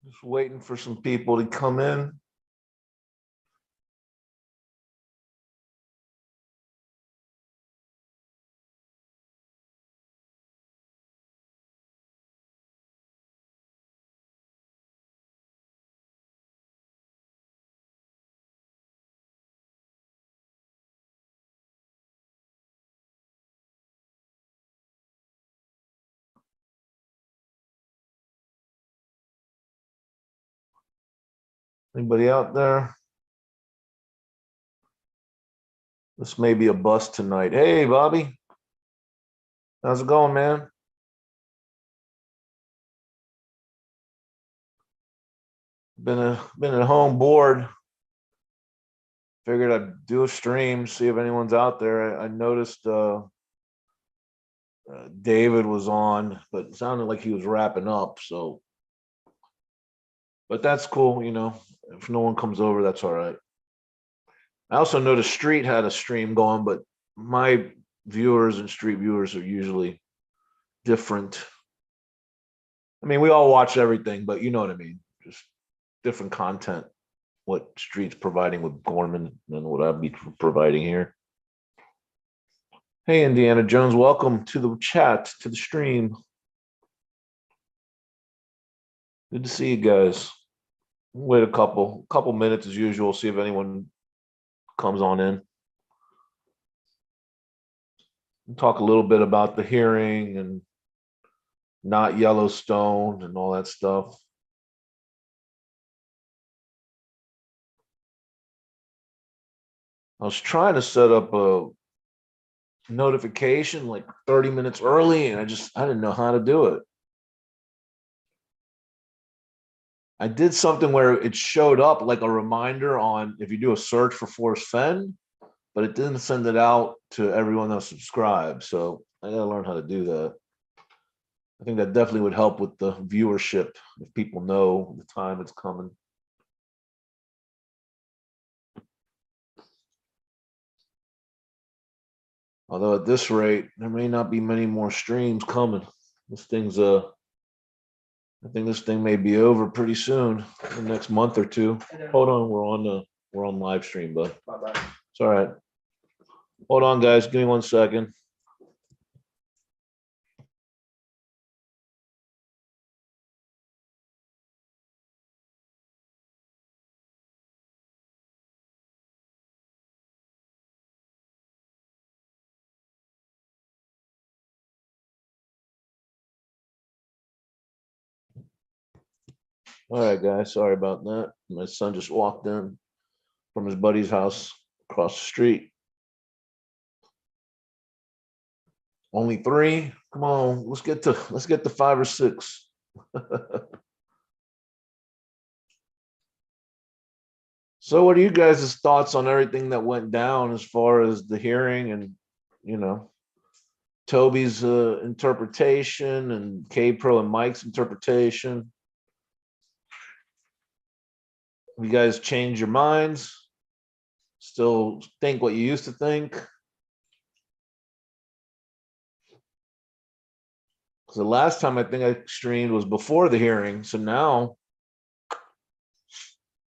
Just waiting for some people to come in. Anybody out there? This may be a bust tonight. Hey, Bobby. How's it going, man? Been at home bored. Figured I'd do a stream, see if anyone's out there. I noticed David was on, but it sounded like he was wrapping up. So, but that's cool, you know. If no one comes over, that's all right. I also noticed Street had a stream going, but my viewers and Street viewers are usually different. I mean, we all watch everything, but you know what I mean. Just different content. What Street's providing with Gorman and what I'll be providing here. Hey, Indiana Jones, welcome to the chat, to the stream. Good to see you guys. Wait a couple minutes as usual, see if anyone comes on in. Talk a little bit about the hearing and not Yellowstone and all that stuff. I was trying to set up a notification like 30 minutes early, and I didn't know how to do it. I did something where it showed up like a reminder on if you do a search for Forrest Fenn, but it didn't send it out to everyone that subscribed. So I gotta learn how to do that. I think that definitely would help with the viewership if people know the time it's coming. Although at this rate, there may not be many more streams coming. This thing's I think this thing may be over pretty soon, the next month or two. Hold on, we're on live stream, bud. It's all right. Hold on, guys. Give me 1 second. All right, guys. Sorry about that. My son just walked in from his buddy's house across the street. Only 3. Come on, let's get to 5 or 6. So, what are you guys' thoughts on everything that went down as far as the hearing and, you know, Toby's interpretation and K-Pro and Mike's interpretation? You guys change your minds? Still think what you used to think? Because the last time I think I streamed was before the hearing. So now,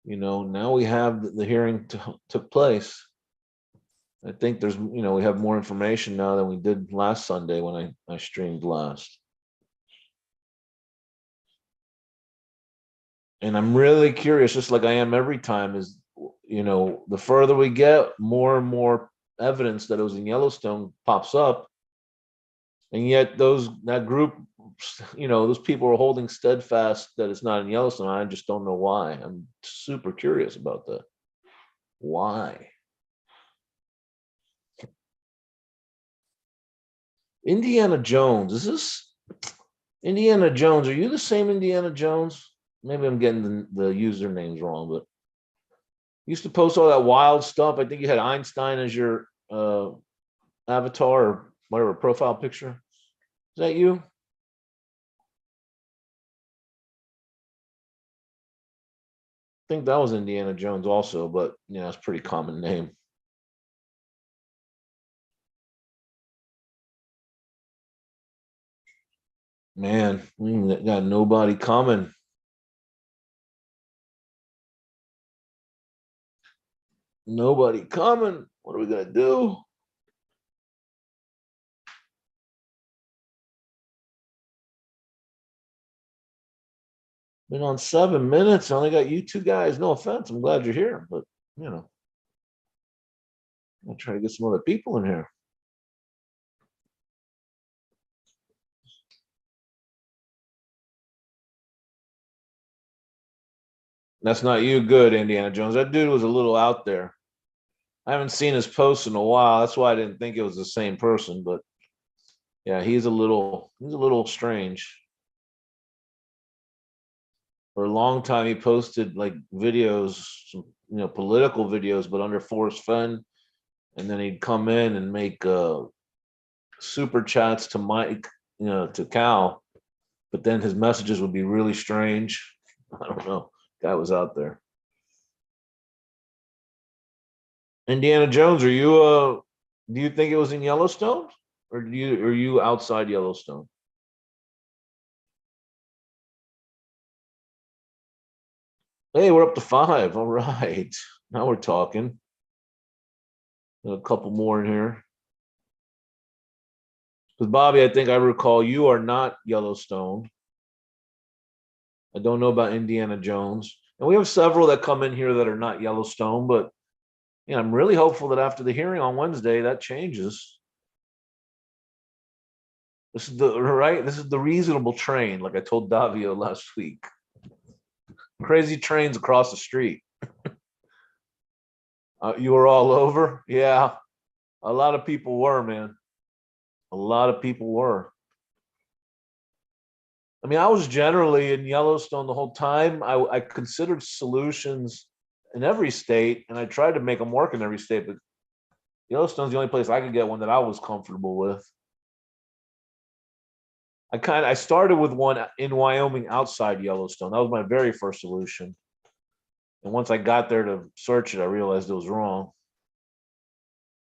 you know, now we have the hearing took place. I think there's, you know, we have more information now than we did last Sunday when I streamed last. And I'm really curious, just like I am every time, is, you know, the further we get, more and more evidence that it was in Yellowstone pops up. And yet that group, you know, those people are holding steadfast that it's not in Yellowstone. I just don't know why. I'm super curious about that. Why? Indiana Jones, is this Indiana Jones? Are you the same Indiana Jones? Maybe I'm getting the usernames wrong, but you used to post all that wild stuff. I think you had Einstein as your avatar or whatever profile picture. Is that you? I think that was Indiana Jones also, but you know, it's a pretty common name. Man, we got nobody coming. Nobody coming. What are we gonna do? Been on 7 minutes. I only got you two guys. No offense. I'm glad you're here, but you know, I'll try to get some other people in here. That's not you. Good, Indiana Jones. That dude was a little out there. I haven't seen his posts in a while. That's why I didn't think it was the same person. But yeah, he's a little strange. For a long time, he posted like videos, political videos, but under Forrest Fenn, and then he'd come in and make super chats to Mike, to Cal, but then his messages would be really strange. I don't know. Guy was out there. Indiana Jones, do you think it was in Yellowstone? Or are you outside Yellowstone? Hey, we're up to 5. All right. Now we're talking. A couple more in here. Because Bobby, I think I recall you are not Yellowstone. I don't know about Indiana Jones. And we have several that come in here that are not Yellowstone, but I'm really hopeful that after the hearing on Wednesday, that changes. This is the reasonable train, like I told Davio last week. Crazy trains across the street. You were all over? Yeah. A lot of people were, man. A lot of people were. I mean, I was generally in Yellowstone the whole time. I considered solutions in every state, and I tried to make them work in every state, but Yellowstone's the only place I could get one that I was comfortable with. I started with one in Wyoming outside Yellowstone. That was my very first solution. And once I got there to search it, I realized it was wrong.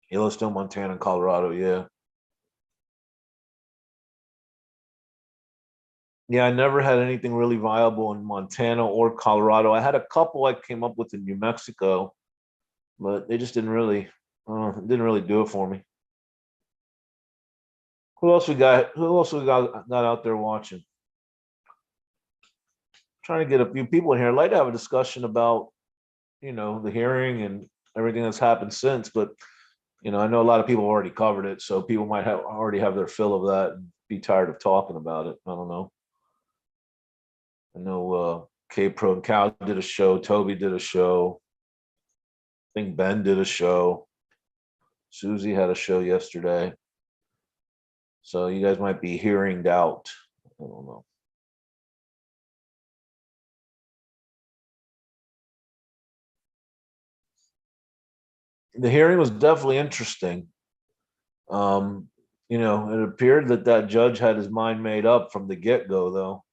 Yellowstone, Montana, and Colorado, yeah. Yeah, I never had anything really viable in Montana or Colorado. I had a couple I came up with in New Mexico, but they just didn't really do it for me. Who else we got? Who else we got out there watching? Trying to get a few people in here. I'd like to have a discussion about, the hearing and everything that's happened since, but I know a lot of people already covered it, so people might have already have their fill of that and be tired of talking about it. I don't know. I know K Pro and Cal did a show, Toby did a show, I think Ben did a show, Susie had a show yesterday. So you guys might be hearing out. I don't know. The hearing was definitely interesting. Um, it appeared that judge had his mind made up from the get-go, though,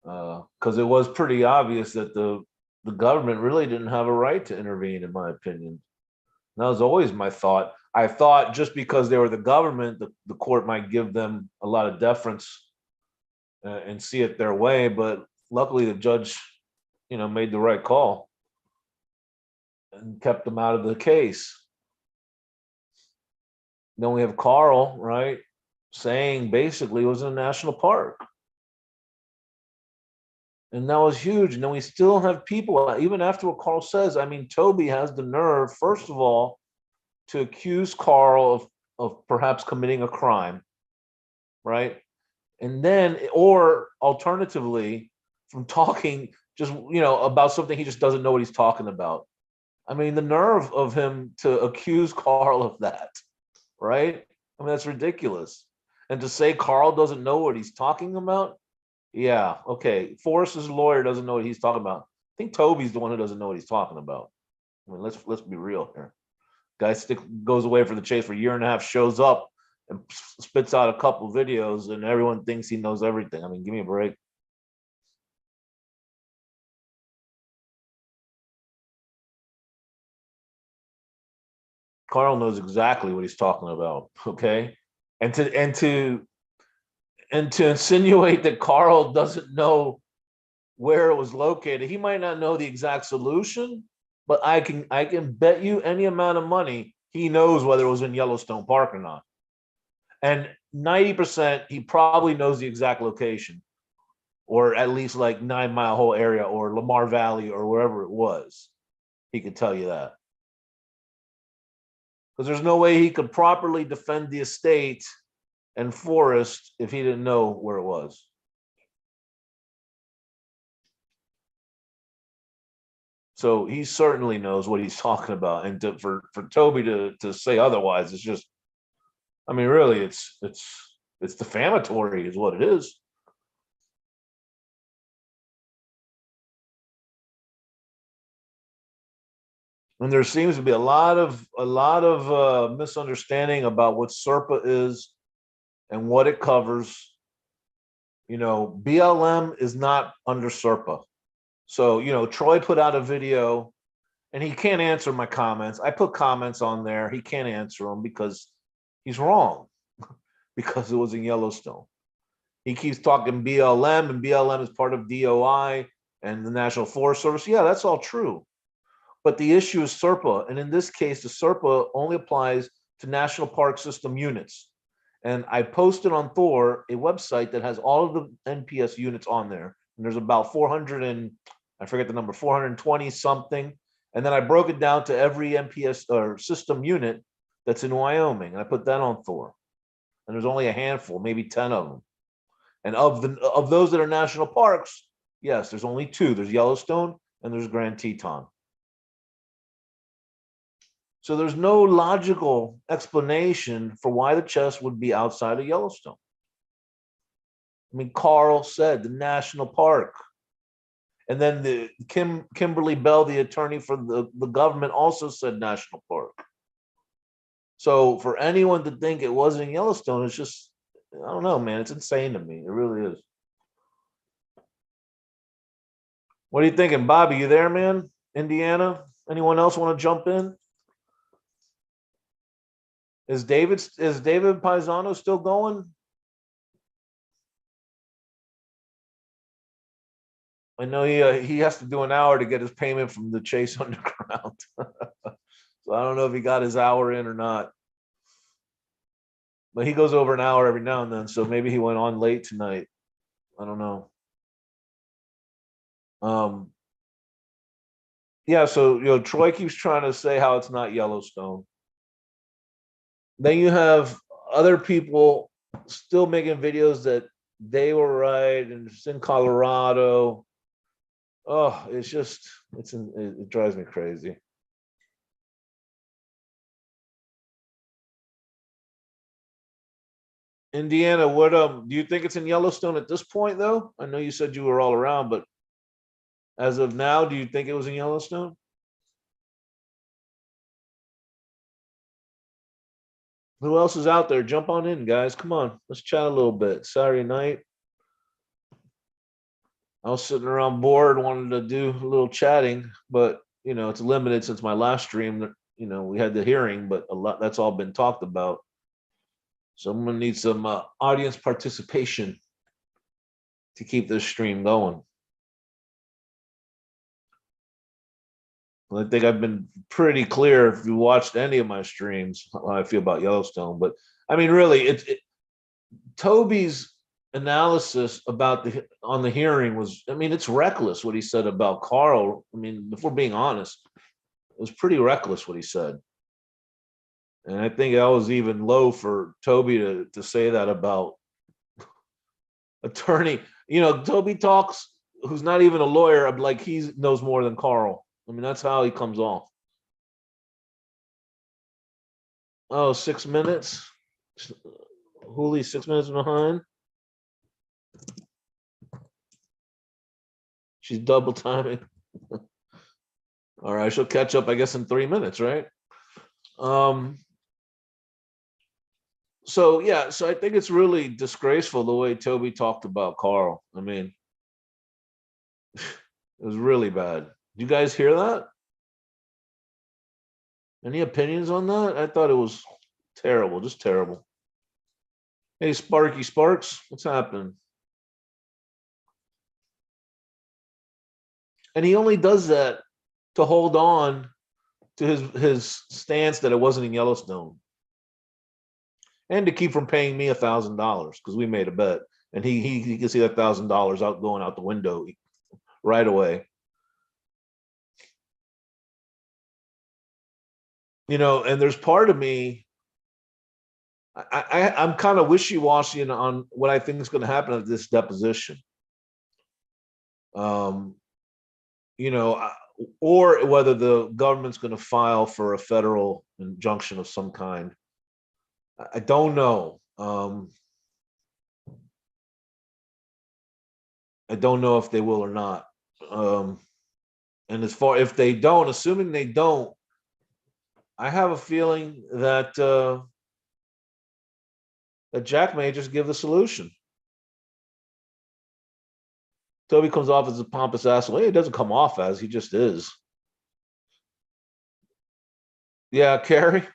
because it was pretty obvious that the government really didn't have a right to intervene, in my opinion. That was always my thought. I thought just because they were the government, the court might give them a lot of deference and see it their way. But luckily, the judge, made the right call and kept them out of the case. Then we have Carl, right, saying basically it was in a national park. And that was huge. And then we still have people, even after what Carl says. I mean, Toby has the nerve, first of all, to accuse Carl of perhaps committing a crime, right? And then, or alternatively, from talking just, about something he just doesn't know what he's talking about. I mean, the nerve of him to accuse Carl of that, right? I mean, that's ridiculous. And to say Carl doesn't know what he's talking about, yeah, okay. Forrest's lawyer doesn't know what he's talking about. I think Toby's the one who doesn't know what he's talking about. I mean, let's be real here. Guy goes away for the chase for a year and a half, shows up and spits out a couple videos, and everyone thinks he knows everything. I mean, give me a break. Carl knows exactly what he's talking about. Okay, and to insinuate that Carl doesn't know where it was located, he might not know the exact solution, but I can bet you any amount of money he knows whether it was in Yellowstone Park or not. And 90% he probably knows the exact location, or at least like 9 Mile Hole area or Lamar Valley or wherever it was. He could tell you that. Because there's no way he could properly defend the estate and forest if he didn't know where it was. So he certainly knows what he's talking about. And for Toby to say otherwise, it's just, I mean, really, it's defamatory, is what it is. And there seems to be a lot of misunderstanding about what SERPA is and what it covers. You know, BLM is not under SERPA. So, you know, Troy put out a video and he can't answer my comments. I put comments on there. He can't answer them because he's wrong, because it was in Yellowstone. He keeps talking BLM, and BLM is part of DOI and the National Forest Service. Yeah, that's all true. But the issue is SERPA. And in this case, the SERPA only applies to National Park System units. And I posted on Thor a website that has all of the NPS units on there. And there's about 400 and I forget the number, 420 something. And then I broke it down to every NPS or system unit that's in Wyoming. And I put that on Thor. And there's only a handful, maybe 10 of them. And of those that are national parks, yes, there's only two. There's Yellowstone and there's Grand Teton. So there's no logical explanation for why the chest would be outside of Yellowstone. I mean, Carl said the national park. And then the Kimberly Bell, the attorney for the government, also said national park. So for anyone to think it wasn't Yellowstone, it's just, I don't know, man. It's insane to me. It really is. What are you thinking, Bobby? You there, man? Indiana? Anyone else want to jump in? Is David Paisano still going? I know he has to do an hour to get his payment from the Chase Underground. So I don't know if he got his hour in or not. But he goes over an hour every now and then, so maybe he went on late tonight. I don't know. Yeah, so you know, Troy keeps trying to say how it's not Yellowstone. Then you have other people still making videos that they were right and it's in Colorado. Oh, it's just it drives me crazy. Indiana, what do you think it's in Yellowstone at this point though? I know you said you were all around, but as of now, do you think it was in Yellowstone? Who else is out there? Jump on in, guys. Come on, let's chat a little bit. Saturday night. I was sitting around bored, wanted to do a little chatting, but you know, it's limited since my last stream. You know, we had the hearing, but a lot that's all been talked about. So I'm gonna need some audience participation to keep this stream going. I think I've been pretty clear if you watched any of my streams how I feel about Yellowstone. But I mean, really, Toby's analysis about on the hearing was, I mean, it's reckless what he said about Carl. I mean, if we're being honest, it was pretty reckless what he said. And I think that was even low for Toby to say that about attorney. You know, Toby talks, who's not even a lawyer, like he knows more than Carl. I mean, that's how he comes off. Oh, 6 minutes. Hooli 6 minutes behind. She's double timing. All right, she'll catch up, I guess, in 3 minutes, right? So yeah, so I think it's really disgraceful the way Toby talked about Carl. I mean, it was really bad. Did you guys hear that? Any opinions on that? I thought it was terrible, just terrible. Hey, Sparky Sparks, what's happening? And he only does that to hold on to his stance that it wasn't in Yellowstone, and to keep from paying me $1,000 because we made a bet, and he can see that $1,000 out going out the window right away. You know, and there's part of me, I'm kind of wishy-washy on what I think is going to happen at this deposition. You know, or whether the government's going to file for a federal injunction of some kind. I don't know. I don't know if they will or not. And as far if they don't, assuming they don't, I have a feeling that that Jack may just give the solution. Toby comes off as a pompous asshole. He doesn't come off as, he just is. Yeah, Carrie.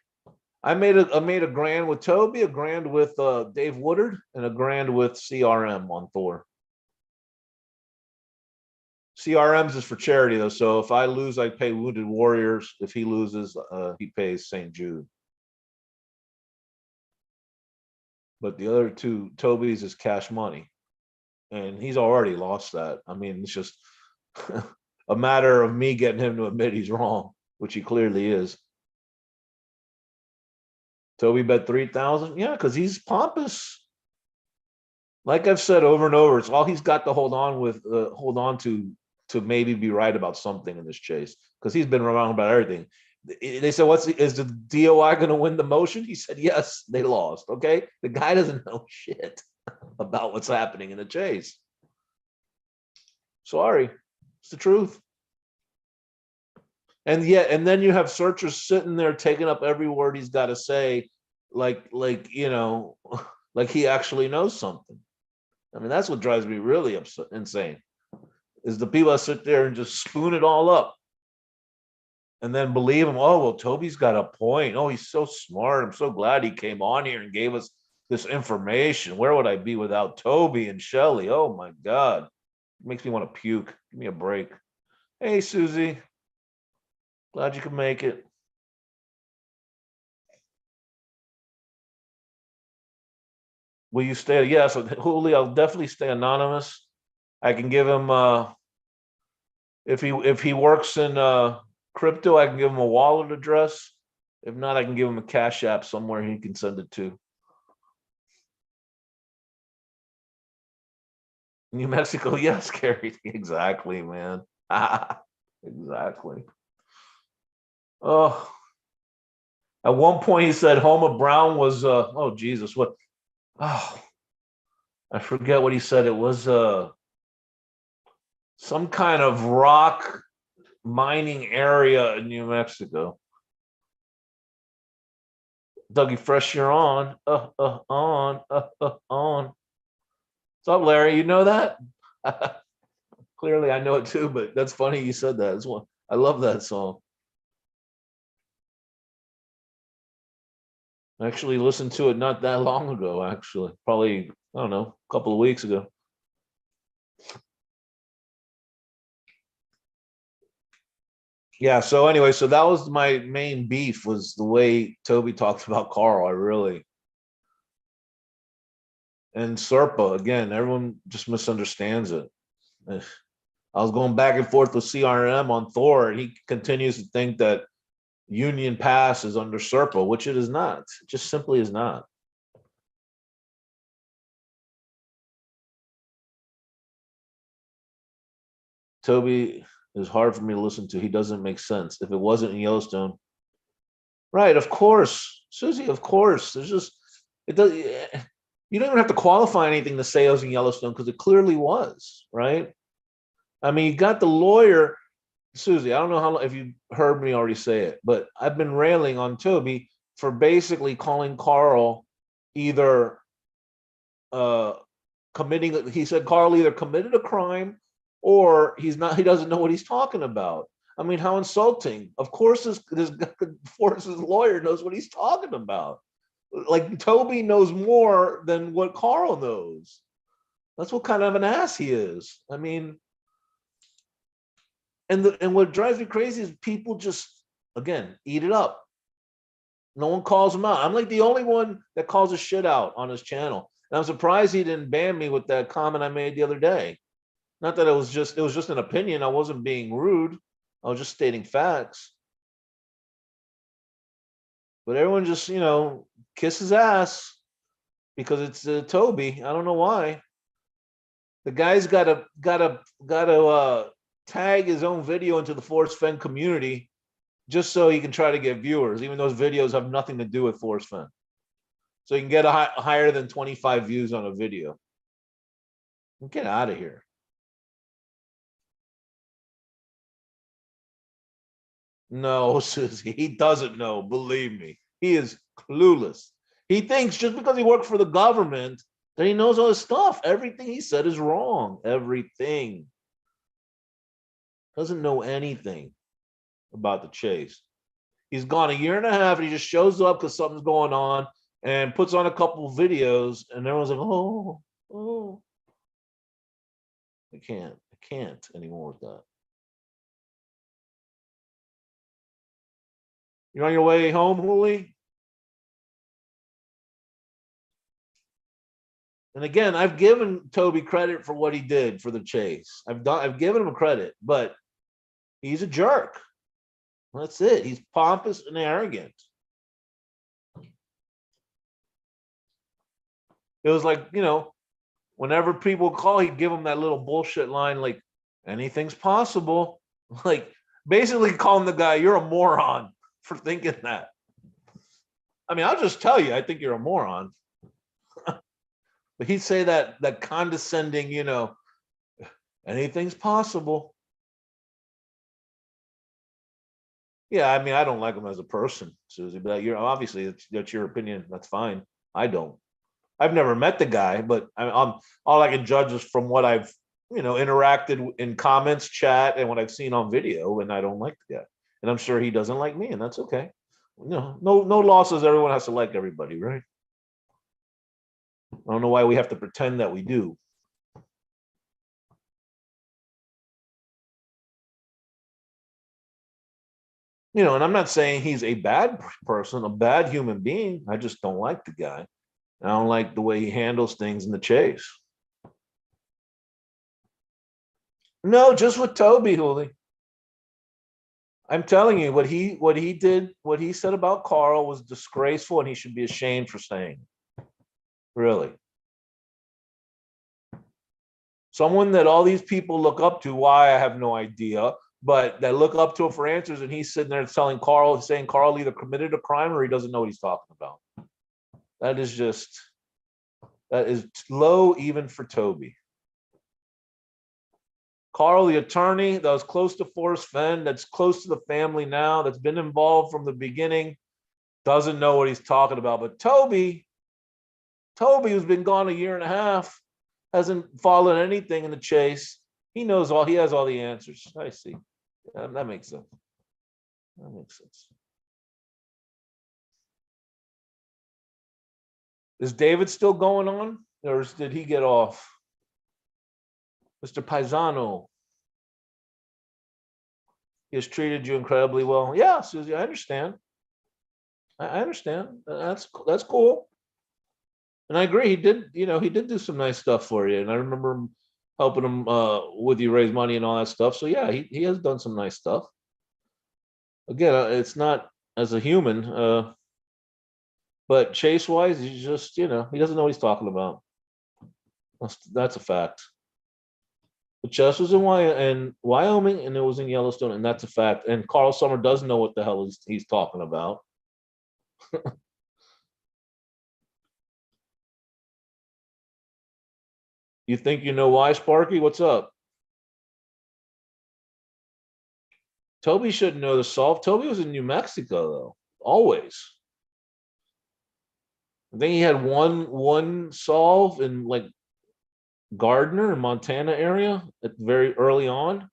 I made a grand with Toby, a grand with Dave Woodard, and a grand with CRM on Thor. CRM's is for charity though, so if I lose, I pay Wounded Warriors. If he loses, he pays St. Jude. But the other two, Toby's is cash money, and he's already lost that. I mean, it's just a matter of me getting him to admit he's wrong, which he clearly is. Toby bet 3,000. Yeah, because he's pompous. Like I've said over and over, it's all he's got to hold on to maybe be right about something in this chase, because he's been wrong about everything. They said, is the DOI going to win the motion? He said, yes, they lost. Okay. The guy doesn't know shit about what's happening in the chase. Sorry. It's the truth. And yet, and then you have searchers sitting there taking up every word he's got to say, like, you know, like he actually knows something. I mean, that's what drives me really insane, is the people that sit there and just spoon it all up and then believe him. Oh, well, Toby's got a point. Oh, he's so smart. I'm so glad he came on here and gave us this information. Where would I be without Toby and Shelly? Oh my God. It makes me want to puke. Give me a break. Hey, Susie. Glad you could make it. Will you stay? Yeah, so Julio, I'll definitely stay anonymous. I can give him if he works in crypto, I can give him a wallet address. If not, I can give him a Cash App somewhere he can send it to. New Mexico, yes, Gary. Exactly, man. Exactly. Oh, at one point he said Homer Brown was oh Jesus, what? Oh, I forget what he said. It was some kind of rock mining area in New Mexico. Dougie Fresh, you're on. On. What's up, Larry? You know that? Clearly, I know it too, but that's funny you said that. It's one. I love that song. I actually listened to it not that long ago, actually. Probably, I don't know, a couple of weeks ago. Yeah, so anyway, so that was my main beef, was the way Toby talked about Carl. I really, and Serpa, again, everyone just misunderstands it. I was going back and forth with CRM on Thor, and he continues to think that Union Pass is under Serpa, which it is not. It just simply is not. Toby is hard for me to listen to. He doesn't make sense. If it wasn't in Yellowstone, right? Of course, Susie. Of course, there's just it does. You don't even have to qualify anything to say it was in Yellowstone, because it clearly was, right? I mean, you got the lawyer, Susie. I don't know how if you heard me already say it, but I've been railing on Toby for basically calling Carl either committing. He said Carl either committed a crime or he doesn't know what he's talking about. I mean, how insulting. Of course, this Force's lawyer knows what he's talking about. Like, Toby knows more than what Carl knows. That's what kind of an ass he is. I mean, And what drives me crazy is people just, again, eat it up. No one calls him out. I'm like the only one that calls his shit out on his channel. And I'm surprised he didn't ban me with that comment I made the other day. Not that it was just an opinion. I wasn't being rude. I was just stating facts. But everyone just, kisses ass because it's Toby. I don't know why. The guy's got to tag his own video into the Force Fen community just so he can try to get viewers, even those videos have nothing to do with Force Fen. So you can get higher than 25 views on a video. Get out of here. No, Susie, he doesn't know. Believe me, he is clueless. He thinks just because he worked for the government that he knows all this stuff. Everything he said is wrong. Everything. Doesn't know anything about the chase. He's gone a year and a half and he just shows up because something's going on and puts on a couple videos and everyone's like, oh. I can't anymore with that. You're on your way home, Hooli? And again, I've given Toby credit for what he did for the chase. I've given him credit, but he's a jerk. That's it. He's pompous and arrogant. It was like, whenever people call, he'd give them that little bullshit line like, anything's possible. Like, basically calling the guy, you're a moron for thinking that. I mean, I'll just tell you, I think you're a moron. But he'd say that condescending, anything's possible. Yeah, I mean, I don't like him as a person, Susie, but you're obviously that's your opinion. That's fine. I don't. I've never met the guy, but I'm all I can judge is from what I've interacted in comments, chat, and what I've seen on video, and I don't like the guy, and I'm sure he doesn't like me, and that's okay. No losses. Everyone has to like everybody, right? I don't know why we have to pretend that we do. And I'm not saying he's a bad person, a bad human being. I just don't like the guy. I don't like the way he handles things in the chase. No, just with Toby, Hooli. I'm telling you, what he did, what he said about Carl was disgraceful, and he should be ashamed for saying it. Really. Someone that all these people look up to, why I have no idea, but that look up to him for answers, and he's sitting there saying Carl either committed a crime or he doesn't know what he's talking about. That is low even for Toby. Carl, the attorney that was close to Forrest Fenn, that's close to the family now, that's been involved from the beginning, doesn't know what he's talking about. But Toby, who's been gone a year and a half, hasn't followed anything in the chase. He has all the answers. I see. That makes sense. That makes sense. Is David still going on, or did he get off? Mr. Paisano. He has treated you incredibly well. Yeah, Susie, I understand. I understand. That's cool. And I agree. He did do some nice stuff for you. And I remember him helping him with you raise money and all that stuff. So yeah, he has done some nice stuff. Again, it's not as a human, but chase wise, he's just, he doesn't know what he's talking about. That's a fact. The chess was in Wyoming, and it was in Yellowstone, and that's a fact. And Carl Summer does know what the hell he's talking about. You think you know why, Sparky? What's up? Toby shouldn't know the solve. Toby was in New Mexico, though. Always. I think he had one solve in like Gardner, Montana area at very early on.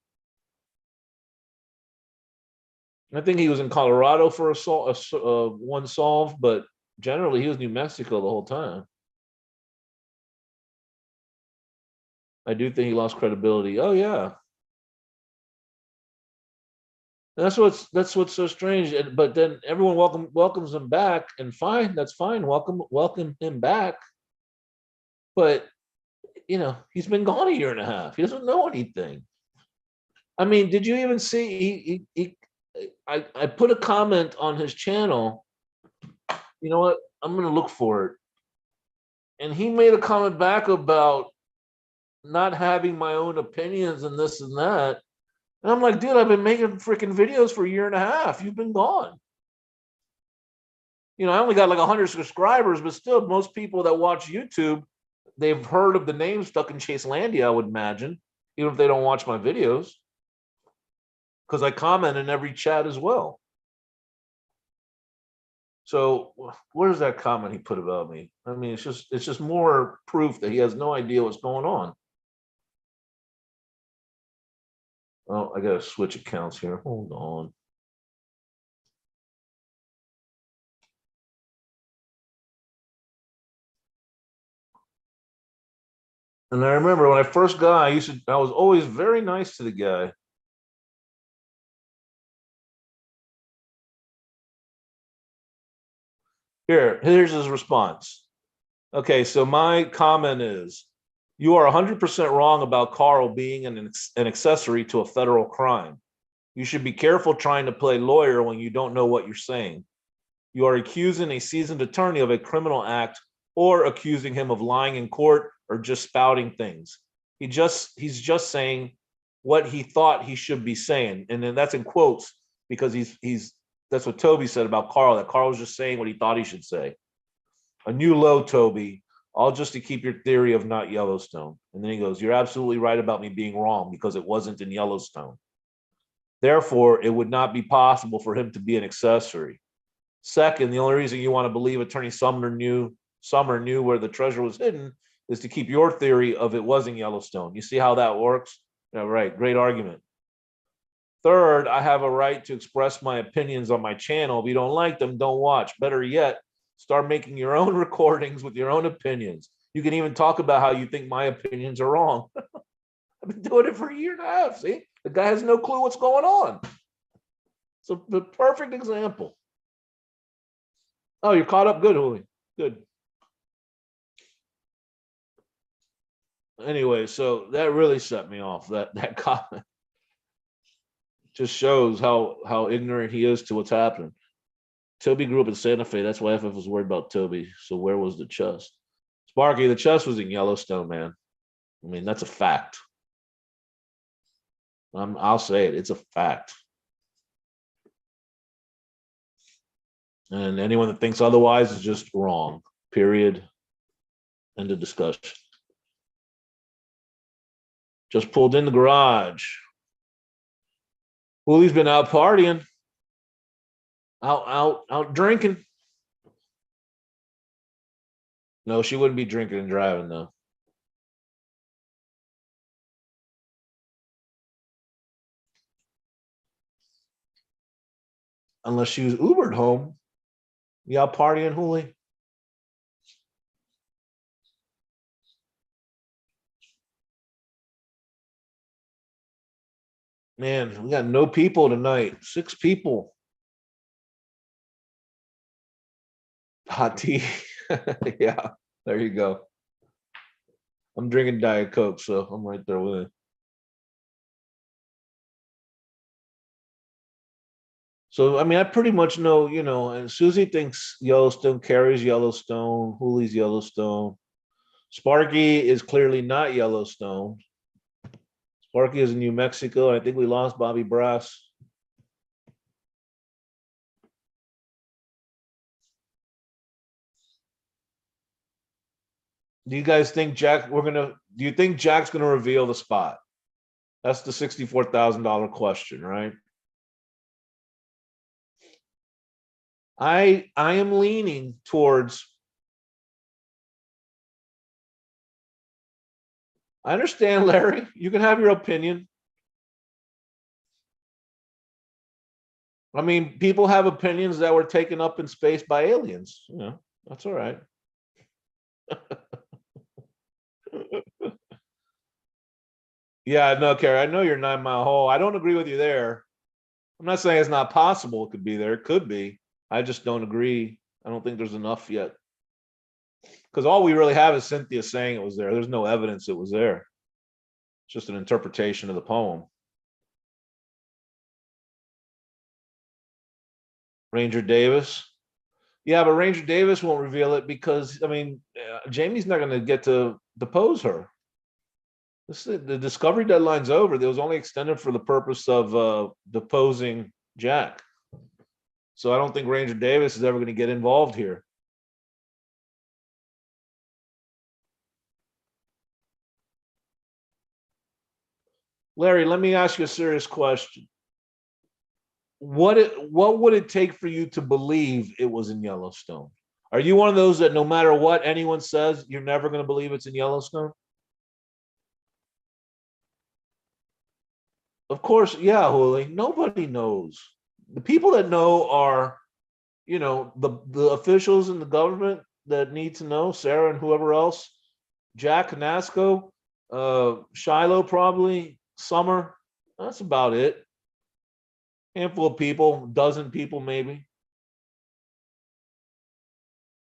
I think he was in Colorado for one solve, but generally he was New Mexico the whole time. I do think he lost credibility. Oh yeah. That's what's so strange. But then everyone welcomes him back, and fine, that's fine. Welcome him back. But he's been gone a year and a half. He doesn't know anything. I mean, did you even see I put a comment on his channel. You know what? I'm gonna look for it. And he made a comment back about not having my own opinions and this and that. And I'm like, dude, I've been making freaking videos for a year and a half. You've been gone. I only got like 100 subscribers, but still, most people that watch YouTube, they've heard of the name Stuck in Chaselandia, I would imagine, even if they don't watch my videos, because I comment in every chat as well. So where's that comment he put about me? I mean, it's just more proof that he has no idea what's going on. Oh, I gotta switch accounts here. Hold on. And I remember when I first got, I was always very nice to the guy. Here's his response. Okay, so my comment is, you are 100% wrong about Carl being an accessory to a federal crime. You should be careful trying to play lawyer when you don't know what you're saying. You are accusing a seasoned attorney of a criminal act or accusing him of lying in court or just spouting things. He's just saying what he thought he should be saying. And then that's in quotes because that's what Toby said about Carl, that Carl was just saying what he thought he should say. A new low, Toby, all just to keep your theory of not Yellowstone. And then he goes, you're absolutely right about me being wrong because it wasn't in Yellowstone. Therefore, it would not be possible for him to be an accessory. Second, the only reason you want to believe Attorney Sumner knew where the treasure was hidden is to keep your theory of it was in Yellowstone. You see how that works? Yeah, right. Great argument. Third, I have a right to express my opinions on my channel. If you don't like them, don't watch. Better yet, start making your own recordings with your own opinions. You can even talk about how you think my opinions are wrong. I've been doing it for a year and a half. See, the guy has no clue what's going on. It's a perfect example. Oh, you're caught up. Good, Julie. Good. Anyway, so that really set me off. That comment just shows how ignorant he is to what's happening. Toby grew up in Santa Fe. That's why FF was worried about Toby. So where was the chest? Sparky, the chest was in Yellowstone, man. I mean, that's a fact. I'll say it. It's a fact. And anyone that thinks otherwise is just wrong. Period. End of discussion. Just pulled in the garage. Willie's been out partying, out drinking. No, she wouldn't be drinking and driving though. Unless she was Ubered home. You out partying, Hooli? Man, we got no people tonight. 6 people. Hot tea. Yeah, there you go. I'm drinking Diet Coke, so I'm right there with it. So, I mean, I pretty much know, and Susie thinks Yellowstone carries Yellowstone, Hoolie's Yellowstone. Sparky is clearly not Yellowstone. Sparky is in New Mexico. I think we lost Bobby Brass. Do you guys think do you think Jack's gonna reveal the spot? That's the $64,000 question, right? I am leaning towards, I understand, Larry. You can have your opinion. I mean, people have opinions that were taken up in space by aliens. That's all right. Yeah, no, Carrie, I know you're 9 Mile Hole. I don't agree with you there. I'm not saying it's not possible. It could be there. It could be. I just don't agree. I don't think there's enough yet. Because all we really have is Cynthia saying it was there. There's no evidence it was there. It's just an interpretation of the poem. Ranger Davis. Yeah, but Ranger Davis won't reveal it because, I mean, Jamie's not going to get to depose her. The discovery deadline's over. It was only extended for the purpose of deposing Jack. So I don't think Ranger Davis is ever going to get involved here. Larry, let me ask you a serious question. What would it take for you to believe it was in Yellowstone? Are you one of those that no matter what anyone says, you're never going to believe it's in Yellowstone? Of course, yeah, Hooli. Nobody knows. The people that know are, the officials in the government that need to know, Sarah and whoever else, Jack Canasco, Shiloh probably, Summer. That's about it. Handful of people, dozen people maybe.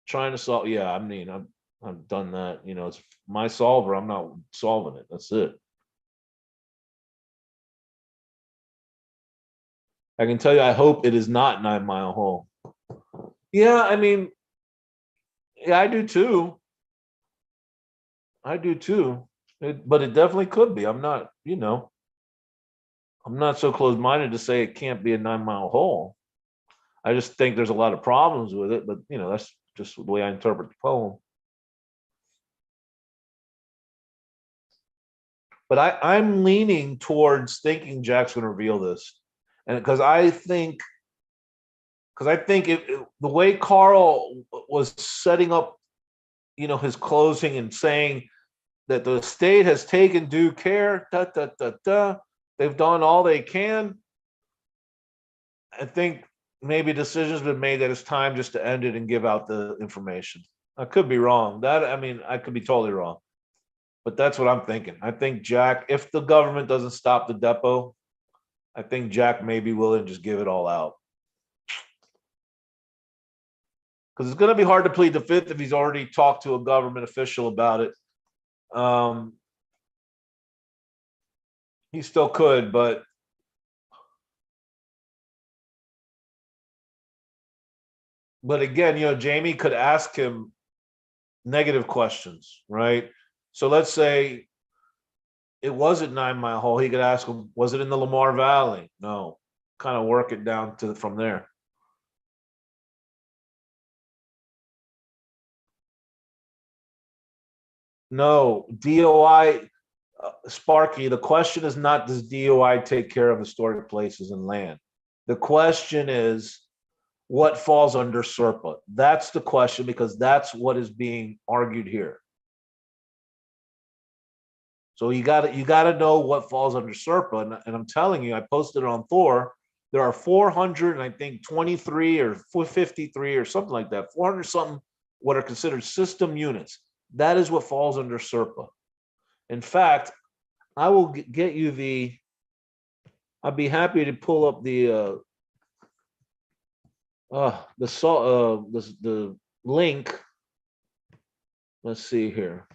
Trying to solve. Yeah, I mean, I've done that. It's my solver. I'm not solving it. That's it. I can tell you, I hope it is not 9 Mile Hole. Yeah, I mean, yeah, I do too. I do too. But it definitely could be. I'm not, I'm not so closed-minded to say it can't be a 9 Mile Hole. I just think there's a lot of problems with it, but that's just the way I interpret the poem. But I'm leaning towards thinking Jack's going to reveal this, and because I think the way Carl was setting up, his closing and saying that the state has taken due care, they've done all they can. I think maybe a decision's been made that it's time just to end it and give out the information. I could be wrong. I could be totally wrong. But that's what I'm thinking. I think Jack, if the government doesn't stop the depot, I think Jack may be willing to just give it all out. Because it's going to be hard to plead the fifth if he's already talked to a government official about it. He still could, but again, Jamie could ask him negative questions, right? So let's say it wasn't 9 Mile Hole. He could ask him, was it in the Lamar Valley? No. Kind of work it down to from there. No, DOI, Sparky, the question is not, does DOI take care of historic places and land? The question is, what falls under SERPA? That's the question, because that's what is being argued here. So you got to know what falls under SERPA, and I'm telling you, I posted it on Thor. There are 400, and I think 23 or 453 or something like that, 400 something what are considered system units. That is what falls under SERPA. In fact, I will get you I'd be happy to pull up the link. Let's see here.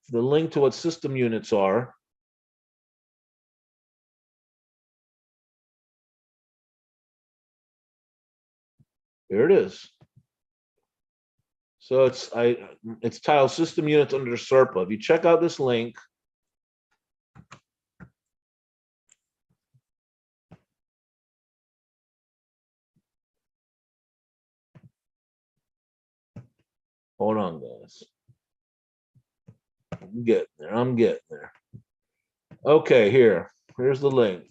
The link to what system units are. Here it is. So it's titled System Units under SERPA. If you check out this link, hold on, guys. I'm getting there. Okay, here's the link.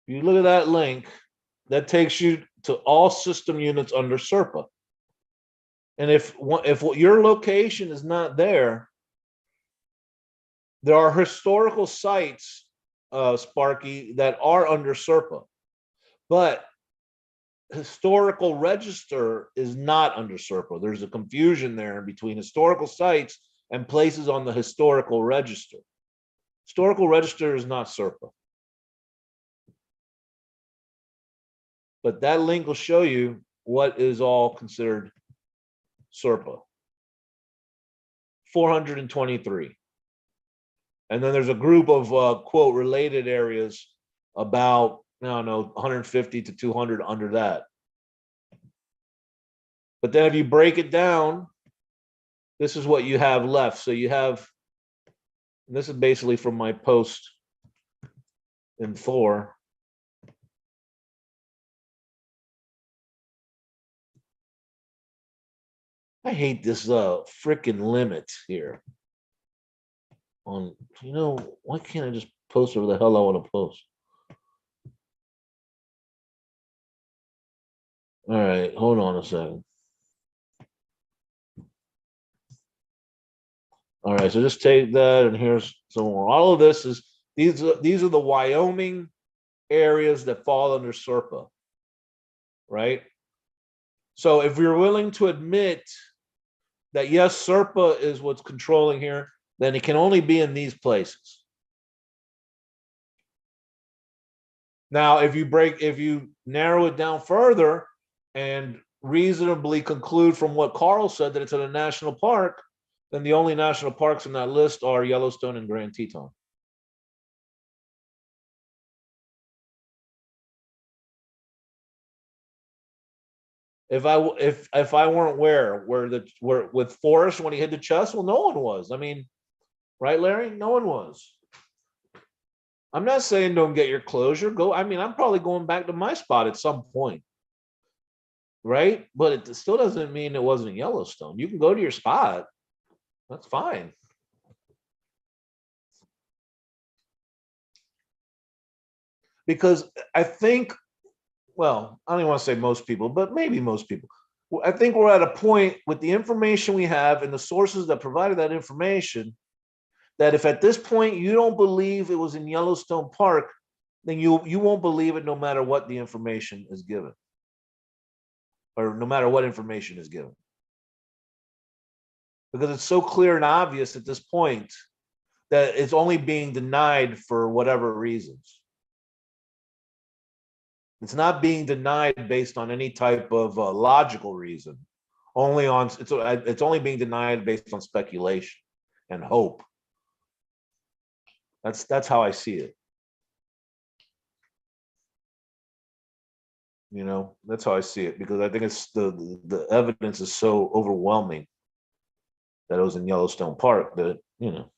If you look at that link, that takes you to all system units under SERPA. And if your location is not there, there are historical sites, Sparky, that are under SERPA, but historical register is not under SERPA. There's a confusion there between historical sites and places on the historical register. Historical register is not SERPA. But that link will show you what is all considered SERPA. 423. And then there's a group of quote related areas about, I don't know, 150 to 200 under that. But then if you break it down, this is what you have left. So you have, and this is basically from my post in Thor. I hate this freaking limit here. On, you know, why can't I just post whatever the hell I want to post? All right, hold on a second. All right, so just take that, and here's some more. All of this is these are the Wyoming areas that fall under SERPA, right? So if you're willing to admit that yes, SERPA is what's controlling here, then it can only be in these places. Now, if you narrow it down further and reasonably conclude from what Carl said that it's in a national park, then the only national parks in that list are Yellowstone and Grand Teton. If I weren't where with Forrest when he hit the chest, well, no one was. I mean, right, Larry? No one was. I'm not saying don't get your closure. Go. I mean, I'm probably going back to my spot at some point, right? But it still doesn't mean it wasn't Yellowstone. You can go to your spot. That's fine. Because I think, well, I don't even want to say most people, but maybe most people. I think we're at a point with the information we have and the sources that provided that information that if at this point you don't believe it was in Yellowstone Park, then you won't believe it no matter what the information is given, or no matter what information is given. Because it's so clear and obvious at this point that it's only being denied for whatever reasons. It's not being denied based on any type of logical reason. It's only being denied based on speculation and hope. That's how I see it. You know, that's how I see it, because I think it's the evidence is so overwhelming that it was in Yellowstone Park that, you know.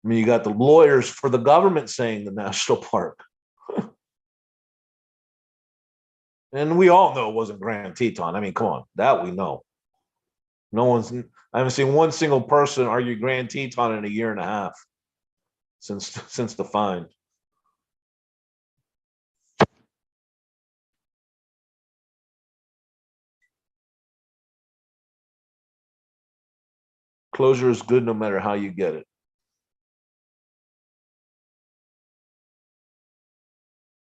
I mean, you got the lawyers for the government saying the national park. And we all know it wasn't Grand Teton. I mean, come on, that we know. I haven't seen one single person argue Grand Teton in a year and a half since the find. Closure is good no matter how you get it.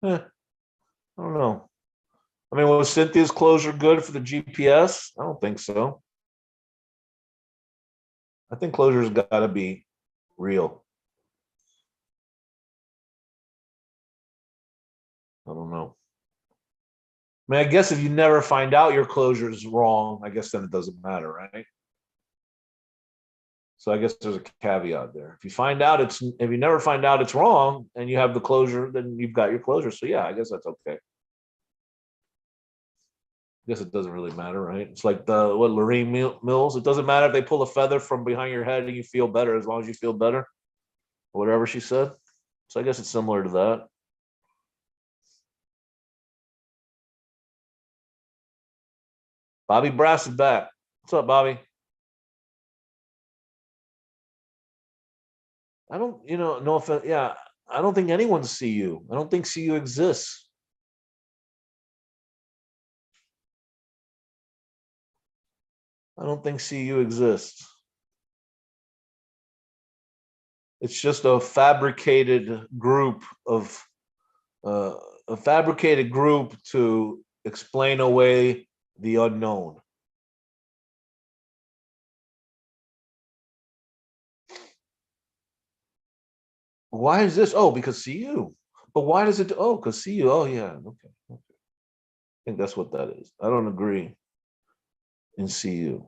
I don't know. I mean, was Cynthia's closure good for the GPS? I don't think so. I think closure's got to be real. I don't know. I mean, I guess if you never find out your closure is wrong, I guess then it doesn't matter, right? So I guess there's a caveat there. If you never find out it's wrong and you have the closure, then you've got your closure. So yeah, I guess that's okay. I guess it doesn't really matter, right? It's like what Lorraine Mills. It doesn't matter if they pull a feather from behind your head and you feel better, as long as you feel better, or whatever she said. So I guess it's similar to that. Bobby Brass is back. What's up, Bobby? I don't, no offense. Yeah, I don't think anyone see you. I don't think see you exists. I don't think see you exists. It's just a fabricated group to explain away the unknown. Why is this? Oh, because CU. But why does it? Oh, because CU. Oh, yeah. Okay. I think that's what that is. I don't agree in CU.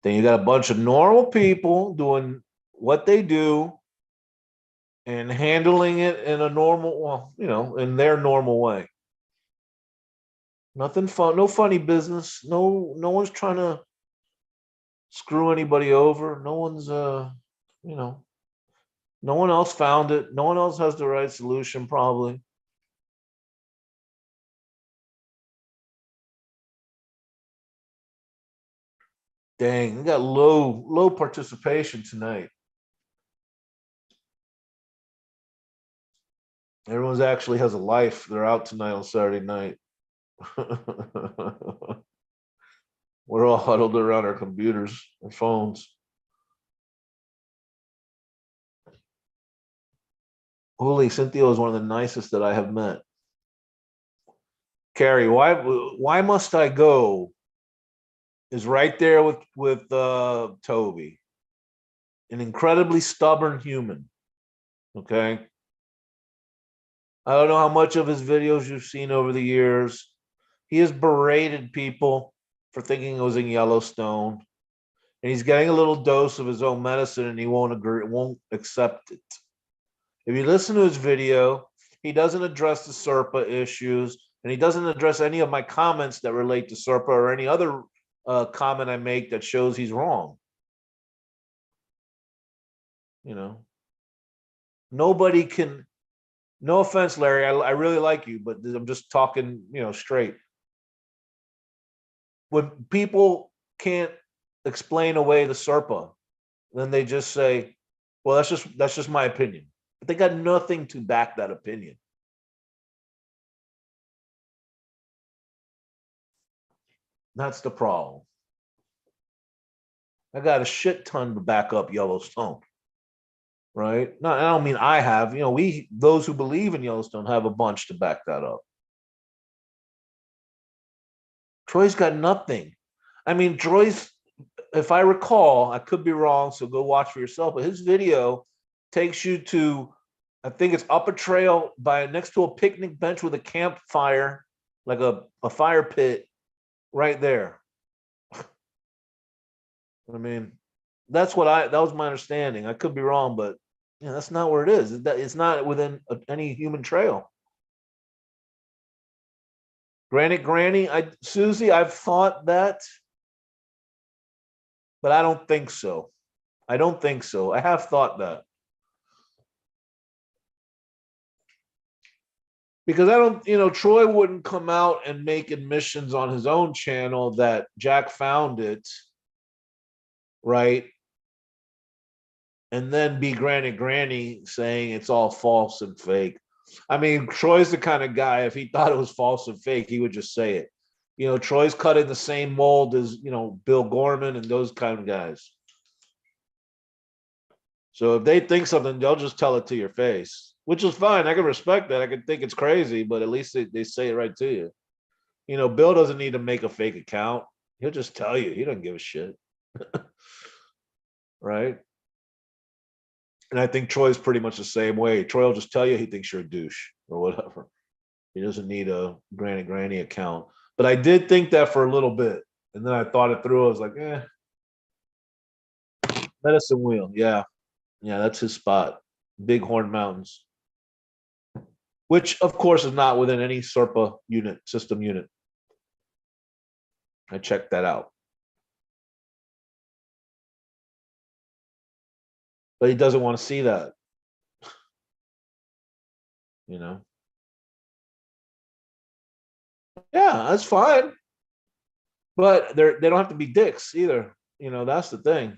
Then you got a bunch of normal people doing what they do and handling it in a normal, well, in their normal way. Nothing fun, no funny business. No one's trying to screw anybody over. No one's you know, no one else found it. No one else has the right solution, probably. Dang, we got low participation tonight. Everyone's actually has a life. They're out tonight on Saturday night. We're all huddled around our computers and phones. Holy, Cynthia is one of the nicest that I have met. Carrie, why must I go? Is right there with Toby, an incredibly stubborn human. Okay, I don't know how much of his videos you've seen over the years. He has berated people for thinking it was in Yellowstone, and he's getting a little dose of his own medicine, and he won't agree, won't accept it. If you listen to his video, he doesn't address the SERPA issues, and he doesn't address any of my comments that relate to SERPA or any other comment I make that shows he's wrong. You know, nobody can. No offense, Larry. I really like you, but I'm just talking, straight. When people can't explain away the SERPA, then they just say, "Well, that's just my opinion." But they got nothing to back that opinion. That's the problem. I got a shit ton to back up Yellowstone, right? No, I don't mean I have. Those who believe in Yellowstone have a bunch to back that up. Troy's got nothing. I mean, Troy's, if I recall, I could be wrong, so go watch for yourself. But his video takes you to, I think it's up a trail by next to a picnic bench with a campfire, like a fire pit right there. I mean, that was my understanding. I could be wrong, but that's not where it is. It's not within any human trail. Granny, Susie, I've thought that, but I don't think so. I don't think so. I have thought that. Because I don't, Troy wouldn't come out and make admissions on his own channel that Jack found it, right? And then be Granny saying it's all false and fake. I mean, Troy's the kind of guy, if he thought it was false and fake, he would just say it. Troy's cut in the same mold as, Bill Gorman and those kind of guys. So if they think something, they'll just tell it to your face, which is fine. I can respect that. I can think it's crazy, but at least they say it right to you. Bill doesn't need to make a fake account. He'll just tell you. He doesn't give a shit. Right? And I think Troy's pretty much the same way. Troy will just tell you he thinks you're a douche or whatever. He doesn't need a Granny account. But I did think that for a little bit. And then I thought it through. I was like, medicine wheel. Yeah. Yeah, that's his spot. Bighorn Mountains. Which of course is not within any SERPA system unit. I checked that out. But he doesn't want to see that. Yeah, that's fine. But they don't have to be dicks either. That's the thing.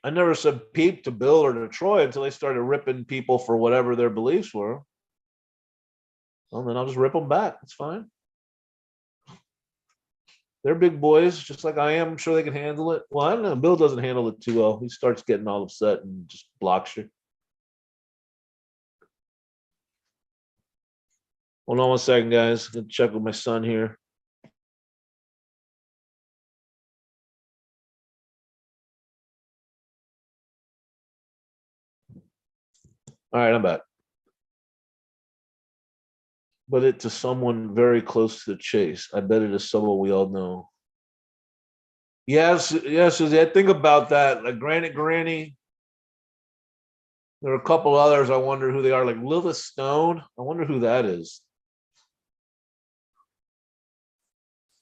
I never said peep to Bill or to Troy until they started ripping people for whatever their beliefs were. Well, then I'll just rip them back. It's fine. They're big boys, just like I am. I'm sure they can handle it. Well, I don't know. Bill doesn't handle it too well. He starts getting all upset and just blocks you. Hold on one second, guys. I'm gonna check with my son here. All right, I'm back. But it to someone very close to the chase. I bet it is someone we all know. Yes, yes, Susie. I think about that. Like Granny. There are a couple others. I wonder who they are. Like Lilith Stone. I wonder who that is.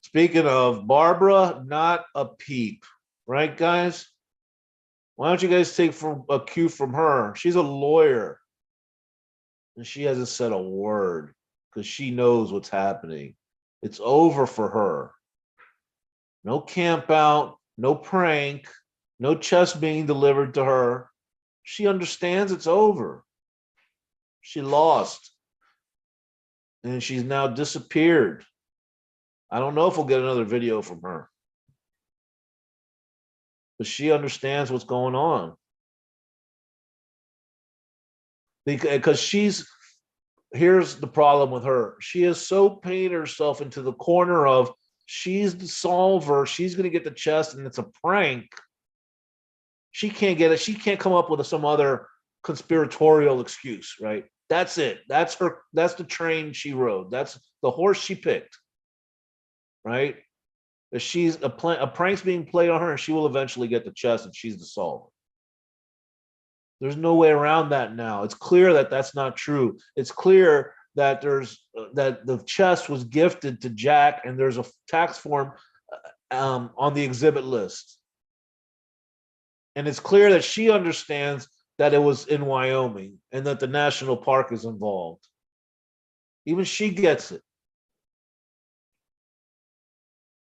Speaking of Barbara, not a peep, right, guys? Why don't you guys take from a cue from her? She's a lawyer, and she hasn't said a word because she knows what's happening. It's over for her. No camp out, no prank, no chest being delivered to her. She understands it's over. She lost, and she's now disappeared. I don't know if we'll get another video from her, but she understands what's going on because she's here's the problem with her. She has so painted herself into the corner of she's the solver. She's going to get the chest, and it's a prank. She can't get it. She can't come up with some other conspiratorial excuse, right? That's it. That's her. That's the train she rode. That's the horse she picked, right? If she's a prank's being played on her, and she will eventually get the chest, and she's the solver. There's no way around that now. It's clear that that's not true. It's clear that that the chest was gifted to Jack, and there's a tax form on the exhibit list, and it's clear that she understands that it was in Wyoming and that the national park is involved. Even she gets it.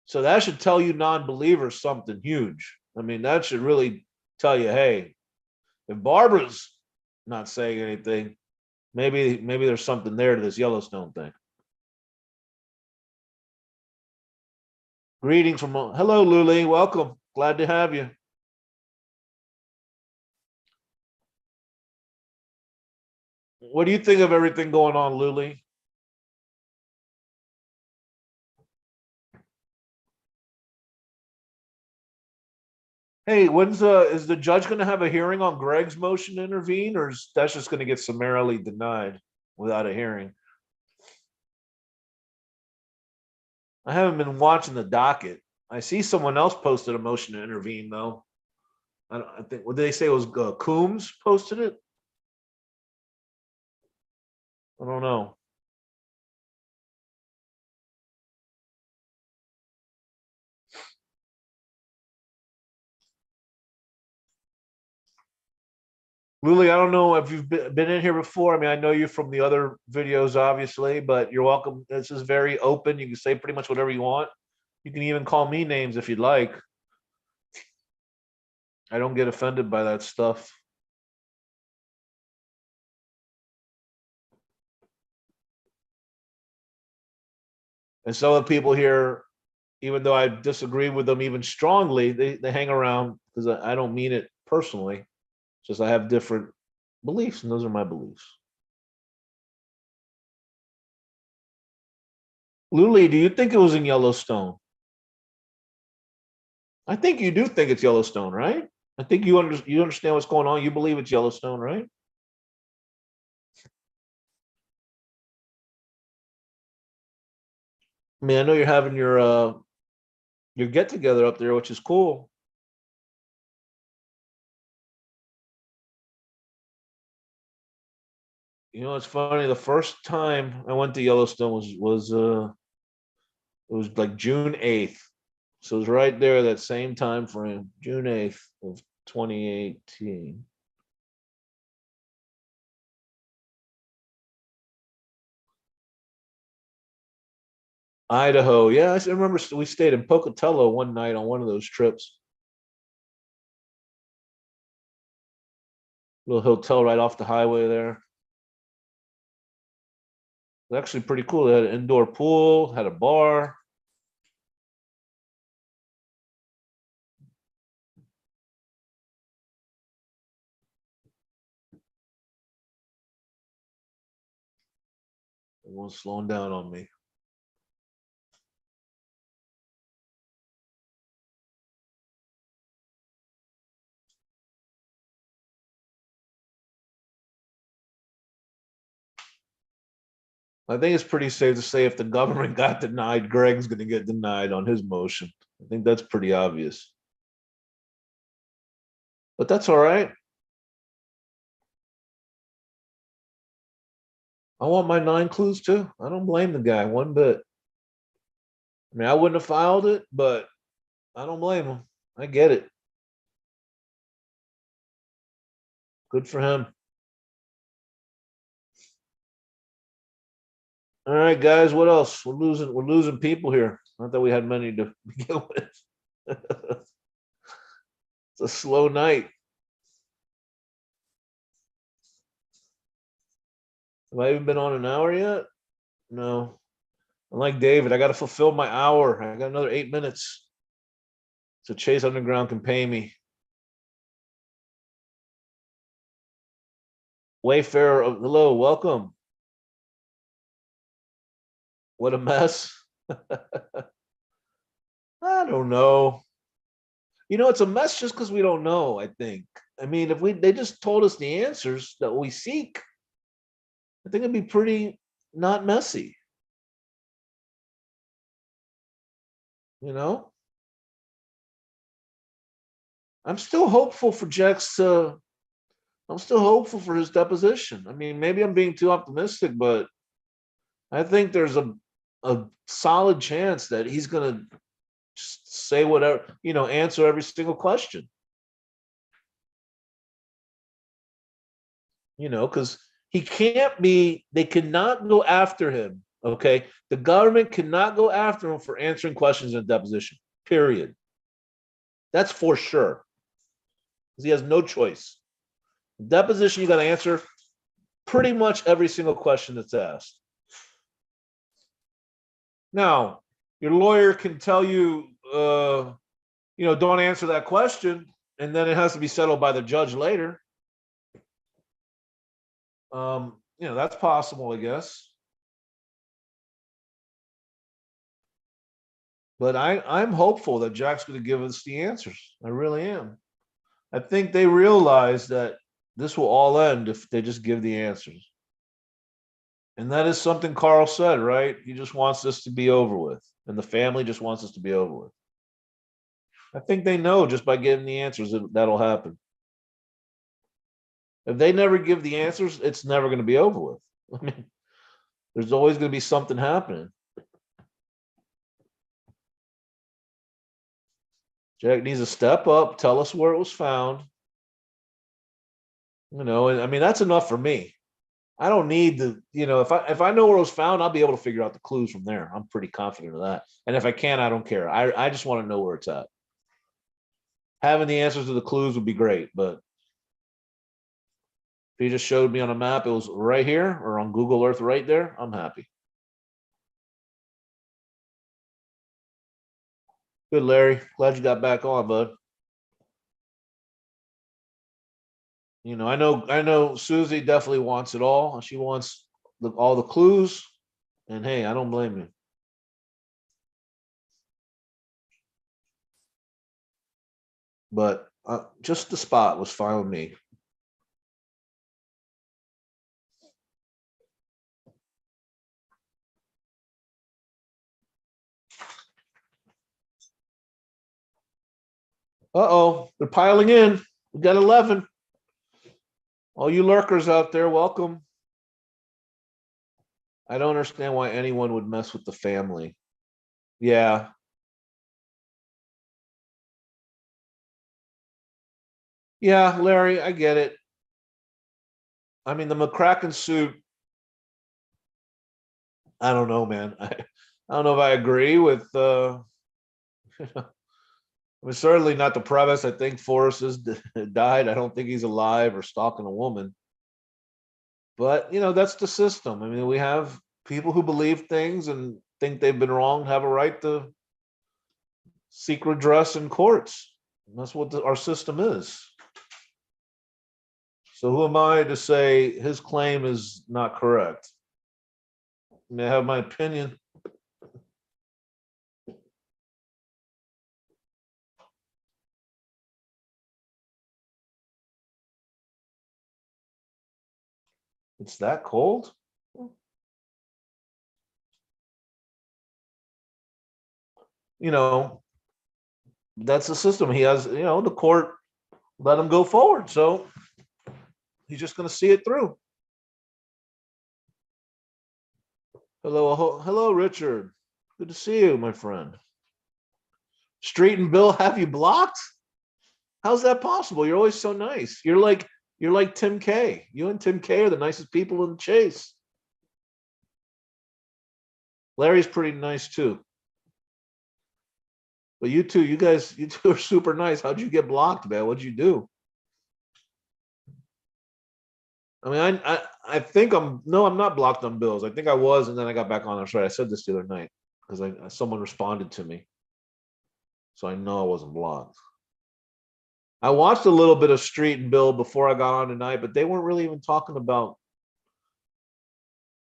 So that should tell you non-believers something huge. I mean, that should really tell you, hey, if Barbara's not saying anything, maybe there's something there to this Yellowstone thing. Greetings from hello, Luli. Welcome. Glad to have you. What do you think of everything going on, Luli? Hey, when's is the judge going to have a hearing on Greg's motion to intervene, or is that's just going to get summarily denied without a hearing? I haven't been watching the docket. I see someone else posted a motion to intervene though. I think what did they say it was Coombs posted it? I don't know. Luli, I don't know if you've been in here before. I mean, I know you from the other videos, obviously, but you're welcome. This is very open. You can say pretty much whatever you want. You can even call me names if you'd like. I don't get offended by that stuff. And some of the people here, even though I disagree with them even strongly, they hang around because I don't mean it personally. It's just I have different beliefs, and those are my beliefs. Luli, do you think it was in Yellowstone? I think you do think it's Yellowstone, right? I think you understand what's going on. You believe it's Yellowstone, right? I mean, I know you're having your get together up there, which is cool. You know, it's funny. The first time I went to Yellowstone it was like June 8th. So it was right there that same time frame, June 8th of 2018. Idaho. Yeah, I remember we stayed in Pocatello one night on one of those trips. Little hotel right off the highway there. It was actually pretty cool. They had an indoor pool, had a bar. Everyone's slowing down on me. I think it's pretty safe to say if the government got denied, Greg's going to get denied on his motion. I think that's pretty obvious. But that's all right. I want my 9 clues too. I don't blame the guy one bit. I mean, I wouldn't have filed it, but I don't blame him. I get it. Good for him. All right, guys. What else? We're losing people here. Not that we had many to begin with. It's a slow night. Have I even been on an hour yet? No. I'm like David. I got to fulfill my hour. I got another 8 minutes. So Chase Underground can pay me. Wayfarer, hello, welcome. What a mess. I don't know. It's a mess just because we don't know, I think. I mean, if they just told us the answers that we seek, I think it'd be pretty not messy. You know? I'm still hopeful for Jack's I'm still hopeful for his deposition. I mean, maybe I'm being too optimistic, but I think there's a solid chance that he's gonna just say whatever, answer every single question. Because they cannot go after him. Okay. The government cannot go after him for answering questions in a deposition, period. That's for sure. Because he has no choice. Deposition, you got to answer pretty much every single question that's asked. Now, your lawyer can tell you, don't answer that question, and then it has to be settled by the judge later. That's possible, I guess. But I'm hopeful that Jack's going to give us the answers. I really am. I think they realize that this will all end if they just give the answers. And that is something Carl said, right? He just wants this to be over with. And the family just wants this to be over with. I think they know just by getting the answers that'll happen. If they never give the answers, it's never going to be over with. I mean, there's always going to be something happening. Jack needs to step up, tell us where it was found. And I mean, that's enough for me. I don't need if I know where it was found, I'll be able to figure out the clues from there. I'm pretty confident of that. And if I can't, I don't care. I just want to know where it's at. Having the answers to the clues would be great, but if he just showed me on a map, it was right here or on Google Earth right there, I'm happy. Good, Larry. Glad you got back on, bud. I know Susie definitely wants it all. She wants all the clues. And hey, I don't blame you. But just the spot was fine with me. Uh-oh, they're piling in. We got 11. All you lurkers out there, welcome. I don't understand why anyone would mess with the family. Yeah. Yeah, Larry, I get it. I mean, the McCracken suit, I don't know, man. I don't know if I agree with I mean, certainly not the premise. I think Forrest has died. I don't think he's alive or stalking a woman. But that's the system. I mean, we have people who believe things and think they've been wrong, have a right to seek redress in courts. And that's what our system is. So who am I to say his claim is not correct? I mean, I have my opinion. It's that cold? you know, that's the system. He has, the court let him go forward. So he's just going to see it through. Hello, Richard. Good to see you, my friend. Street and Bill have you blocked? How's that possible? You're always so nice. You're like Tim K. You and Tim K are the nicest people in the chase. Larry's pretty nice too. But you two are super nice. How'd you get blocked, man? What'd you do? I mean, I think I'm not blocked on Bills. I think I was, and then I got back on. I'm sorry, I said this the other night because someone responded to me, so I know I wasn't blocked. I watched a little bit of Street and Bill before I got on tonight, but they weren't really even talking about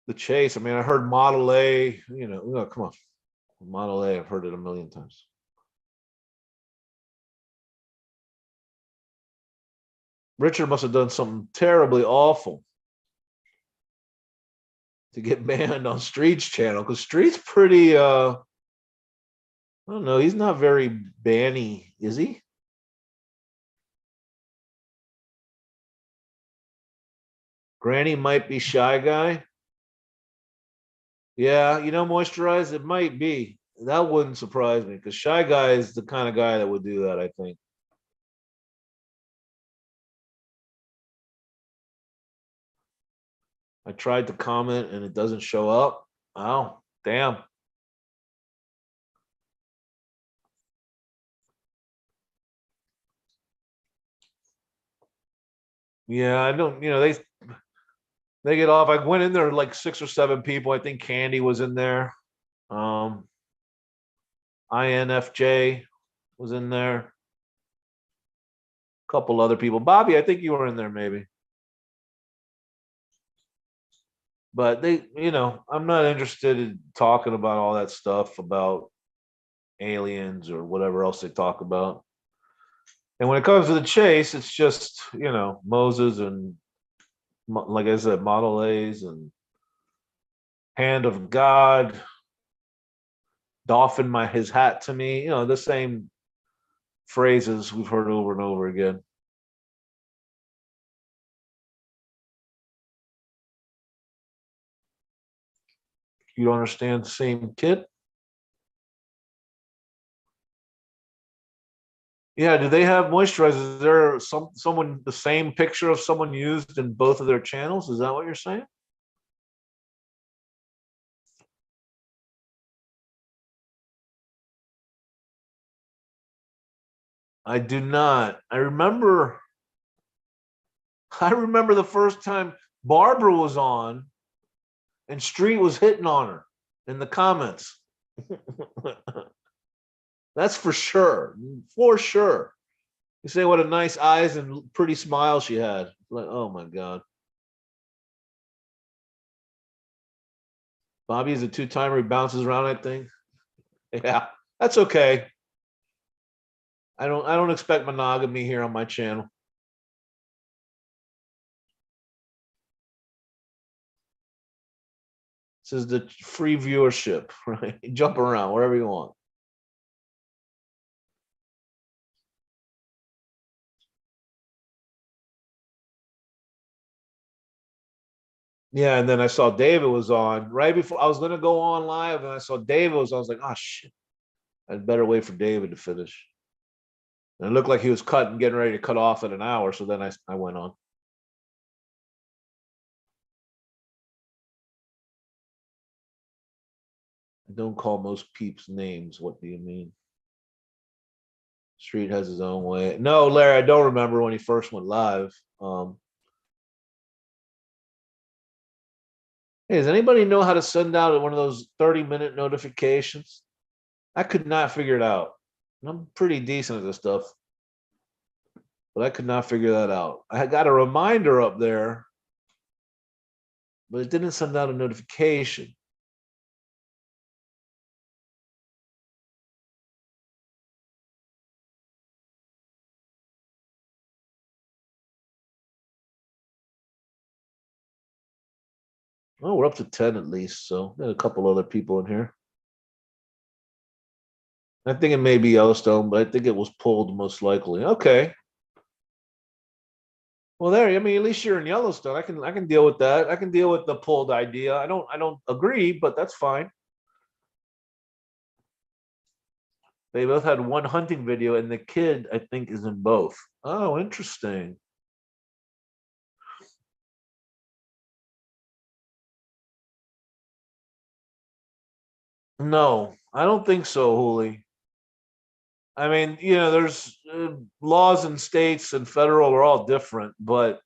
the chase. I mean, I heard Model A. Come on, Model A. I've heard it a million times. Richard must have done something terribly awful to get banned on Street's channel, because Street's pretty I don't know, he's not very banny, is he? Granny might be Shy Guy. Yeah, Moisturize, it might be. That wouldn't surprise me, because Shy Guy is the kind of guy that would do that, I think. I tried to comment and it doesn't show up. Oh, damn. Yeah, I don't, they get off. I went in there like 6 or 7 people. I think Candy was in there. INFJ was in there. A couple other people. Bobby, I think you were in there maybe. But I'm not interested in talking about all that stuff about aliens or whatever else they talk about. And when it comes to the chase, it's just, Moses and, like I said, Model A's and Hand of God, doffing his hat to me, the same phrases we've heard over and over again. You don't understand the same kid? Yeah, do they have moisturizers? Is there someone the same picture of someone used in both of their channels? Is that what you're saying? I do not. I remember the first time Barbara was on and Street was hitting on her in the comments. That's for sure. For sure. You say what a nice eyes and pretty smile she had. Like, oh my God. Bobby's a 2-timer. He bounces around, I think. Yeah, that's okay. I don't expect monogamy here on my channel. This is the free viewership, right? Jump around wherever you want. Yeah, and then I saw David was on right before I was gonna go on live, and I saw David was. I was like, oh shit, I'd better wait for David to finish. And it looked like he was getting ready to cut off at an hour. So then I went on. I don't call most peeps names. What do you mean? Street has his own way. No, Larry, I don't remember when he first went live. Hey, does anybody know how to send out one of those 30-minute notifications? I could not figure it out. I'm pretty decent at this stuff, but I could not figure that out. I got a reminder up there, but it didn't send out a notification. Well, we're up to 10 at least, so there's a couple other people in here. I think it may be Yellowstone, but I think it was pulled most likely. Okay. Well, there. I mean, at least you're in Yellowstone. I can deal with that. I can deal with the pulled idea. I don't agree, but that's fine. They both had one hunting video, and the kid I think is in both. Oh, interesting. No, I don't think so, Hooli. I mean, there's laws in states and federal are all different, but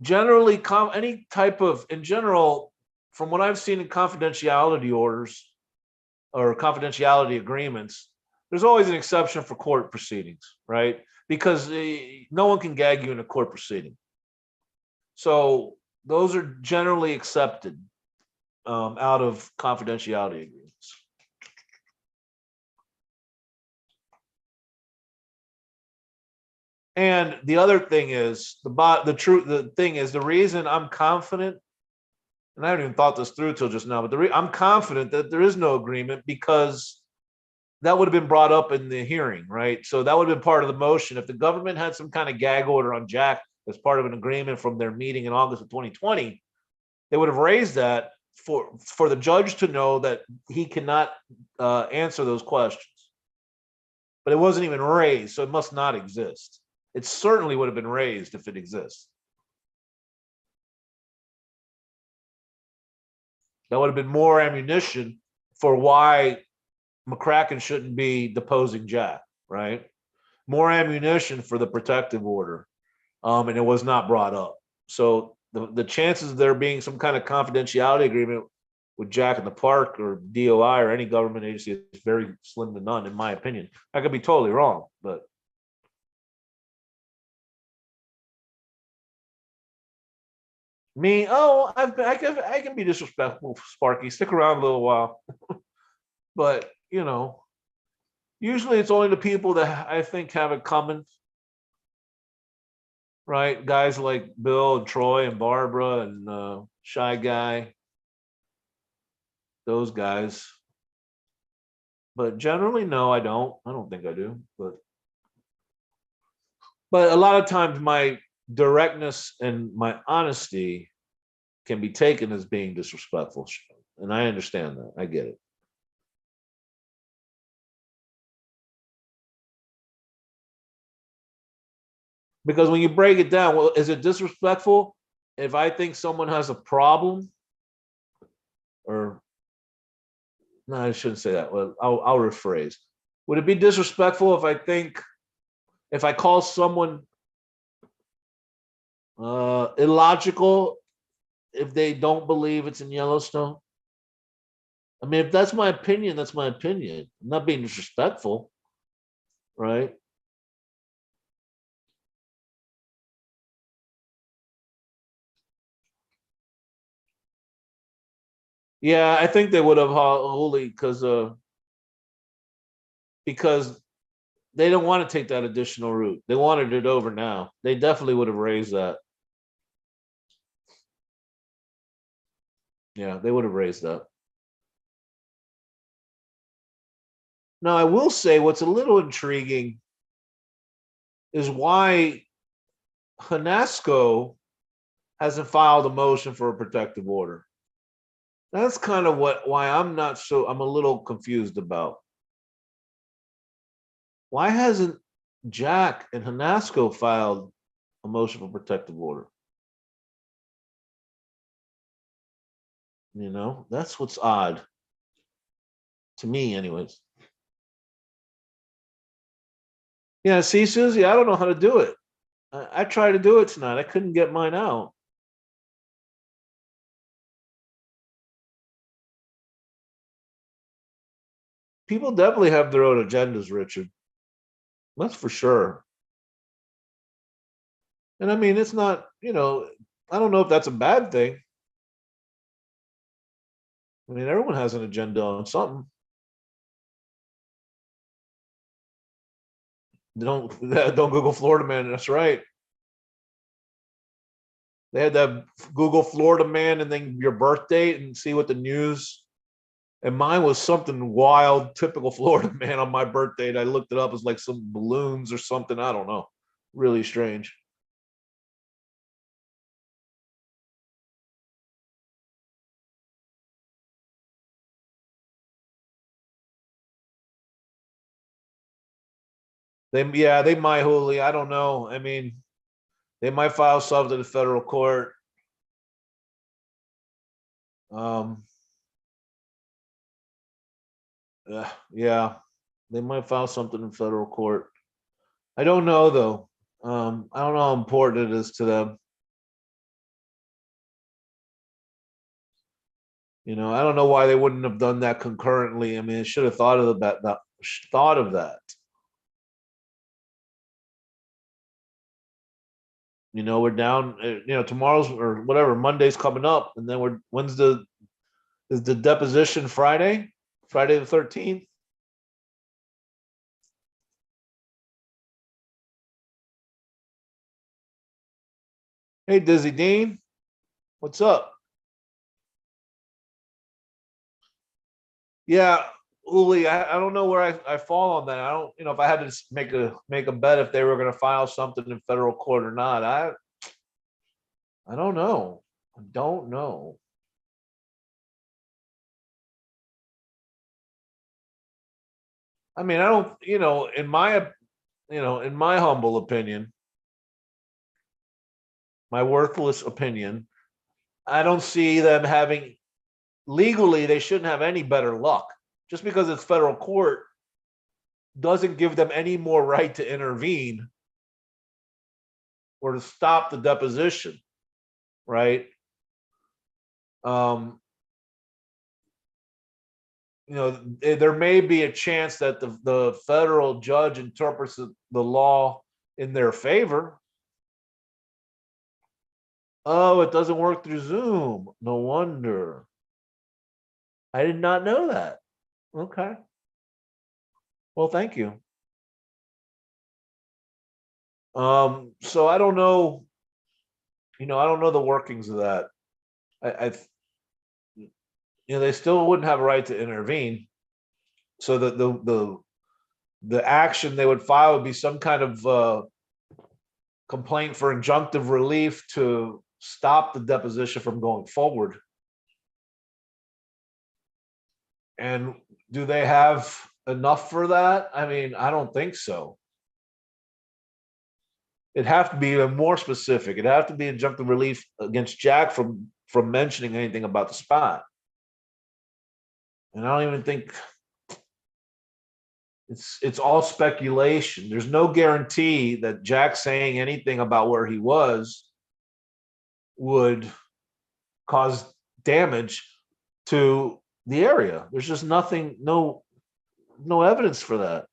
generally, any type of, in general, from what I've seen in confidentiality orders or confidentiality agreements, there's always an exception for court proceedings, right? Because no one can gag you in a court proceeding. So those are generally accepted out of confidentiality agreements. And the other thing is the thing is the reason I'm confident, and I haven't even thought this through till just now, but I'm confident that there is no agreement because that would have been brought up in the hearing, right? So that would have been part of the motion. If the government had some kind of gag order on Jack as part of an agreement from their meeting in August of 2020, they would have raised that for the judge to know that he cannot answer those questions. But it wasn't even raised, so it must not exist. It certainly would have been raised if it exists. That would have been more ammunition for why McCracken shouldn't be deposing Jack, right? More ammunition for the protective order. And it was not brought up. So the chances of there being some kind of confidentiality agreement with Jack in the Park or DOI or any government agency is very slim to none, in my opinion. I could be totally wrong, but me, I can be disrespectful, Sparky. Stick around a little while, but usually it's only the people that I think have it coming, right? Guys like Bill and Troy and Barbara and Shy Guy, those guys. But generally, no, I don't. I don't think I do. But a lot of times, my directness and my honesty can be taken as being disrespectful, and I understand that. I get it. Because when you break it down, well, is it disrespectful if I think someone has a problem? Or no, I shouldn't say that. Well, I'll rephrase. Would it be disrespectful if I call someone illogical if they don't believe it's in Yellowstone? I mean, if that's my opinion, that's my opinion. I'm not being disrespectful, right? Yeah, I think they would have wholly because they don't want to take that additional route. They wanted it over now. They definitely would have raised that. Yeah, they would have raised that. Now, I will say what's a little intriguing is why Hanasco hasn't filed a motion for a protective order. That's kind of why I'm a little confused about. Why hasn't Jack and Hanasco filed a motion for protective order? That's what's odd to me, anyways. Yeah, see, Susie, I don't know how to do it. I tried to do it tonight. I couldn't get mine out. People definitely have their own agendas, Richard. That's for sure. And I mean, it's not, I don't know if that's a bad thing. I mean, everyone has an agenda on something. Don't Google Florida man. That's right. They had that Google Florida man and then your birth date and see what the news And mine was something wild, typical Florida man on my birthday. And I looked it up as like some balloons or something. I don't know. Really strange. Yeah, they might, Hooli. I don't know. I mean, they might file something in federal court. Um, yeah, they might file something in federal court. I don't know though. I don't know how important it is to them. I don't know why they wouldn't have done that concurrently. I mean, it should have thought of thought of that. We're down. Tomorrow's or whatever Monday's coming up, and then when's is the deposition Friday? Friday the 13th. Hey, Dizzy Dean, what's up? Yeah, Uli, I don't know where I fall on that. I don't, if I had to make a bet if they were going to file something in federal court or not. I don't know. I don't know. I mean, I don't, in my humble opinion, my worthless opinion, I don't see them having legally, they shouldn't have any better luck. Just because it's federal court doesn't give them any more right to intervene or to stop the deposition, right? Um, there may be a chance that the federal judge interprets the law in their favor. Oh, it doesn't work through Zoom. No wonder. I did not know that. Okay. Well, thank you. So I don't know, I don't know the workings of that. I they still wouldn't have a right to intervene. So the action they would file would be some kind of complaint for injunctive relief to stop the deposition from going forward. And do they have enough for that? I mean, I don't think so. It'd have to be more specific. It'd have to be injunctive relief against Jack from mentioning anything about the spot. And I don't even think it's all speculation. There's no guarantee that Jack saying anything about where he was would cause damage to the area. There's just nothing, no evidence for that.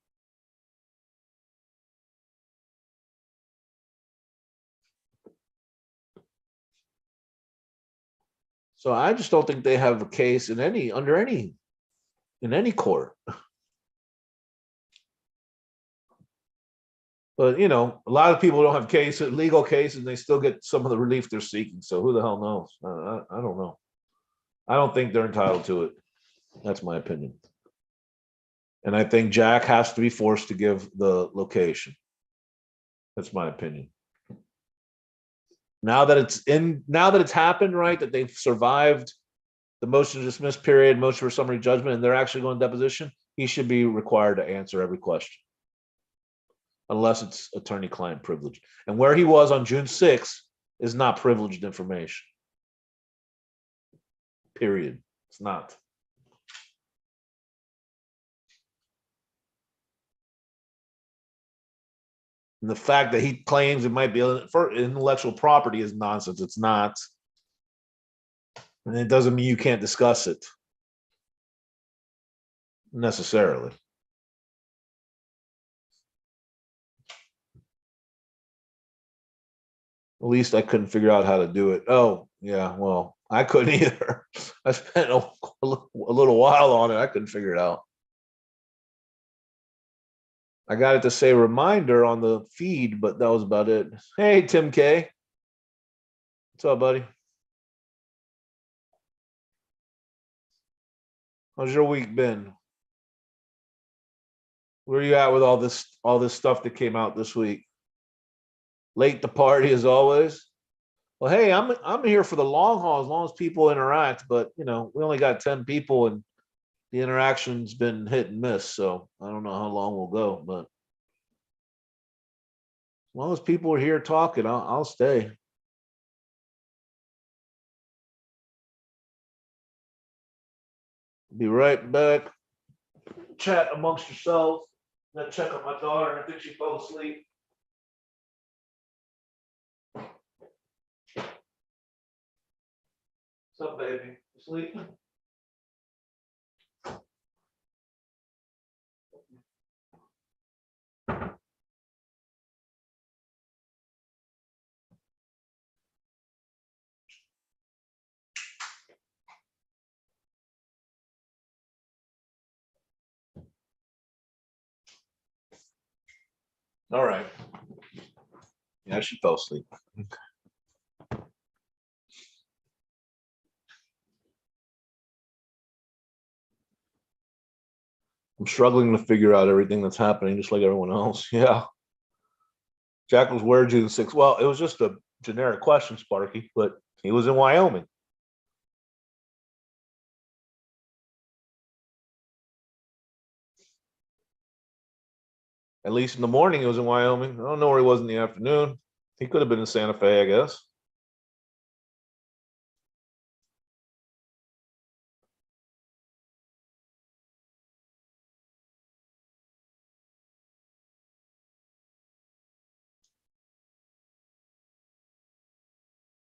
So I just don't think they have a case in any court. But a lot of people don't have legal cases, and they still get some of the relief they're seeking. So who the hell knows? I don't know. I don't think they're entitled to it. That's my opinion. And I think Jack has to be forced to give the location. That's my opinion. Now that it's happened, right? That they've survived the motion to dismiss period, motion for summary judgment, and they're actually going deposition, he should be required to answer every question, unless it's attorney-client privilege. And where he was on June 6th is not privileged information. Period. It's not. And the fact that he claims it might be for intellectual property is nonsense. It's not. And it doesn't mean you can't discuss it necessarily. At least I couldn't figure out how to do it. Oh, yeah, well, I couldn't either. I spent a little while on it. I couldn't figure it out. I got it to say reminder on the feed, but that was about it. Hey, Tim K. What's up, buddy? How's your week been? Where are you at with all this stuff that came out this week? Late to party as always. Well, hey, I'm here for the long haul as long as people interact, but we only got 10 people and the interaction's been hit and miss, so I don't know how long we'll go, but as long as people are here talking, I'll stay. Be right back. Chat amongst yourselves. Gotta check on my daughter. I think she fell asleep. What's up, baby? You sleeping? All right. Yeah, she fell asleep. I'm struggling to figure out everything that's happening, just like everyone else. Yeah. Jack was where June 6th. Well, it was just a generic question, Sparky, but he was in Wyoming. At least in the morning, he was in Wyoming. I don't know where he was in the afternoon. He could have been in Santa Fe, I guess.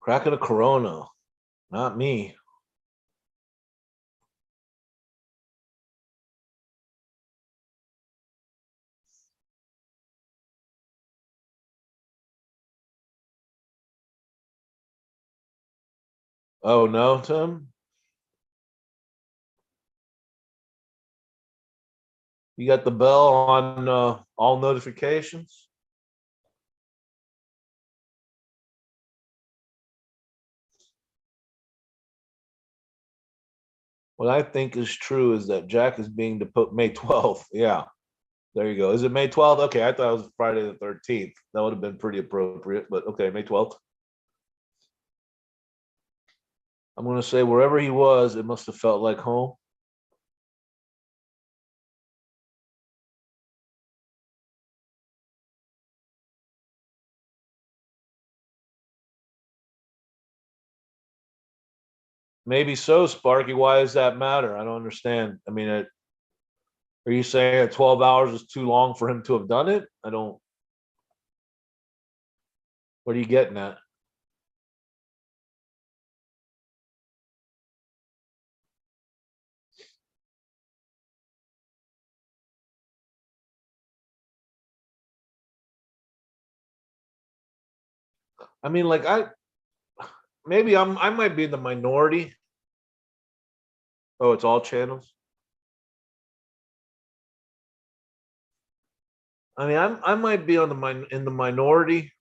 Cracking a Corona. Not me. Oh, no, Tim? You got the bell on all notifications? What I think is true is that Jack is being deposed May 12th. Yeah, there you go. Is it May 12th? Okay, I thought it was Friday the 13th. That would have been pretty appropriate, but okay, May 12th. I'm going to say wherever he was, it must have felt like home. Maybe so, Sparky. Why does that matter? I don't understand. I mean, are you saying that 12 hours is too long for him to have done it? I don't. What are you getting at? I mean, like maybe I might be in the minority. Oh, it's all channels. I mean, I might be on in the minority,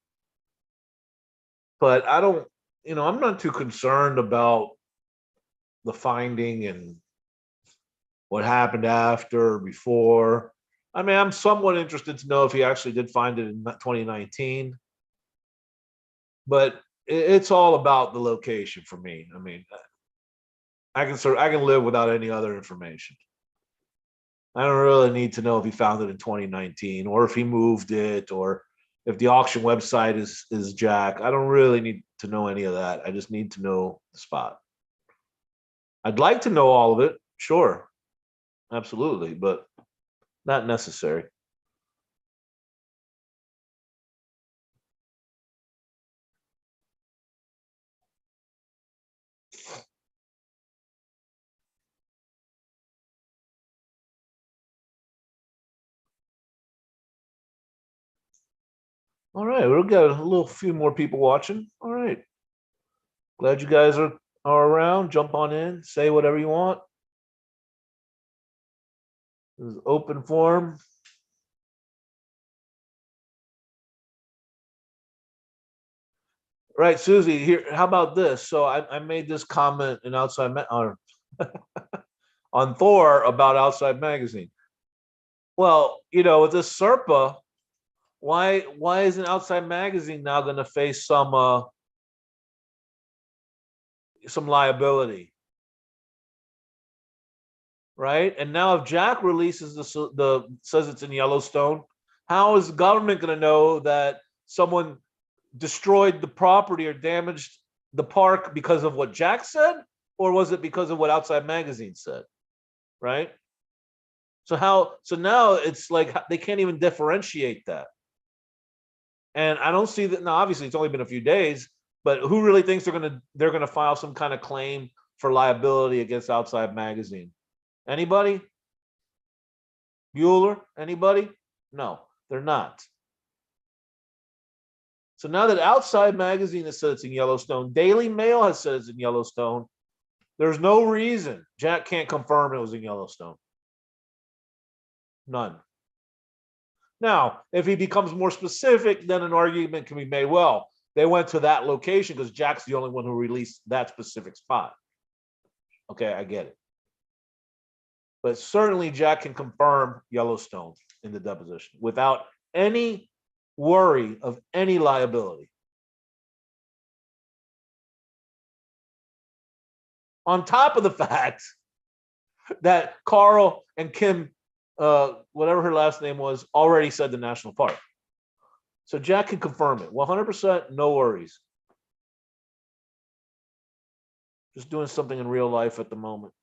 but I don't. I'm not too concerned about the finding and what happened after or before. I mean, I'm somewhat interested to know if he actually did find it in 2019, but it's all about the location for me. I mean, I can live without any other information. I don't really need to know if he found it in 2019 or if he moved it or if the auction website is Jack. I don't really need to know any of that. I just need to know the spot. I'd like to know all of it, sure, absolutely, but not necessary. All right, we'll get a little few more people watching. All right, glad you guys are around. Jump on in, say whatever you want. This is open forum. Right, Susie. Here, how about this? So I made this comment in outside or on Thor about Outside Magazine. Well, with this SERPA, why isn't Outside Magazine now going to face some liability, right? And now if Jack releases the says it's in Yellowstone, how is the government going to know that someone destroyed the property or damaged the park because of what Jack said, or was it because of what Outside Magazine said, right? So now it's like they can't even differentiate that. And I don't see that now. Obviously, it's only been a few days, but who really thinks they're gonna file some kind of claim for liability against Outside Magazine? Anybody? Bueller? Anybody? No, they're not. So now that Outside Magazine has said it's in Yellowstone, Daily Mail has said it's in Yellowstone, there's no reason Jack can't confirm it was in Yellowstone. None. Now, if he becomes more specific, then an argument can be made. Well, they went to that location because Jack's the only one who released that specific spot. Okay, I get it. But certainly Jack can confirm Yellowstone in the deposition without any worry of any liability. On top of the fact that Carl and Kim, whatever her last name was, already said the national park. So Jack can confirm it. 100%, no worries. Just doing something in real life at the moment.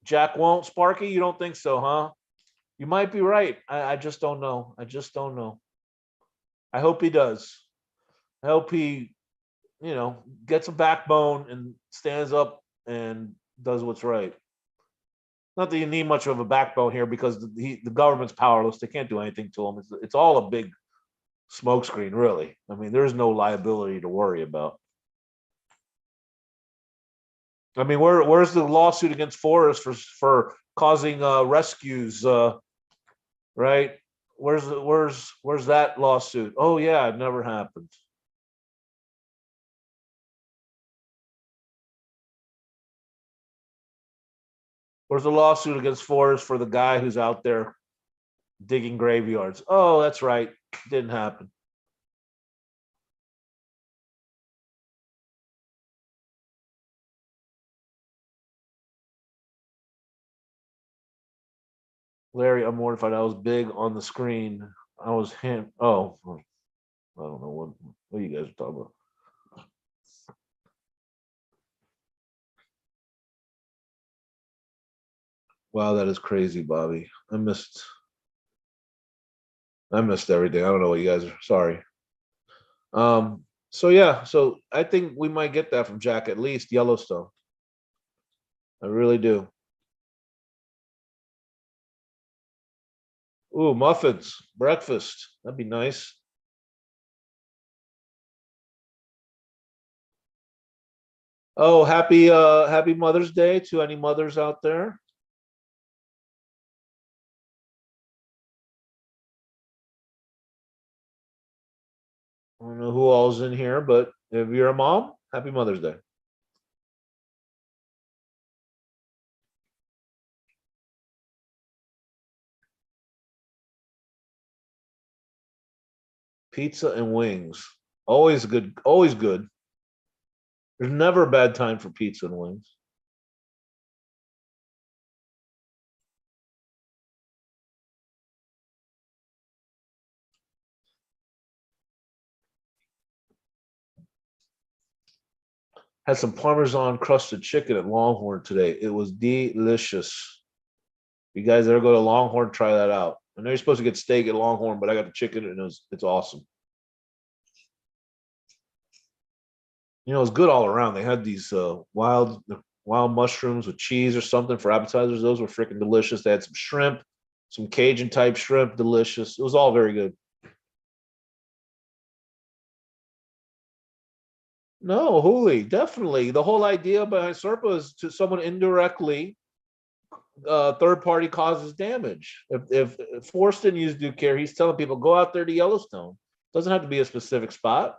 Jack won't, Sparky? You don't think so, huh? You might be right. I just don't know. I just don't know. I hope he does. I hope he, gets a backbone and stands up and does what's right. Not that you need much of a backbone here because the government's powerless. They can't do anything to him. It's all a big smokescreen, really. I mean, there's no liability to worry about. I mean, where's the lawsuit against Forrest for causing rescues? Right? Where's that lawsuit? Oh yeah, it never happened. Where's the lawsuit against Forrest for the guy who's out there digging graveyards? Oh, that's right, didn't happen. Larry, I'm mortified. I was big on the screen. I was him. Oh, I don't know what you guys are talking about. Wow, that is crazy, Bobby. I missed everything. I don't know what you guys are. Sorry. So yeah, so I think we might get that from Jack, at least Yellowstone. I really do. Ooh, muffins, breakfast. That'd be nice. Oh, happy Mother's Day to any mothers out there. I don't know who all's in here, but if you're a mom, happy Mother's Day. Pizza and wings. Always good, always good. There's never a bad time for pizza and wings. Had some Parmesan crusted chicken at Longhorn today. It was delicious. You guys ever go to Longhorn, try that out. I know you're supposed to get steak at Longhorn, but I got the chicken and it's awesome. It's good all around. They had these wild mushrooms with cheese or something for appetizers. Those were freaking delicious. They had some shrimp, some Cajun type shrimp, delicious. It was all very good. No, Hooli, definitely. The whole idea behind SERPA is to someone indirectly, third party causes damage. If Forrest didn't use due care, he's telling people go out there to Yellowstone. Doesn't have to be a specific spot.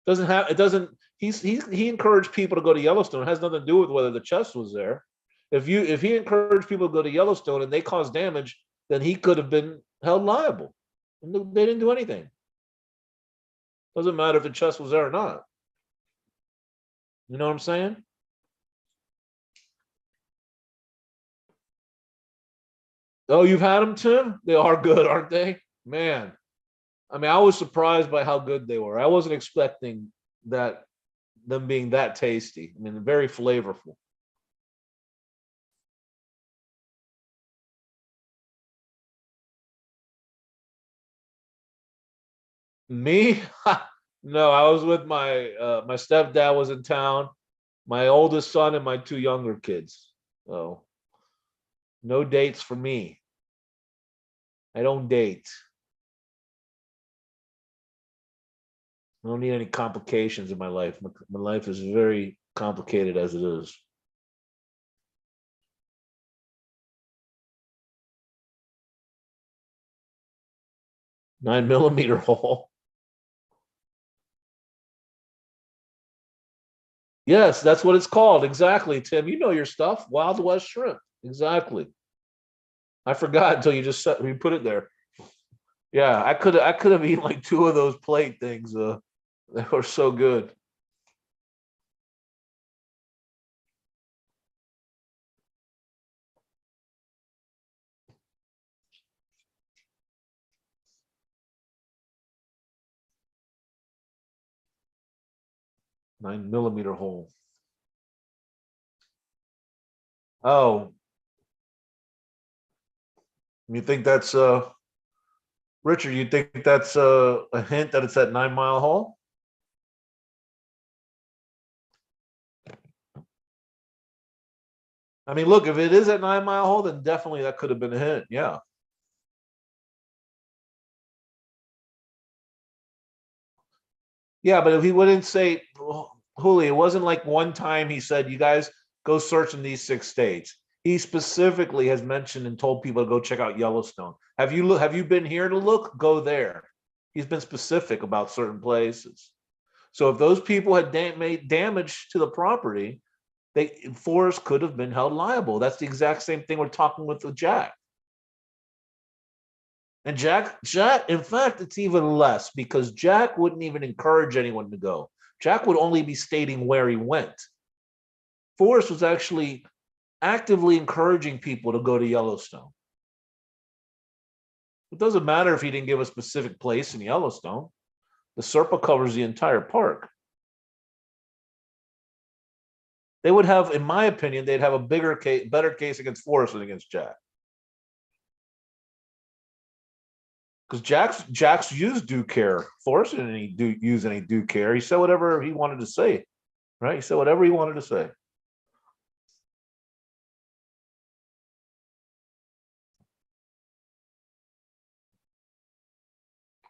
Doesn't have it doesn't He encouraged people to go to Yellowstone. It has nothing to do with whether the chest was there. If he encouraged people to go to Yellowstone and they caused damage, then he could have been held liable. And they didn't do anything. Doesn't matter if the chest was there or not. You know what I'm saying? Oh, you've had them, Tim? They are good, aren't they? Man. I mean, I was surprised by how good they were. I wasn't expecting that them being that tasty. I mean, very flavorful. Me? No, I was with my stepdad was in town, my oldest son and my two younger kids. So no dates for me. I don't date. I don't need any complications in my life. My life is very complicated as it is. 9 millimeter hole. Yes, that's what it's called. Exactly, Tim. You know your stuff. Wild West shrimp. Exactly. I forgot until you just you put it there. Yeah, I could have eaten like two of those plate things. They were so good. 9 millimeter hole. Oh, you think that's Richard? You think that's a hint that it's that 9 mile hole? I mean, look, if it is at 9 mile hole, then definitely that could have been a hint. Yeah. Yeah, but if he wouldn't say, Hooli, it wasn't like one time he said, you guys go search in these 6 states. He specifically has mentioned and told people to go check out Yellowstone. Have you been here to look? Go there. He's been specific about certain places. So if those people had made damage to the property, Forrest could have been held liable. That's the exact same thing we're talking with Jack. And Jack, in fact, it's even less because Jack wouldn't even encourage anyone to go. Jack would only be stating where he went. Forrest was actually actively encouraging people to go to Yellowstone. It doesn't matter if he didn't give a specific place in Yellowstone. The Serpa covers the entire park. They would have, in my opinion, they'd have a better case against Forrest than against Jack. Because Jack's used due care. Forrest didn't use any due care. He said whatever he wanted to say, right? He said whatever he wanted to say.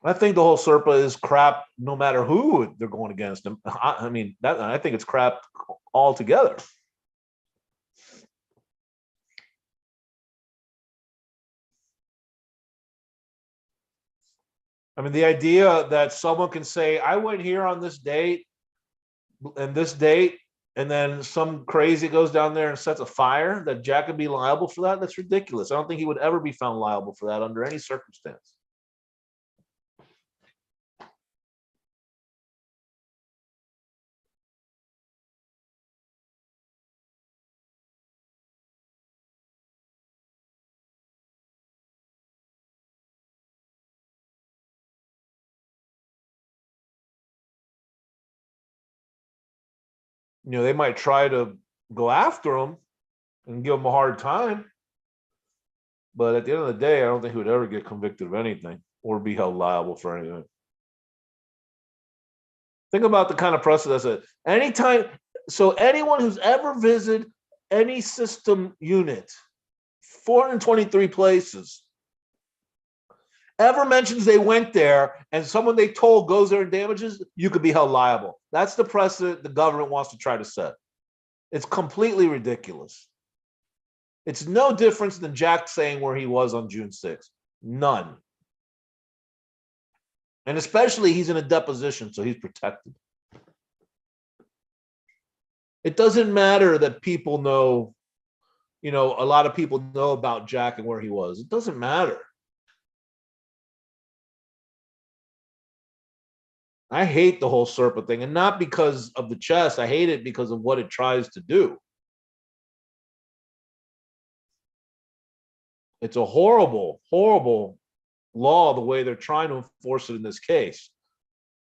I think the whole Serpa is crap, no matter who they're going against him. I mean, I think it's crap altogether. I mean, the idea that someone can say, I went here on this date and this date, and then some crazy goes down there and sets a fire, that Jack could be liable for that, that's ridiculous. I don't think he would ever be found liable for that under any circumstance. They might try to go after him and give him a hard time. But at the end of the day, I don't think he would ever get convicted of anything or be held liable for anything. Think about the kind of precedent that anytime. So anyone who's ever visited any system unit, 423 places, ever mentions they went there and someone they told goes there and damages, you could be held liable. That's the precedent the government wants to try to set. It's completely ridiculous. It's no difference than Jack saying where he was on June 6th. None. And especially he's in a deposition, so he's protected. It doesn't matter that people know, a lot of people know about Jack and where he was. It doesn't matter. I hate the whole Serpa thing, and not because of the chest. I hate it because of what it tries to do. It's a horrible, horrible law the way they're trying to enforce it in this case.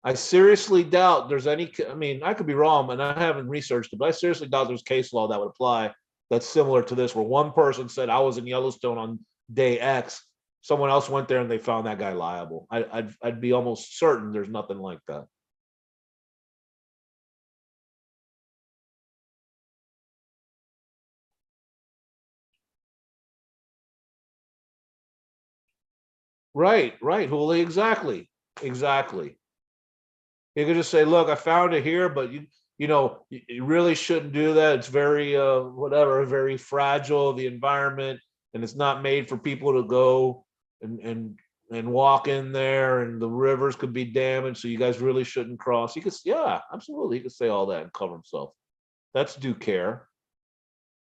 I seriously doubt there's any, I mean, I could be wrong, and I haven't researched it, but I seriously doubt there's case law that would apply that's similar to this, where one person said, I was in Yellowstone on day X. Someone else went there and they found that guy liable. I'd be almost certain there's nothing like that. Right, Huli, exactly. Exactly. You could just say, look, I found it here, but you really shouldn't do that. It's very whatever, very fragile, the environment, and it's not made for people to go and walk in there, and the rivers could be damaged, so you guys really shouldn't cross. He could, yeah, absolutely. He could say all that and cover himself. That's due care.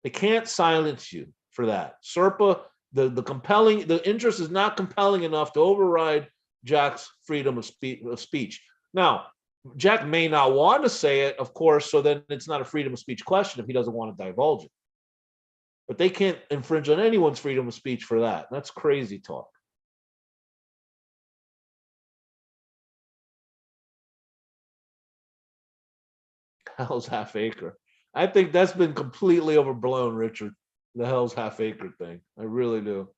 They can't silence you for that. Serpa, the interest is not compelling enough to override Jack's freedom of speech. Now, Jack may not want to say it, of course, so then it's not a freedom of speech question if he doesn't want to divulge it. But they can't infringe on anyone's freedom of speech for that. That's crazy talk. Hell's half acre. I think that's been completely overblown, Richard. The Hell's half acre thing. I really do.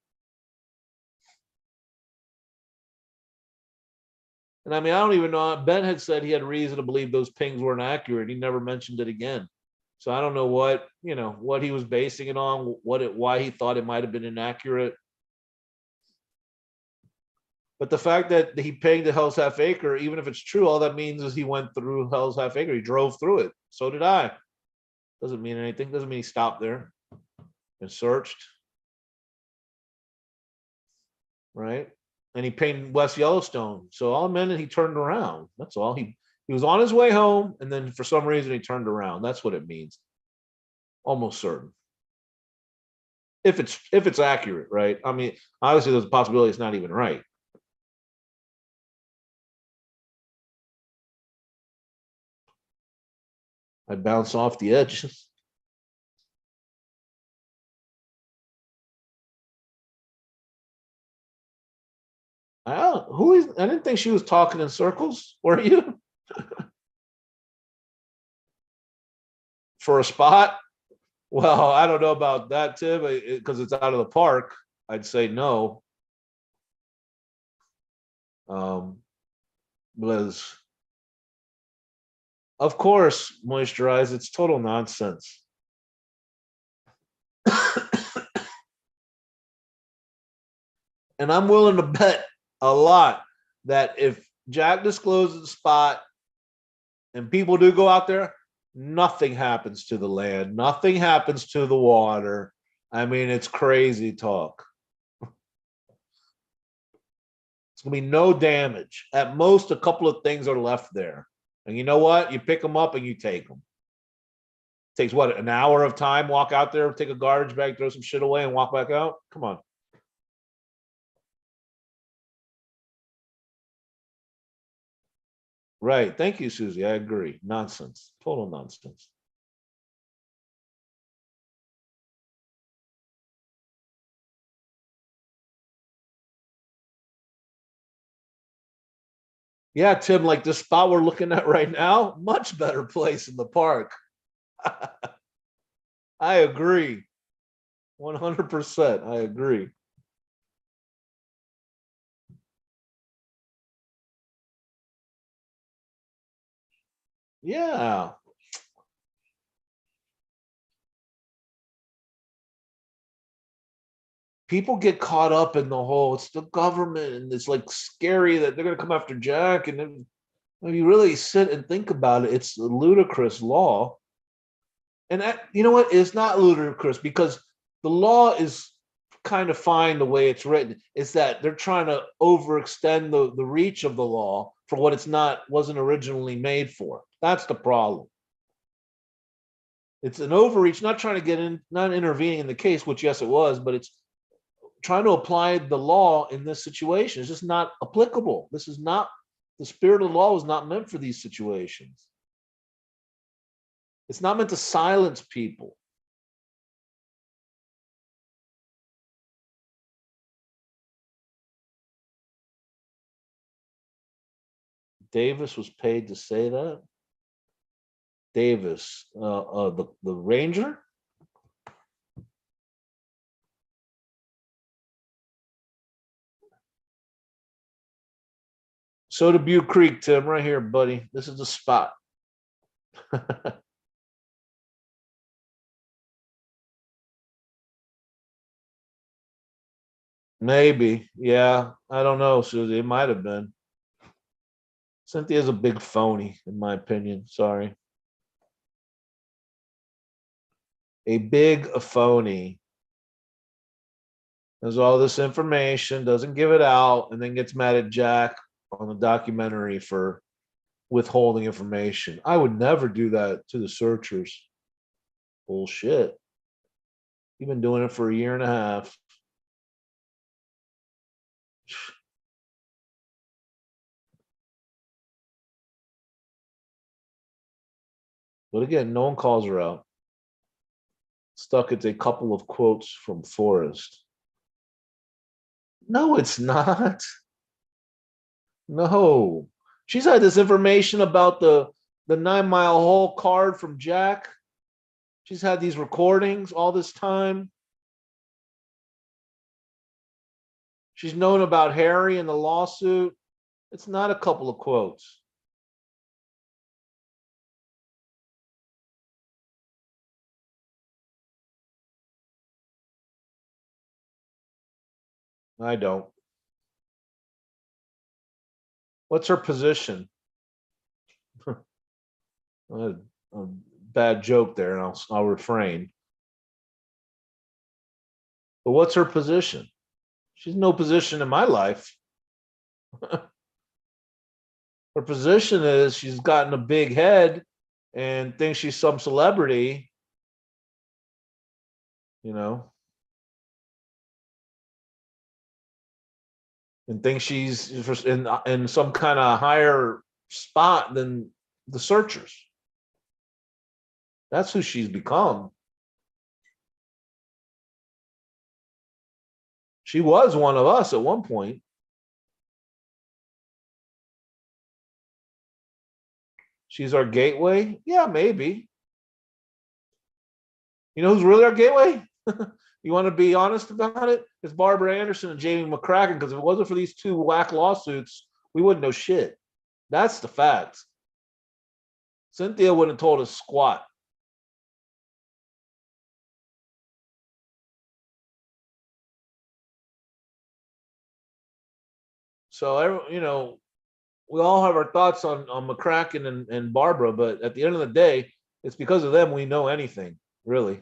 And I mean, I don't even know. Ben had said he had reason to believe those pings weren't accurate. He never mentioned it again. So I don't know what he was basing it on, why he thought it might have been inaccurate. But the fact that he pinged the Hell's half acre, even if it's true, all that means is he went through Hell's half acre. He drove through it. So did I. Doesn't mean anything. Doesn't mean he stopped there and searched. Right? And he pinged West Yellowstone. So all it meant is he turned around. That's all. He was on his way home, and then for some reason he turned around. That's what it means. Almost certain. If it's accurate, right? I mean, obviously there's a possibility it's not even right. I bounce off the edge. I didn't think she was talking in circles. Were you? For a spot? Well, I don't know about that, Tim, because it's out of the park. I'd say no. Because, of course, moisturize. It's total nonsense. And I'm willing to bet a lot that if Jack discloses the spot and people do go out there, nothing happens to the land, nothing happens to the water. I mean, it's crazy talk. It's gonna be no damage. At most, a couple of things are left there. And you know what? You pick them up and you take them. It takes what, an hour of time, walk out there, take a garbage bag, throw some shit away, and walk back out? Come on. Right. Thank you, Susie. I agree. Nonsense. Total nonsense. Yeah, Tim, like the spot we're looking at right now, much better place in the park. I agree. 100%. I agree. Yeah. People get caught up in the whole, it's the government, and it's like scary that they're going to come after Jack. And then when you really sit and think about it, it's a ludicrous law. And you know what? It's not ludicrous because the law is kind of fine the way it's written. It's that they're trying to overextend the reach of the law for what it's not wasn't originally made for. That's the problem. It's an overreach, not trying to get in, not intervening in the case, which yes, it was, but it's trying to apply the law in this situation. It's just not applicable. This is not, the spirit of the law was not meant for these situations. It's not meant to silence people. Davis was paid to say that. Davis, the Ranger. So to Butte Creek, Tim, right here, buddy. This is the spot. Maybe. Yeah. I don't know, Susie. It might have been. Cynthia's a big phony, in my opinion. Sorry. A big phony. Has all this information, doesn't give it out, and then gets mad at Jack on the documentary for withholding information. I would never do that to the searchers. Bullshit. You've been doing it for a year and a half. But again, no one calls her out. Stuck at a couple of quotes from Forrest. No, it's not. No. She's had this information about the 9 Mile Hole card from Jack. She's had these recordings all this time. She's known about Harry and the lawsuit. It's not a couple of quotes. I don't. What's her position? a, a bad joke there, and I'll refrain. But what's her position? She's no position in my life. Her position is she's gotten a big head and thinks she's some celebrity, you know, and thinks she's in some kind of higher spot than the searchers. That's who she's become. She was one of us at one point. She's our gateway? Yeah, maybe. You know who's really our gateway? You want to be honest about it? It's Barbara Anderson and Jamie McCracken, because if it wasn't for these two whack lawsuits, we wouldn't know shit. That's the fact. Cynthia wouldn't have told us squat. So, we all have our thoughts on McCracken and Barbara, but at the end of the day, it's because of them we know anything, really.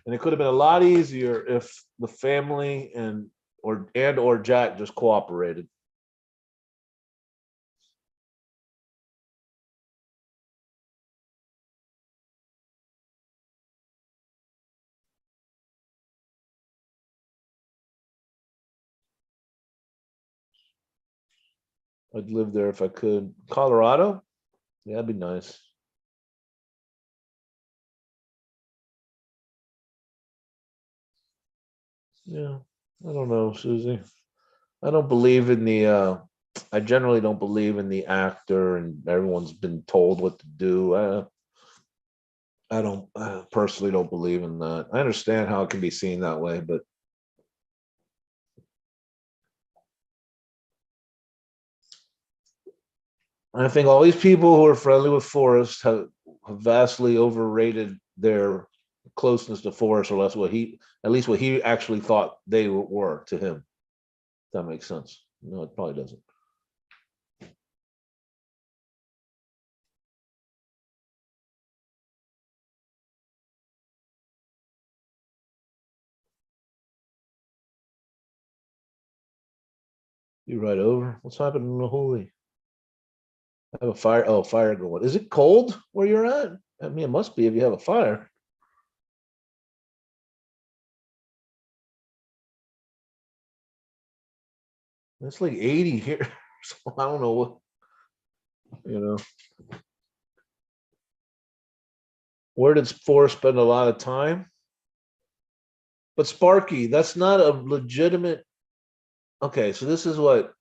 And it could have been a lot easier if the family or Jack just cooperated. I'd live there if I could. Colorado? Yeah, that'd be nice. Yeah, I don't know, Susie. I don't believe in I generally don't believe in the actor and everyone's been told what to do. I don't personally don't believe in that. I understand how it can be seen that way, but I think all these people who are friendly with Forrest have vastly overrated their closeness to Forrest, or less at least what he actually thought they were to him. If that makes sense. No, it probably doesn't. You right over. What's happening in the holy? I have a fire. Oh, fire going. Is it cold where you're at? I mean, it must be if you have a fire. It's like 80 here. So I don't know what, you know. Where did Forrest spend a lot of time? But Sparky, that's not a legitimate. Okay, so this is what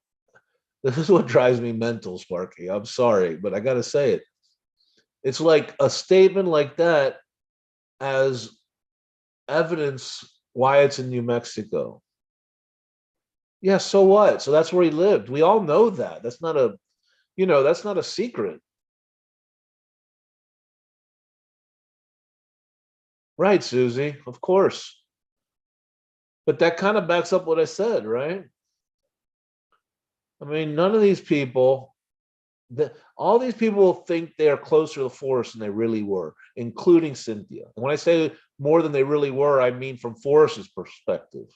drives me mental, Sparky. I'm sorry, but I gotta say it. It's like a statement like that as evidence why it's in New Mexico. Yeah, so what? So that's where he lived. We all know that. That's not a secret. Right, Susie? Of course. But that kind of backs up what I said, right? I mean, none of these people, all these people think they are closer to the forest than they really were, including Cynthia. And when I say more than they really were, I mean from Forrest's perspective.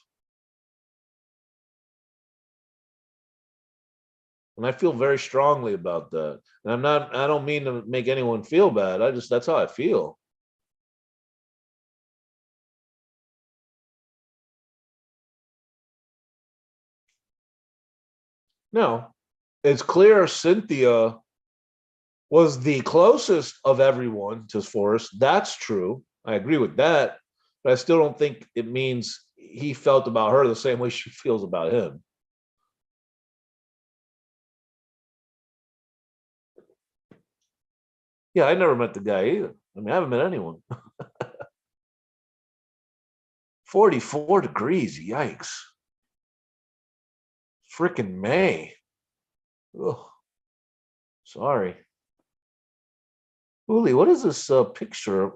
And I feel very strongly about that. And I don't mean to make anyone feel bad. That's how I feel. No, it's clear Cynthia was the closest of everyone to Forrest. That's true. I agree with that. But I still don't think it means he felt about her the same way she feels about him. Yeah, I never met the guy either. I mean, I haven't met anyone. 44 degrees. Yikes. Freaking May. Ugh, sorry. Uli, what is this picture?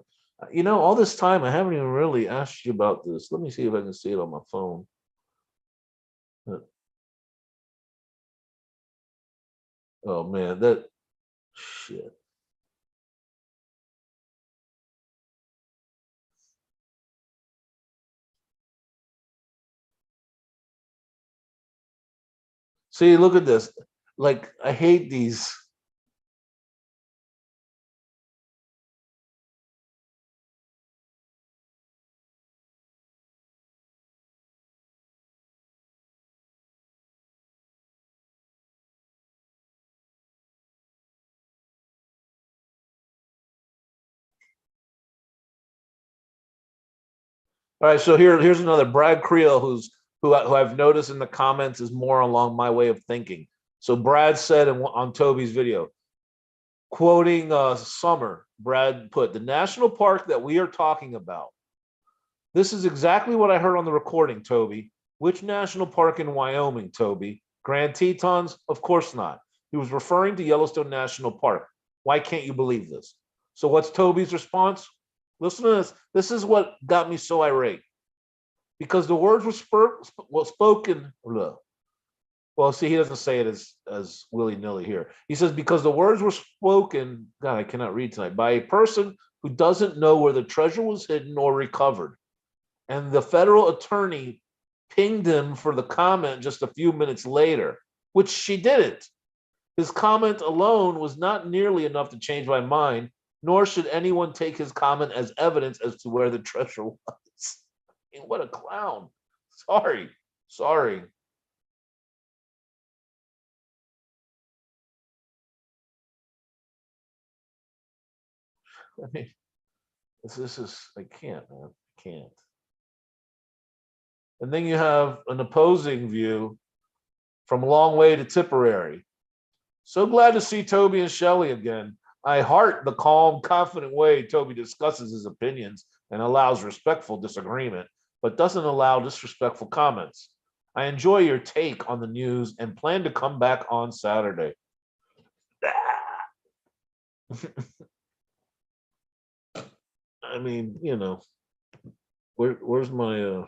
All this time I haven't even really asked you about this. Let me see if I can see it on my phone. Uh, Oh man, that shit. See, look at this. Like, I hate these. All right, so here's another Brad Creel who I've noticed in the comments is more along my way of thinking. So Brad said on Toby's video, quoting Summer, Brad put the national park that we are talking about. This is exactly what I heard on the recording, Toby. Which national park in Wyoming, Toby? Grand Tetons? Of course not. He was referring to Yellowstone National Park. Why can't you believe this? So what's Toby's response? Listen to this. This is what got me so irate. Because the words were spoken. Well, see, he doesn't say it as willy-nilly here. He says, because the words were spoken, God, I cannot read tonight, by a person who doesn't know where the treasure was hidden or recovered. And the federal attorney pinged him for the comment just a few minutes later, which she didn't. His comment alone was not nearly enough to change my mind, nor should anyone take his comment as evidence as to where the treasure was. I mean, what a clown. Sorry. I mean, this is, I can't, man. I can't. And then you have an opposing view from a long way to Tipperary. So glad to see Toby and Shelley again. I heart the calm, confident way Toby discusses his opinions and allows respectful disagreement, but doesn't allow disrespectful comments. I enjoy your take on the news and plan to come back on Saturday. I mean, where's my you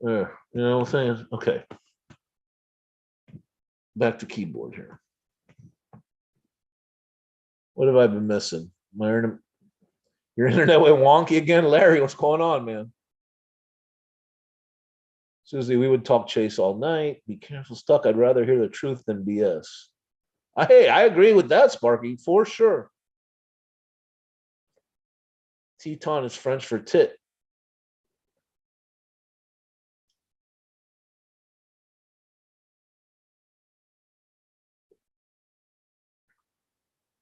know what I'm saying? Okay, back to keyboard here. What have I been missing? Your internet went wonky again, Larry. What's going on, man? Susie, we would talk chase all night. Be careful, Stuck. I'd rather hear the truth than BS. Hey, I agree with that, Sparky, for sure. Teton is French for tit.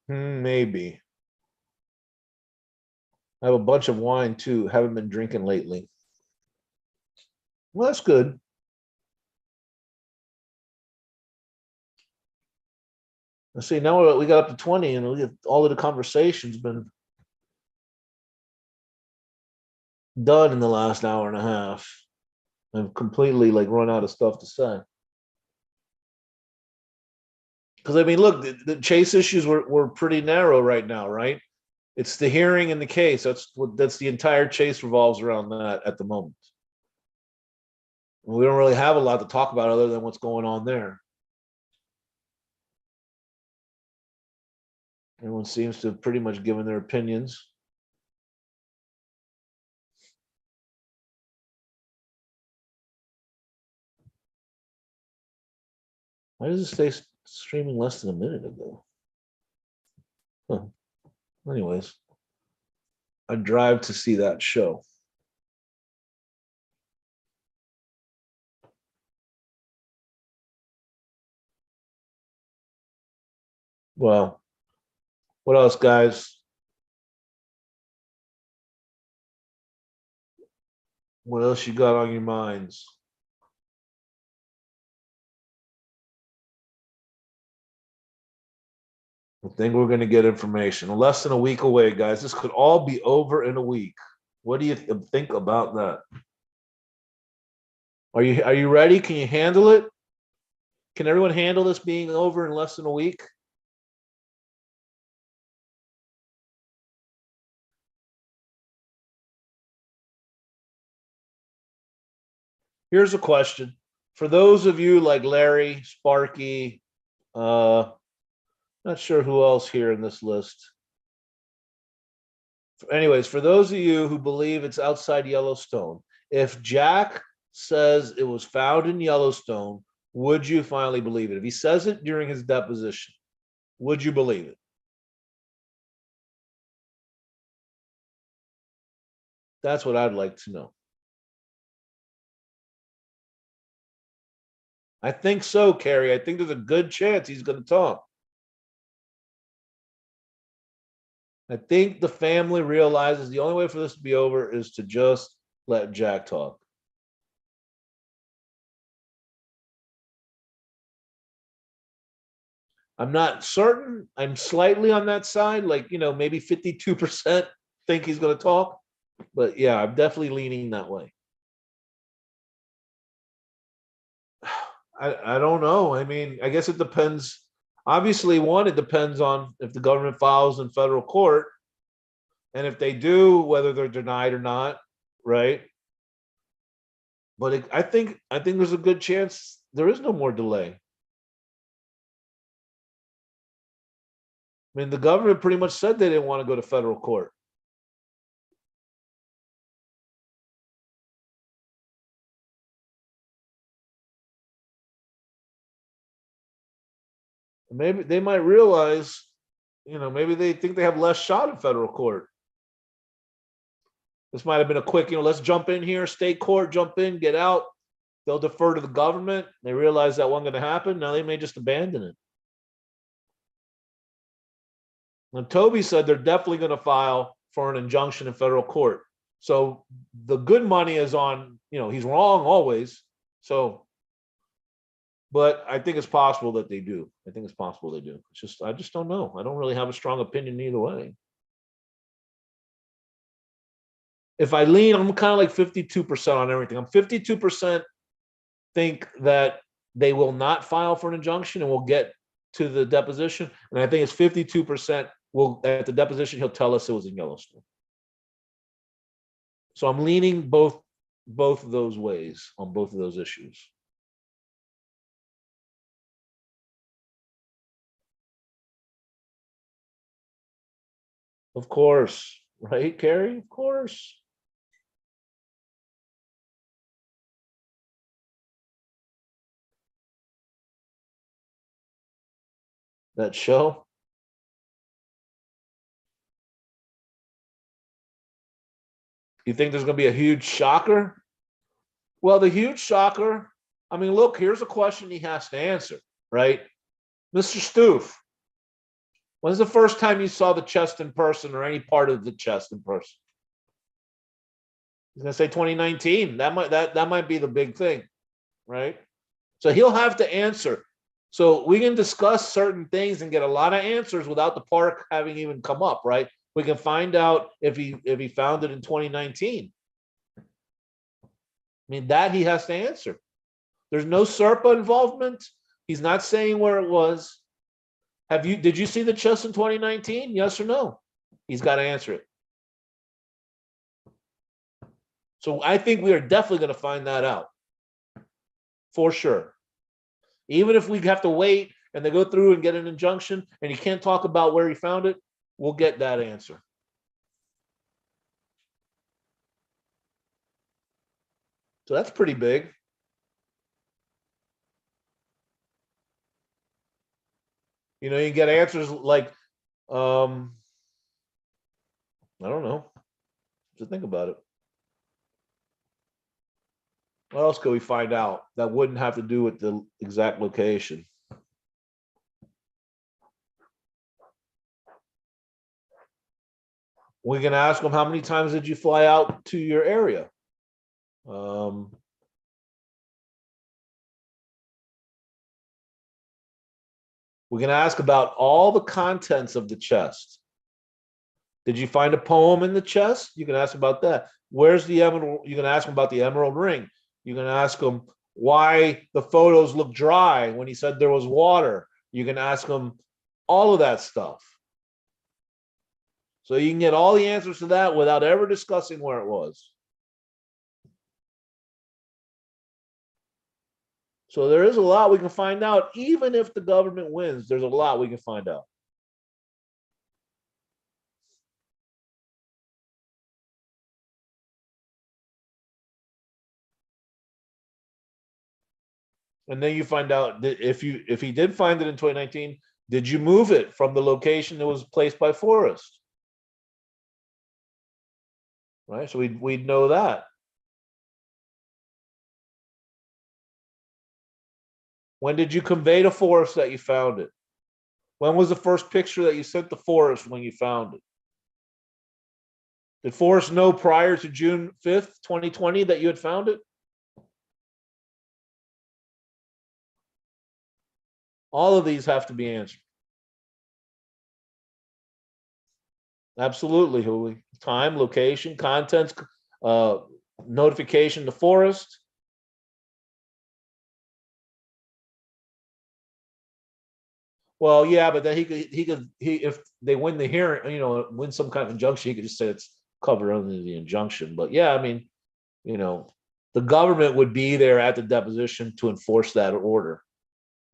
Maybe. I have a bunch of wine too. Haven't been drinking lately. Well, that's good. Let's see. Now we got up to 20, and we get all of the conversations been done in the last hour and a half. I've completely like run out of stuff to say. Because I mean, look, the Chase issues were pretty narrow right now, right? It's the hearing and the case. That's the entire Chase revolves around that at the moment. We don't really have a lot to talk about other than what's going on there. Everyone seems to have pretty much given their opinions. Why does it stay streaming less than a minute ago? Huh. Anyways, I drive to see that show. Well, what else, guys? What else you got on your minds? I think we're going to get information. Less than a week away, guys. This could all be over in a week. What do you think about that? Are you ready? Can you handle it? Can everyone handle this being over in less than a week? Here's a question. For those of you like Larry, Sparky, not sure who else here in this list. Anyways, for those of you who believe it's outside Yellowstone, if Jack says it was found in Yellowstone, would you finally believe it? If he says it during his deposition, would you believe it? That's what I'd like to know. I think so, Carrie. I think there's a good chance he's going to talk. I think the family realizes the only way for this to be over is to just let Jack talk. I'm not certain. I'm slightly on that side, like, maybe 52% think he's going to talk. But yeah, I'm definitely leaning that way. I don't know. I mean, I guess it depends. Obviously, one, it depends on if the government files in federal court. And if they do, whether they're denied or not, right? But I think there's a good chance there is no more delay. I mean, the government pretty much said they didn't want to go to federal court. Maybe they might realize, maybe they think they have less shot in federal court. This might have been a quick, let's jump in here, state court, jump in, get out. They'll defer to the government. They realize that wasn't going to happen. Now they may just abandon it. And Toby said they're definitely going to file for an injunction in federal court. So the good money is on, he's wrong always. So, but I think it's possible that they do. I think it's possible they do. I just don't know. I don't really have a strong opinion either way. If I lean, I'm kind of like 52% on everything. I'm 52% think that they will not file for an injunction and we'll get to the deposition. And I think it's 52% will at the deposition, he'll tell us it was in Yellowstone. So I'm leaning both of those ways on both of those issues. Of course, right, Carrie? Of course. that show? You think there's going to be a huge shocker? Well, the huge shocker, I mean, look, here's a question he has to answer, right? Mr. Stoof, when's the first time you saw the chest in person or any part of the chest in person? He's going to say 2019. That might be the big thing, right? So he'll have to answer. So we can discuss certain things and get a lot of answers without the park having even come up, right? We can find out if he found it in 2019. I mean, that he has to answer. There's no SERPA involvement. He's not saying where it was. Did you see the chest in 2019? Yes or no? He's got to answer it. So I think we are definitely going to find that out. For sure. Even if we have to wait and they go through and get an injunction and he can't talk about where he found it, we'll get that answer. So that's pretty big. You know, you get answers like, I don't know. Just think about it. What else could we find out that wouldn't have to do with the exact location? We can ask them, how many times did you fly out to your area? We can ask about all the contents of the chest. Did you find a poem in the chest? You can ask about that. Where's the emerald? You can ask him about the emerald ring. You can ask him why the photos look dry when he said there was water. You can ask him all of that stuff. So you can get all the answers to that without ever discussing where it was. So there is a lot we can find out. Even if the government wins, there's a lot we can find out. And then you find out that if he did find it in 2019, did you move it from the location that was placed by Forrest? Right, so we'd know that. When did you convey to Forrest that you found it? When was the first picture that you sent to Forrest when you found it? Did Forrest know prior to June 5th, 2020 that you had found it? All of these have to be answered. Absolutely, Hooli. Time, location, contents, notification to Forrest. Well, yeah, but then if they win the hearing, you know, win some kind of injunction, he could just say it's covered under the injunction. But yeah, I mean, you know, the government would be there at the deposition to enforce that order.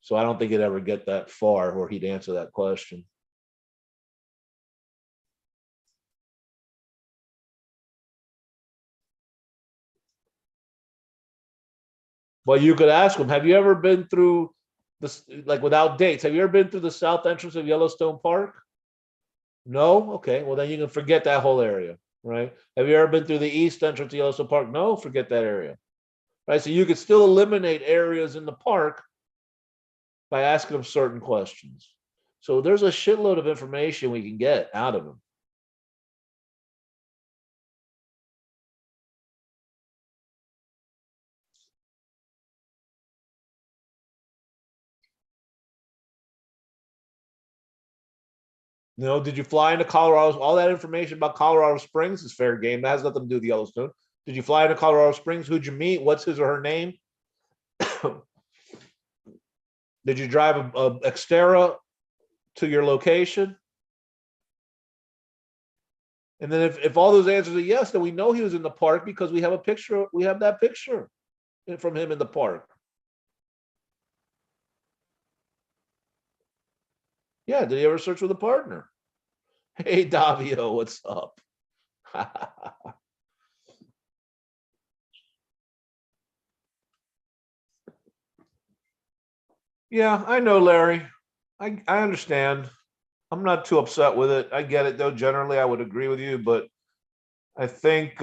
So I don't think it'd ever get that far where he'd answer that question. Well, you could ask him, have you ever been through this, like without dates, have you ever been through the south entrance of Yellowstone Park? No? Okay, well then you can forget that whole area, right? Have you ever been through the east entrance of Yellowstone Park? No, forget that area. Right, so you could still eliminate areas in the park by asking them certain questions. So there's a shitload of information we can get out of them. You know, did you fly into Colorado? All that information about Colorado Springs is fair game. That has nothing to do with Yellowstone. Did you fly into Colorado Springs? Who'd you meet? What's his or her name? Did you drive a Xterra to your location? And then if all those answers are yes, then we know he was in the park because we have a picture. We have that picture from him in the park. Yeah, did he ever search with a partner? Hey, Davio, what's up? Yeah, I know, Larry. I understand. I'm not too upset with it. I get it though. Generally, I would agree with you, but I think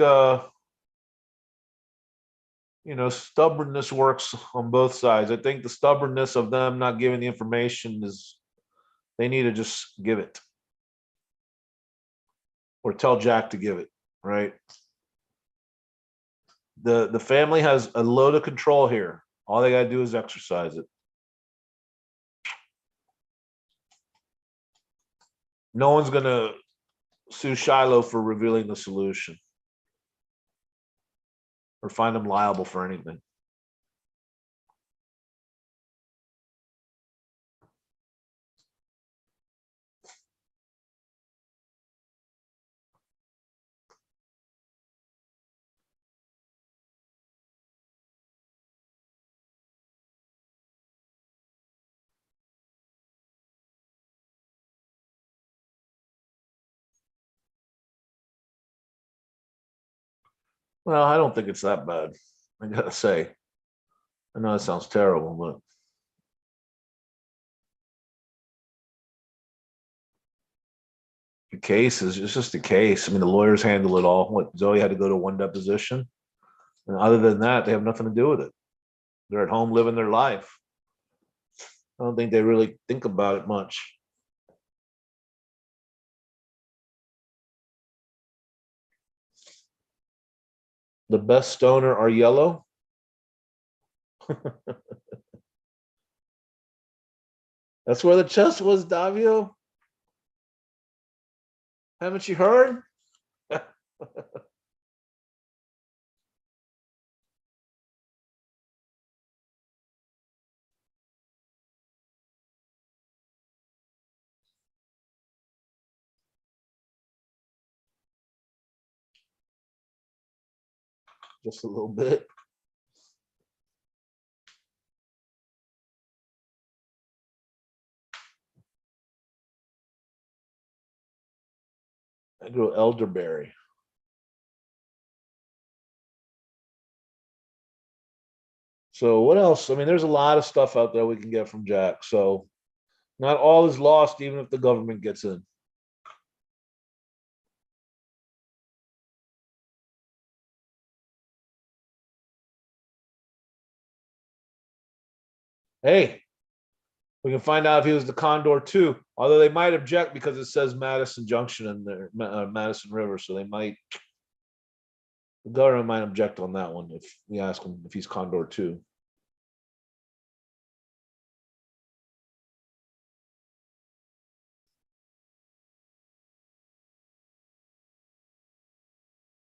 stubbornness works on both sides. I think the stubbornness of them not giving the information is they need to just give it or tell Jack to give it, right? The family has a load of control here. All they got to do is exercise it. No one's going to sue Shiloh for revealing the solution or find him liable for anything. Well, I don't think it's that bad. I gotta say, I know it sounds terrible, but the case is it's just a case. I mean, the lawyers handle it all. What Zoe had to go to one deposition, and other than that, they have nothing to do with it. They're at home living their life. I don't think they really think about it much. The best stoner are yellow. That's where the chest was, Davio. Haven't you heard? Just a little bit. I grew elderberry. So what else? I mean, there's a lot of stuff out there we can get from Jack. So not all is lost, even if the government gets in. Hey, we can find out if he was the Condor too. Although they might object because it says Madison Junction in there, Madison River. So the government might object on that one if we ask him if he's Condor too.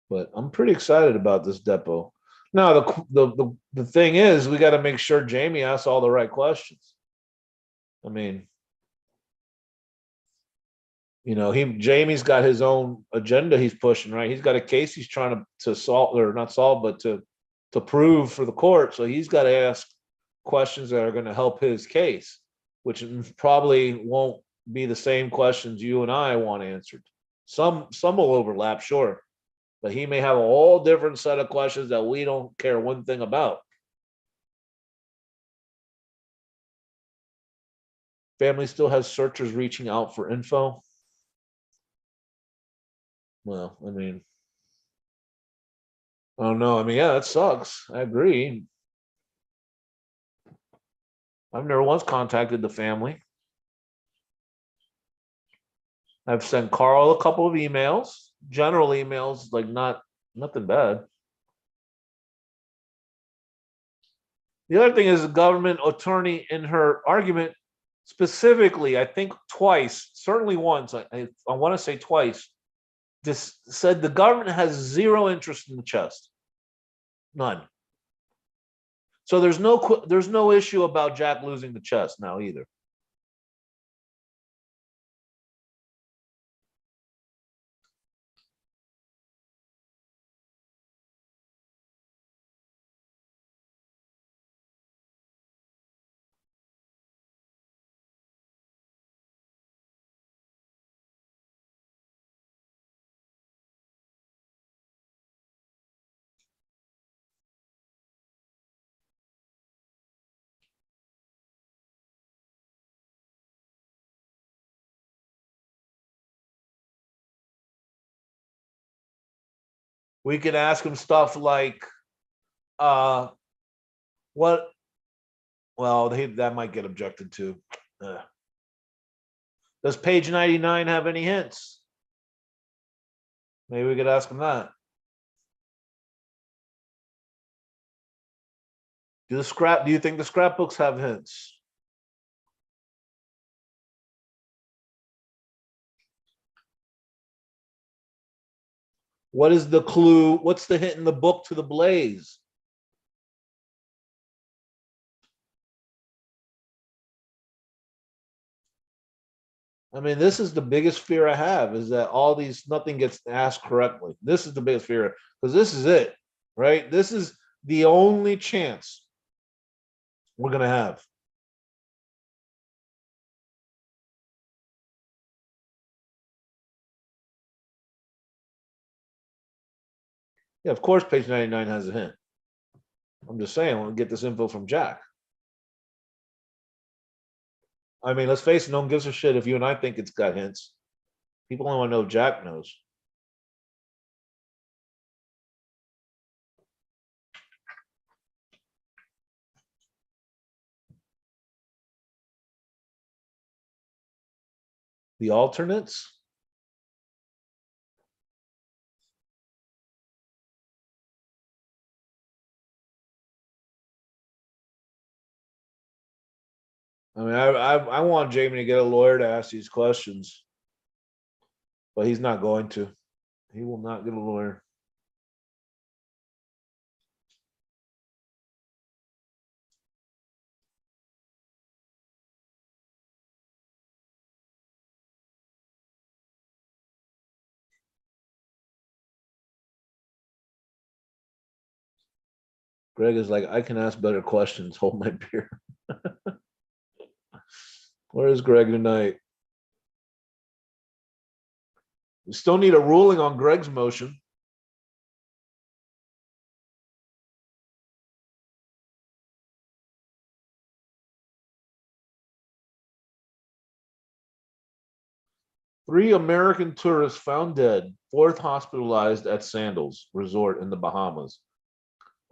But I'm pretty excited about this depot. Now the thing is, we got to make sure Jamie asks all the right questions. I mean, he Jamie's got his own agenda he's pushing, right? He's got a case he's trying to solve or not solve, but to prove for the court. So he's got to ask questions that are going to help his case, which probably won't be the same questions you and I want answered. Some will overlap, sure, but he may have a whole different set of questions that we don't care one thing about. Family still has searchers reaching out for info. Well, I mean, I don't know. I mean, yeah, that sucks. I agree. I've never once contacted the family. I've sent Carl a couple of emails, general emails, like nothing bad. The other thing is the government attorney in her argument specifically, I think twice, certainly once, I want to say twice, this said the government has zero interest in the chest. None. So there's no issue about Jack losing the chest now either. We can ask him stuff like, what? Well, that might get objected to. Does page 99 have any hints? Maybe we could ask him that. Do you think the scrapbooks have hints? What is the clue? What's the hint in the book to the blaze? I mean, this is the biggest fear I have, is that nothing gets asked correctly. This is the biggest fear, because this is it, right? This is the only chance we're going to have. Yeah, of course, page 99 has a hint. I'm just saying, we'll get this info from Jack. I mean, let's face it, no one gives a shit if you and I think it's got hints. People only want to know if Jack knows. The alternates? I mean, I want Jamie to get a lawyer to ask these questions, but he's not going to. He will not get a lawyer. Greg is like, I can ask better questions. Hold my beer. Where is Greg tonight? We still need a ruling on Greg's motion. Three American tourists found dead, fourth hospitalized at Sandals Resort in the Bahamas.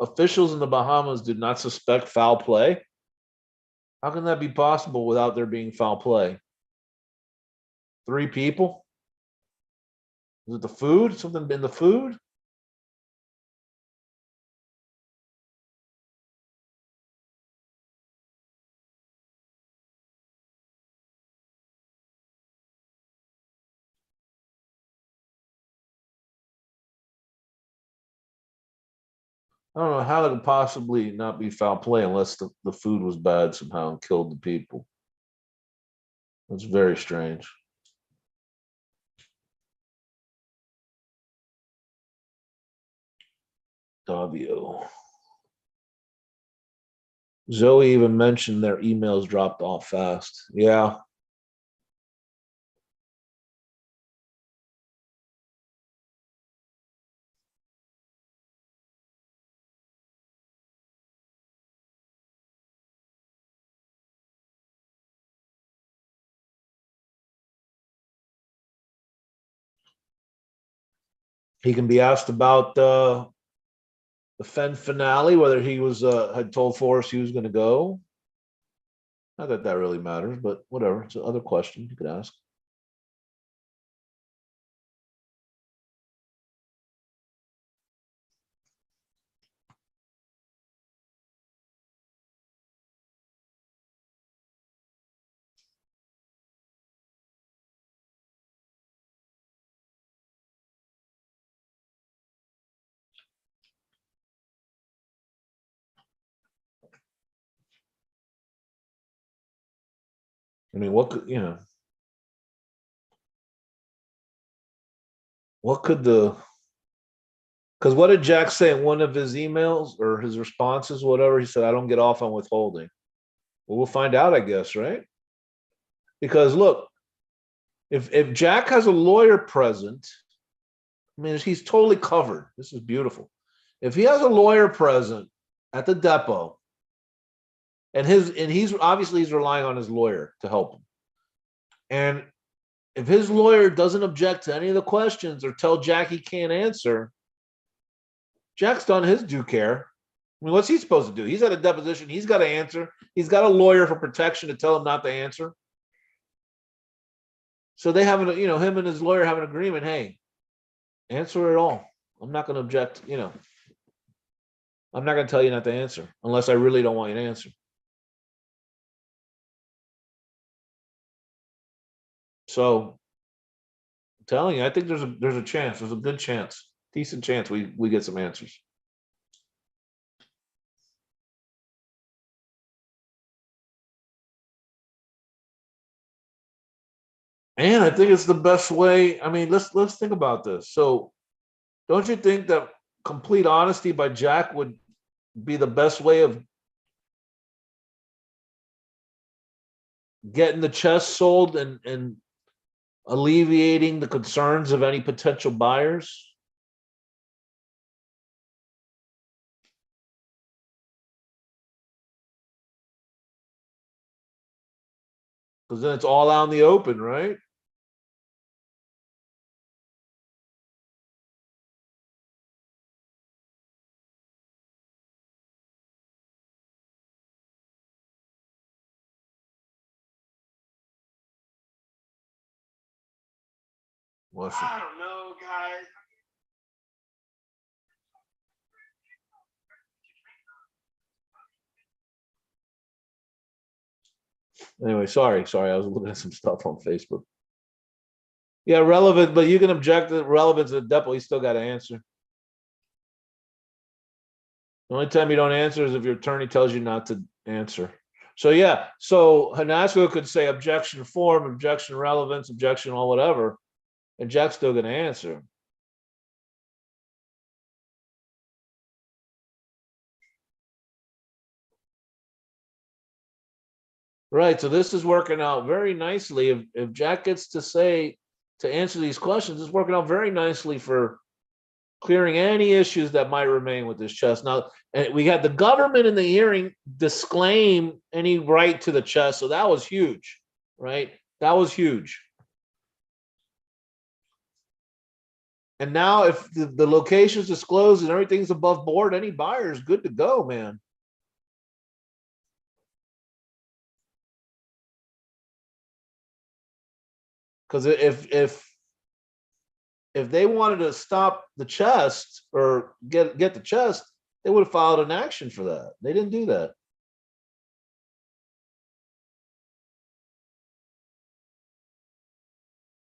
Officials in the Bahamas did not suspect foul play. How can that be possible without there being foul play? 3 people? Is it the food? Something in the food? I don't know how it could possibly not be foul play unless the food was bad somehow and killed the people. That's very strange. W. Zoe even mentioned their emails dropped off fast. Yeah. He can be asked about the Fen finale, whether he was had told Forrest he was going to go. Not that that really matters, but whatever. It's another question you could ask. I mean, what could what could the because what did Jack say in one of his emails or his responses, whatever? He said, I don't get off on withholding. Well, we'll find out, I guess, right? Because look, if Jack has a lawyer present, I mean, he's totally covered. This is beautiful. If he has a lawyer present at the depot, and he's obviously he's relying on his lawyer to help him. And if his lawyer doesn't object to any of the questions or tell Jack he can't answer, Jack's done his due care. I mean, what's he supposed to do? He's at a deposition. He's got to answer. He's got a lawyer for protection to tell him not to answer. So they have, him and his lawyer have an agreement. Hey, answer it all. I'm not going to object. I'm not going to tell you not to answer unless I really don't want you to answer. So I'm telling you, I think there's a chance. There's a good chance, decent chance we get some answers. And I think it's the best way. I mean, let's think about this. So don't you think that complete honesty by Jack would be the best way of getting the chest sold and alleviating the concerns of any potential buyers? Because then it's all out in the open, right? I don't know, guys. Anyway, sorry. I was looking at some stuff on Facebook. Yeah, relevant, but you can object to relevance of the depot. You still got to answer. The only time you don't answer is if your attorney tells you not to answer. So yeah, so Hanasco could say objection form, objection relevance, objection all whatever, and Jack's still going to answer. Right. So this is working out very nicely. If Jack gets to answer these questions, it's working out very nicely for clearing any issues that might remain with this chest. Now, we had the government in the hearing disclaim any right to the chest. So that was huge, right? That was huge. And now if the location's disclosed and everything's above board, any buyer is good to go, man. Because if they wanted to stop the chest or get the chest, they would have filed an action for that. They didn't do that.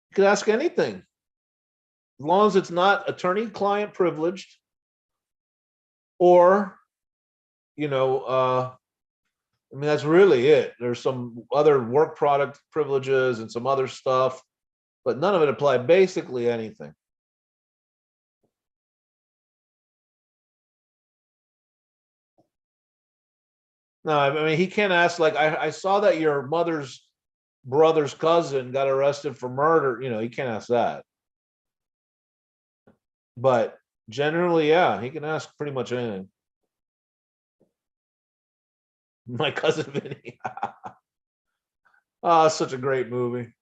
You could ask anything, as long as it's not attorney-client privileged, or I mean, that's really it. There's some other work product privileges and some other stuff, but none of it applied. Basically anything. No, I mean, he can't ask, like, I saw that your mother's brother's cousin got arrested for murder. He can't ask that. But generally, yeah, he can ask pretty much anything. My cousin Vinny. Oh, such a great movie.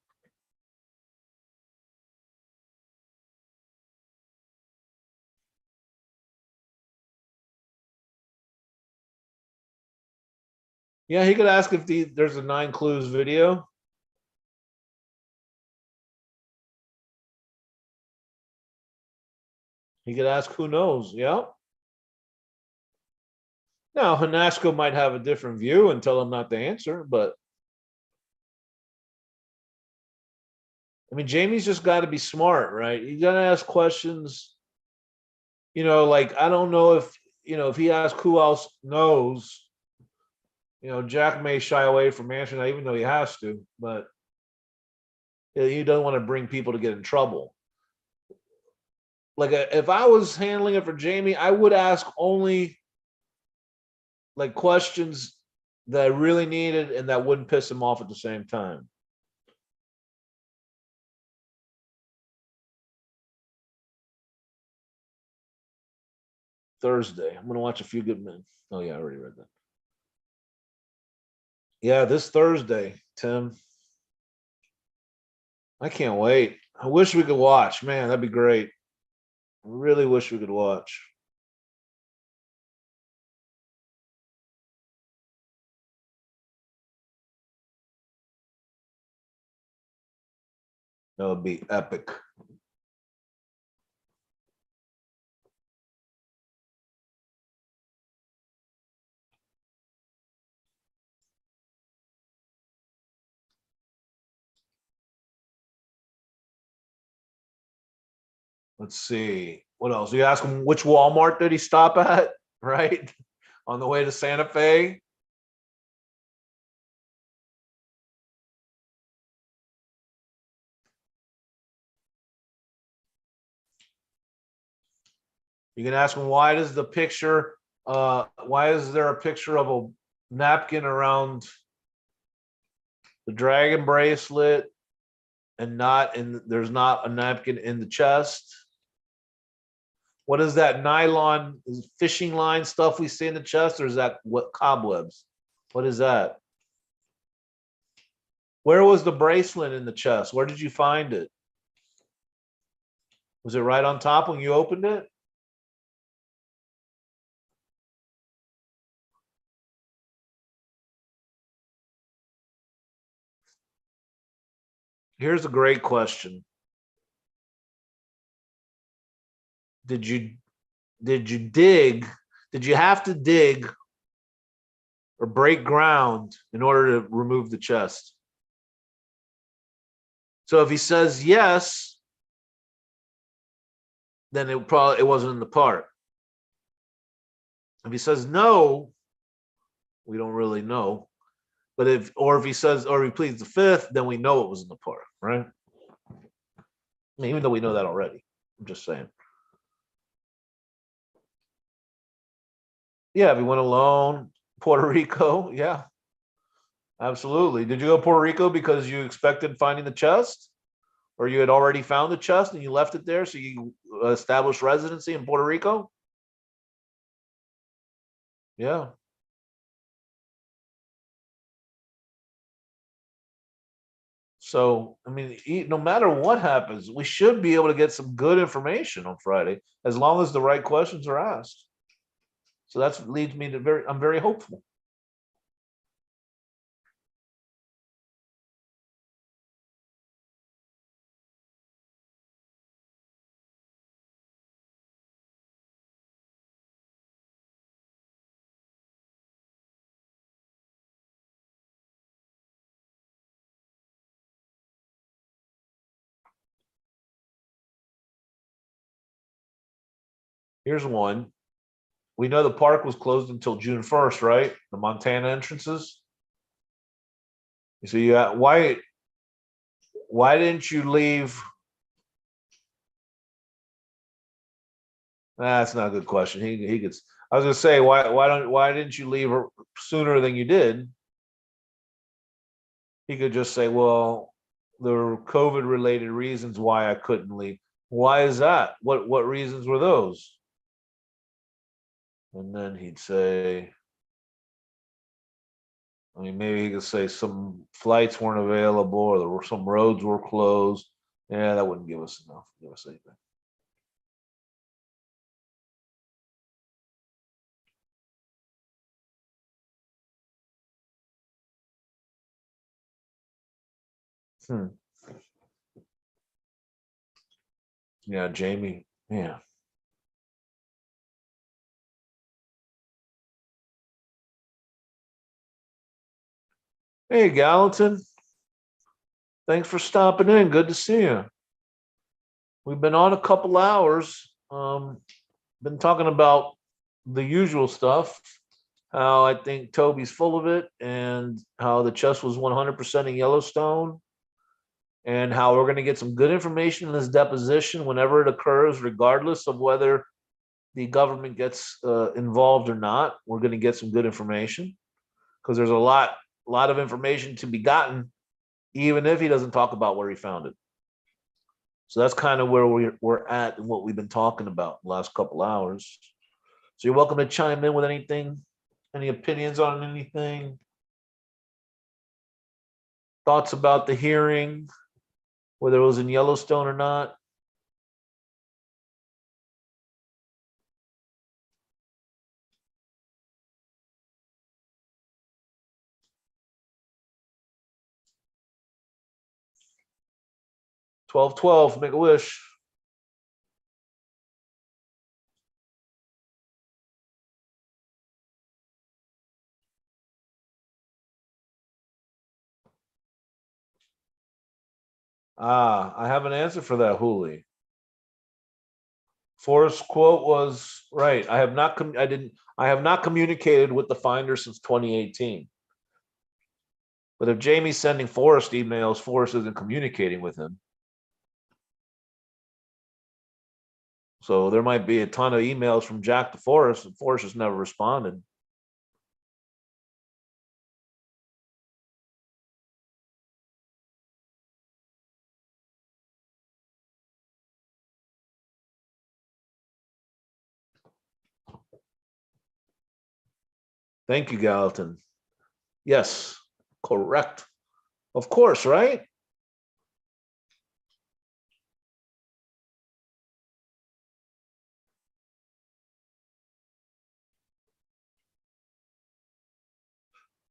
Yeah, he could ask if there's a 9 Clues video. He could ask who knows. Yeah. Now, Hanasco might have a different view and tell him not to answer, but I mean, Jamie's just got to be smart, right? You got to ask questions. Like, I don't know if he asks who else knows, Jack may shy away from answering that, even though he has to, but he doesn't want to bring people to get in trouble. Like, if I was handling it for Jamie, I would ask only like questions that I really needed and that wouldn't piss him off at the same time. Thursday. I'm gonna watch A Few Good Men. Oh yeah, I already read that. Yeah, this Thursday, Tim. I can't wait. I wish we could watch. Man, that'd be great. I really wish we could watch. That would be epic. Let's see. What else? You ask him which Walmart did he stop at, right? On the way to Santa Fe. You can ask him why does the picture, why is there a picture of a napkin around the dragon bracelet and not in, there's not a napkin in the chest? What is that nylon fishing line stuff we see in the chest, or is that what cobwebs? What is that? Where was the bracelet in the chest? Where did you find it? Was it right on top when you opened it? Here's a great question. Did you dig? Did you have to dig or break ground in order to remove the chest? So if he says yes, then it wasn't in the part. If he says no, we don't really know. But if he says, or he pleads the fifth, then we know it was in the part, right? I mean, even though we know that already. I'm just saying. Yeah, if he went alone, Puerto Rico, yeah. Absolutely. Did you go to Puerto Rico because you expected finding the chest? Or you had already found the chest and you left it there, so you established residency in Puerto Rico? Yeah. So, I mean, no matter what happens, we should be able to get some good information on Friday, as long as the right questions are asked. So that leads me to I'm very hopeful. Here's one. We know the park was closed until June 1st, right? The Montana entrances. So why didn't you leave? That's not a good question. He gets. I was gonna say why didn't you leave sooner than you did? He could just say, well, there were COVID related reasons why I couldn't leave. Why is that? What reasons were those? And then he'd say, I mean, maybe he could say some flights weren't available or there were some roads were closed. Yeah, that wouldn't give us enough. Give us anything. Hmm. Yeah, Jamie. Yeah. Hey, Gallatin. Thanks for stopping in. Good to see you. We've been on a couple hours. Been talking about the usual stuff. How I think Toby's full of it, and how the chest was 100% in Yellowstone, and how we're going to get some good information in this deposition whenever it occurs, regardless of whether the government gets involved or not. We're going to get some good information because there's a lot of information to be gotten, even if he doesn't talk about where he found it. So that's kind of where we're at and what we've been talking about the last couple hours. So you're welcome to chime in with anything, any opinions on anything, thoughts about the hearing, whether it was in Yellowstone or not. 12-12, make a wish. Ah, I have an answer for that, Hooli. Forrest's quote was right. I have not communicated with the finder since 2018. But if Jamie's sending Forrest emails, Forrest isn't communicating with him. So there might be a ton of emails from Jack to Forrest, and Forrest has never responded. Thank you, Gallatin. Yes, correct. Of course, right?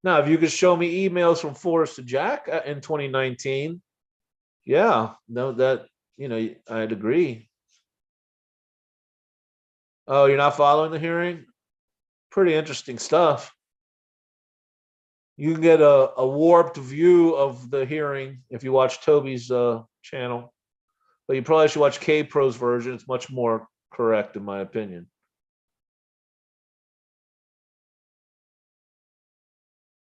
Now, if you could show me emails from Forrest to Jack in 2019, yeah, no, that, I'd agree. Oh, you're not following the hearing? Pretty interesting stuff. You can get a warped view of the hearing if you watch Toby's channel, but you probably should watch K-Pro's version. It's much more correct, in my opinion.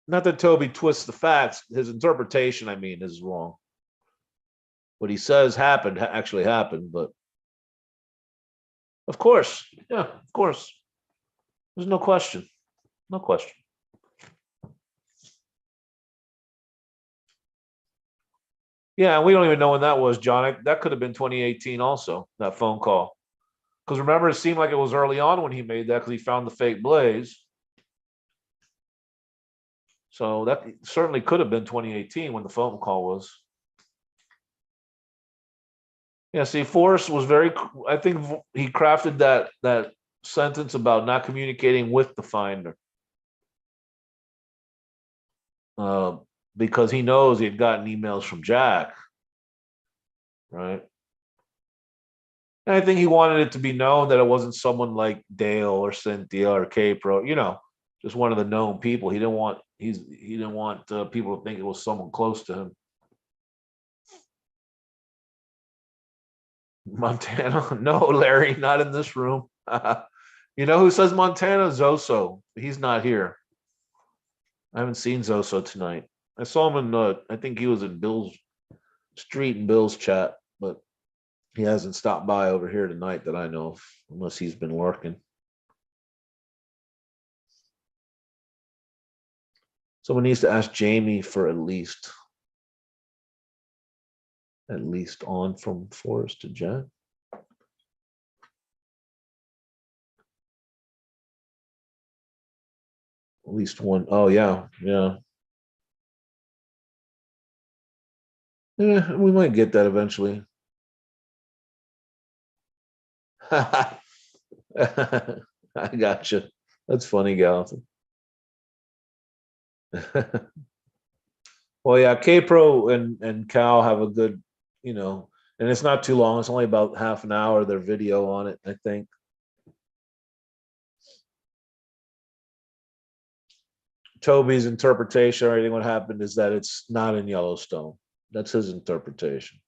Not that Toby twists the facts. His interpretation, I mean, is wrong. What he says actually happened, but of course, yeah, of course. There's no question. No question. Yeah, and we don't even know when that was, John. That could have been 2018 also, that phone call. Because remember, it seemed like it was early on when he made that because he found the fake blaze. So that certainly could have been 2018 when the phone call was. Yeah, see, Forrest was I think he crafted that sentence about not communicating with the finder. Because he knows he had gotten emails from Jack, right? And I think he wanted it to be known that it wasn't someone like Dale or Cynthia or K-Pro, just one of the known people. He didn't want people to think it was someone close to him. Montana? No, Larry, not in this room. You know who says Montana? Zoso. He's not here. I haven't seen Zoso tonight. I saw him I think he was in Bill's Street and Bill's chat, but he hasn't stopped by over here tonight that I know of, unless he's been lurking. Someone needs to ask Jamie for at least on from Forrest to Jack. At least one. Oh yeah, yeah. Yeah, we might get that eventually. I gotcha. That's funny, Gallatin. Well, yeah, K Pro and Cal have a good, and it's not too long. It's only about half an hour. Their video on it, I think. Toby's interpretation or anything what happened is that it's not in Yellowstone. That's his interpretation.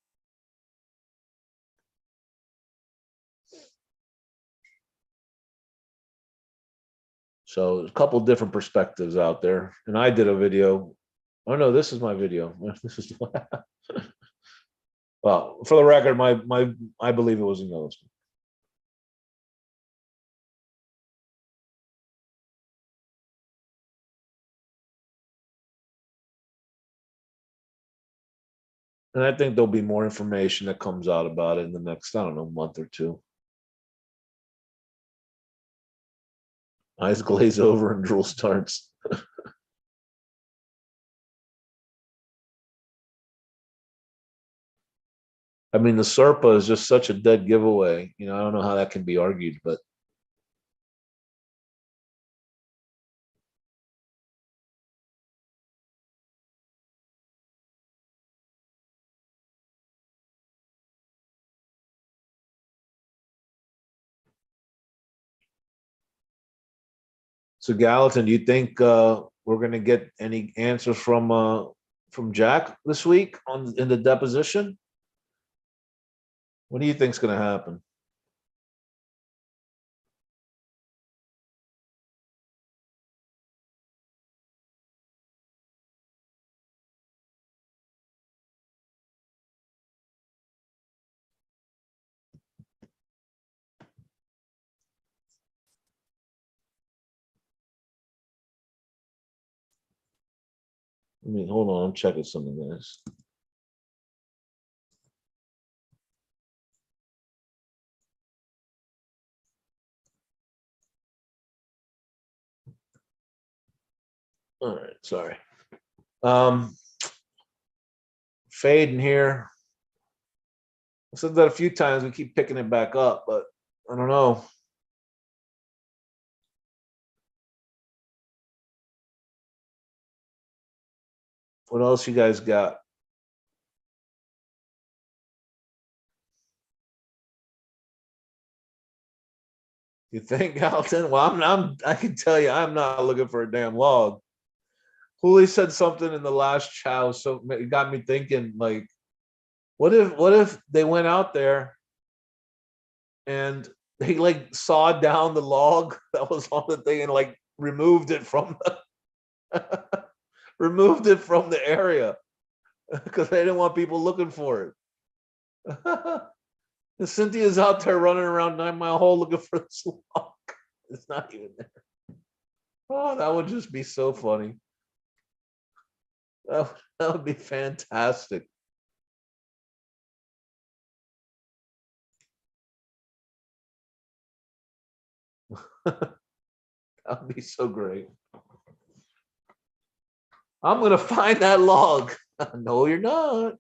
So there's a couple of different perspectives out there. And I did a video. Oh no, this is my video. This is well, for the record, I believe it was in Yellowstone. And I think there'll be more information that comes out about it in the next, I don't know, month or two. Eyes glaze over and drool starts. I mean, the Serpa is just such a dead giveaway. I don't know how that can be argued, but So Gallatin, do you think we're gonna get any answers from Jack this week on in the deposition? What do you think's gonna happen? I mean, hold on, I'm checking something, guys. All right, sorry. Fading here. I said that a few times. We keep picking it back up, but I don't know. What else you guys got? You think, Alton? Well, I can tell you, I'm not looking for a damn log. Hooley said something in the last chow, so it got me thinking, like, what if they went out there and they like sawed down the log that was on the thing and like removed it from the removed it from the area because they didn't want people looking for it. And Cynthia's out there running around 9 Mile Hole looking for this log. It's not even there. Oh, that would just be so funny. That would be fantastic. That would be so great. I'm gonna find that log. No, you're not.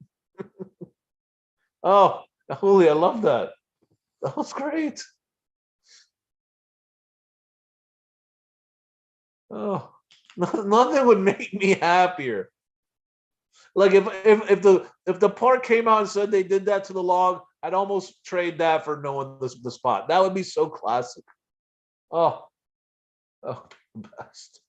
Oh, Julie, I love that. That was great. Oh, nothing would make me happier. Like if the park came out and said they did that to the log, I'd almost trade that for knowing the spot. That would be so classic. Oh, oh, the best.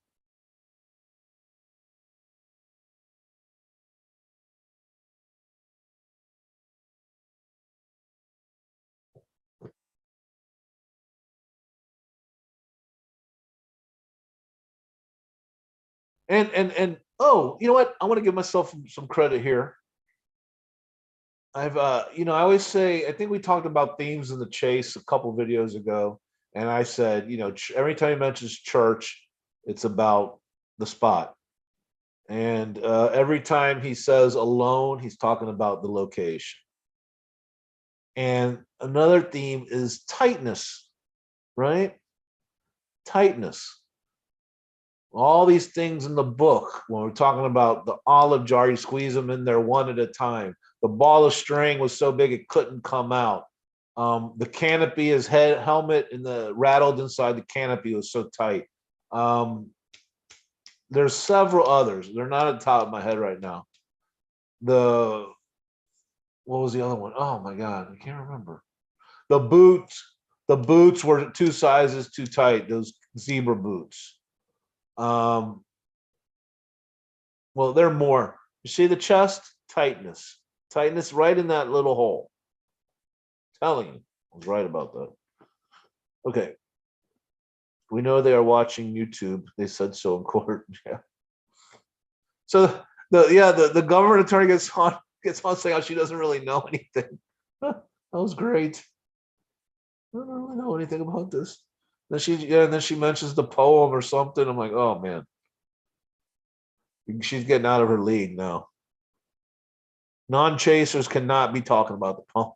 And oh, you know what? I want to give myself some credit here. I've I always say I think we talked about themes in the chase a couple videos ago, and I said, every time he mentions church, it's about the spot. And every time he says alone, he's talking about the location. And another theme is tightness, right? Tightness. All these things in the book, when we're talking about the olive jar, you squeeze them in there one at a time. The ball of string was so big it couldn't come out. The canopy, his helmet, and the rattled inside the canopy was so tight. There's several others. They're not at the top of my head right now. What was the other one? Oh my God, I can't remember. The boots were 2 sizes too tight. Those zebra boots. Well, they're more. You see the chest? Tightness right in that little hole. Telling you, I was right about that. Okay. We know they are watching YouTube. They said so in court. Yeah. So the government attorney gets on saying how she doesn't really know anything. That was great. I don't really know anything about this. Then she mentions the poem or something. I'm like, oh man. She's getting out of her league now. Non-chasers cannot be talking about the poem.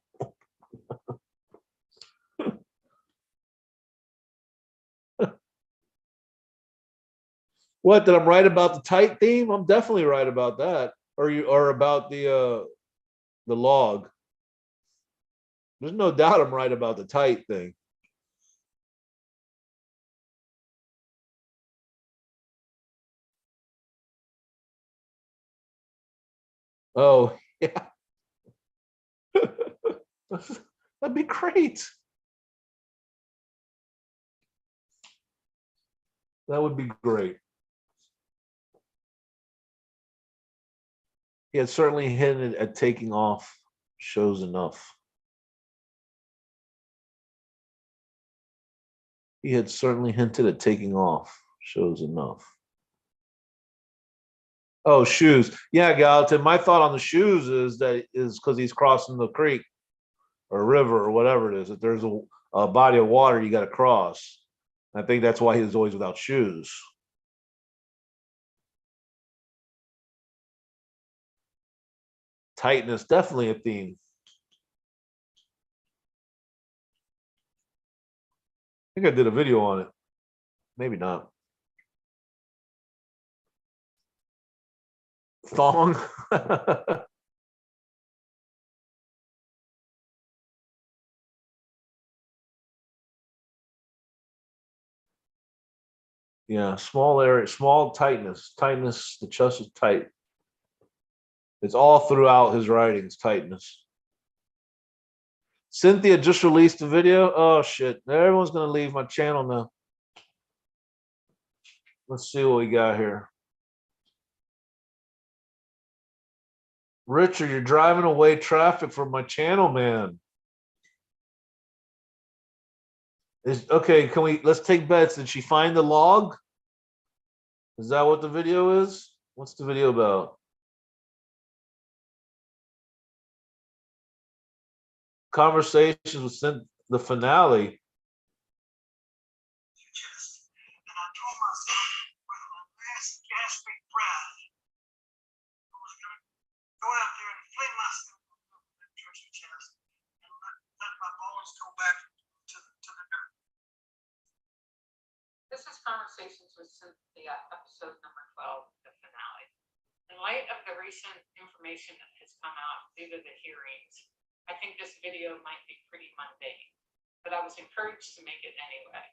What, that I'm right about the tight theme? I'm definitely right about that. Or about the log. There's no doubt I'm right about the tight thing. Oh, yeah. That'd be great. That would be great. He had certainly hinted at taking off shows enough. He had certainly hinted at taking off shows enough. Oh, shoes. Yeah, Gallatin. My thought on the shoes is that is because he's crossing the creek or river or whatever it is. That there's a body of water you got to cross. I think that's why he was always without shoes. Tightness, definitely a theme. I think I did a video on it. Maybe not. Thong. Yeah, small area, small tightness. Tightness, the chest is tight. It's all throughout his writings, tightness. Cynthia just released a video. Oh shit. Everyone's gonna leave my channel now. Let's see what we got here. Richard, you're driving away traffic from my channel, man. Okay, let's take bets. Did she find the log? Is that what the video is? What's the video about? Conversations with the finale. And I told myself with my last gasping breath, I was going to go out there and fling myself over that church's chest and let my bones go back to the dirt. This is Conversations with Cynthia, episode number 12, the finale. In light of the recent information that has come out due to the hearings, I think this video might be pretty mundane, but I was encouraged to make it anyway.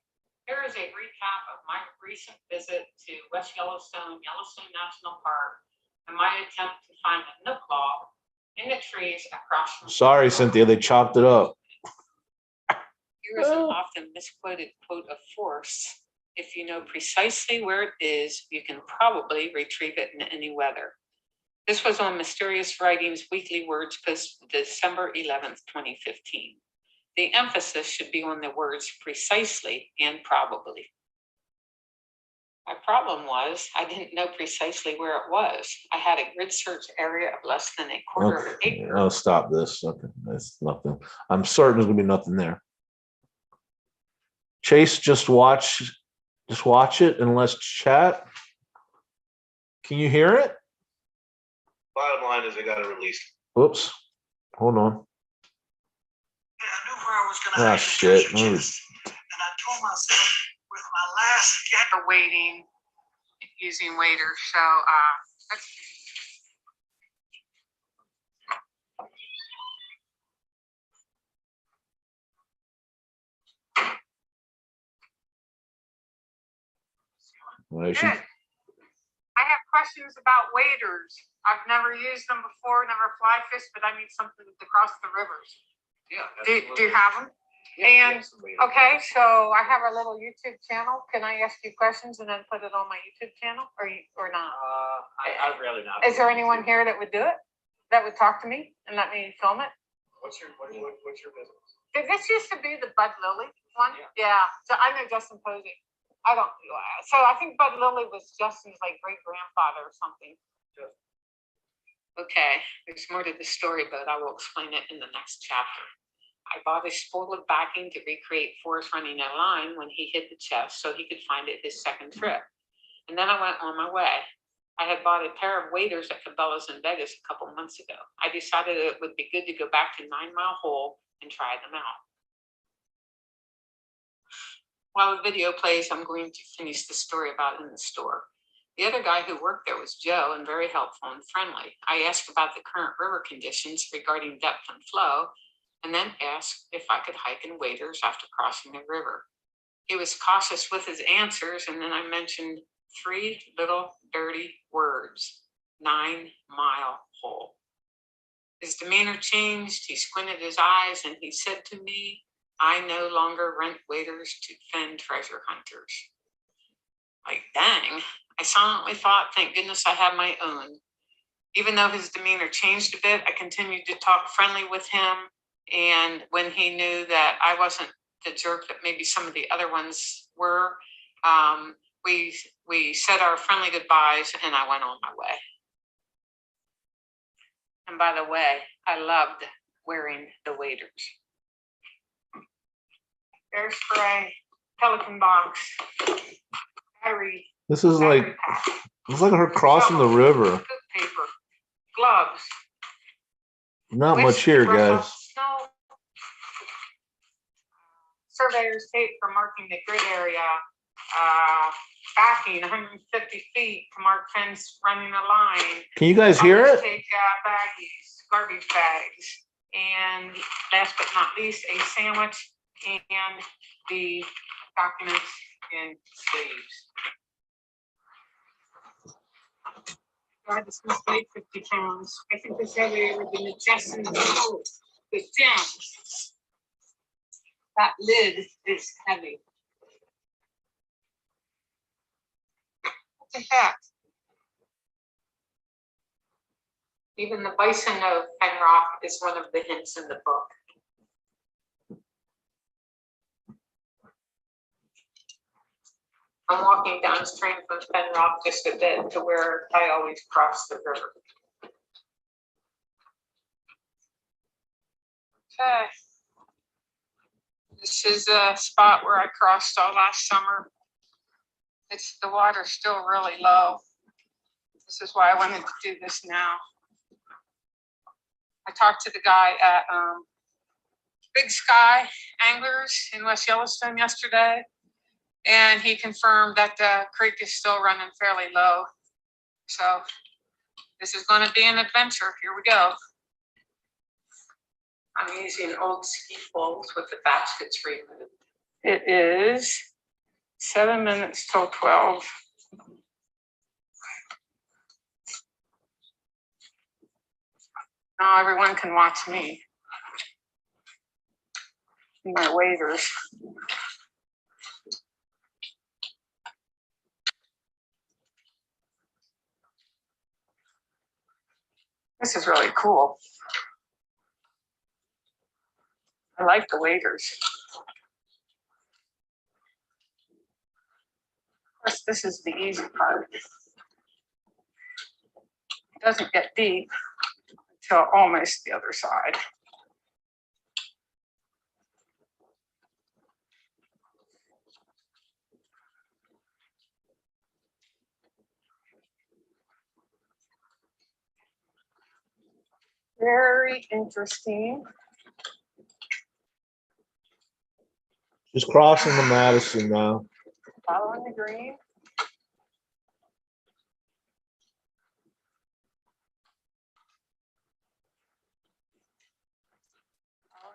Here is a recap of my recent visit to West Yellowstone, Yellowstone National Park, and my attempt to find a nook log in the trees across from. Sorry, Cynthia, they chopped it up. Here is an often misquoted quote of Force. If you know precisely where it is, you can probably retrieve it in any weather. This was on Mysterious Writings Weekly Words Post December 11th, 2015. The emphasis should be on the words precisely and probably. My problem was I didn't know precisely where it was. I had a grid search area of less than a quarter of an Okay, acre. I'll stop this. Okay, that's nothing. I'm certain there's gonna be nothing there. Chase, just watch it and let's chat. Can you hear it? Bottom line is I got to release. Whoops. Hold on. I knew where I was going to Ah, hide the shit. treasure chest. And I told myself with my last For waiting, using waiters. So let's Relation. Good. I have questions about waders. I've never used them before, never fly fished, but I need something to cross the rivers. Yeah. Do you have them? And okay, so I have a little YouTube channel. Can I ask you questions and then put it on my YouTube channel, or not? I really not. Is there anyone here that would do it? That would talk to me and let me film it? What's your business? This used to be the Bud Lilly one. Yeah. Yeah. So I know Justin Posey. I don't. So I think Bud Lilly was Justin's like great grandfather or something. Yeah. Okay, there's more to the story, but I will explain it in the next chapter. I bought a spool of backing to recreate Forrest running a line when he hit the chest so he could find it his second trip. And then I went on my way. I had bought a pair of waders at Cabela's in Vegas a couple months ago. I decided it would be good to go back to 9 Mile Hole and try them out. While the video plays, I'm going to finish the story about in the store. The other guy who worked there was Joe and very helpful and friendly. I asked about the current river conditions regarding depth and flow, and then asked if I could hike in waders after crossing the river. He was cautious with his answers, and then I mentioned 3 little dirty words: 9 Mile Hole. His demeanor changed. He squinted his eyes and he said to me, "I no longer rent waders to fend treasure hunters." Like, dang, I silently thought, thank goodness I have my own. Even though his demeanor changed a bit, I continued to talk friendly with him. And when he knew that I wasn't the jerk that maybe some of the other ones were, we said our friendly goodbyes and I went on my way. And by the way, I loved wearing the waders. Air spray, Pelican box, battery. This is like, it's like her crossing the river. Paper, gloves. Not much here, guys. Snow. Surveyor's tape for marking the grid area. Backing 150 feet to mark fence running a line. Can you guys hear it? Take baggies, garbage bags, and last but not least, a sandwich and the documents in sleeves. God, this must weigh 50 pounds. I think this heavier than the chest and the toe. The gems. That lid is heavy. Look at that. Even the bison of Fenrock is one of the hints in the book. I'm walking downstream from Fenrock just a bit to where I always cross the river. Okay. This is a spot where I crossed all last summer. The water's still really low. This is why I wanted to do this now. I talked to the guy at Big Sky Anglers in West Yellowstone yesterday, and he confirmed that the creek is still running fairly low. So this is going to be an adventure. Here we go. I'm using old ski poles with the baskets removed. It is 7 minutes till 12. Now everyone can watch me. My waders. This is really cool. I like the waders. Of course, this is the easy part. It doesn't get deep until almost the other side. Very interesting. Just crossing the Madison now. Following the green.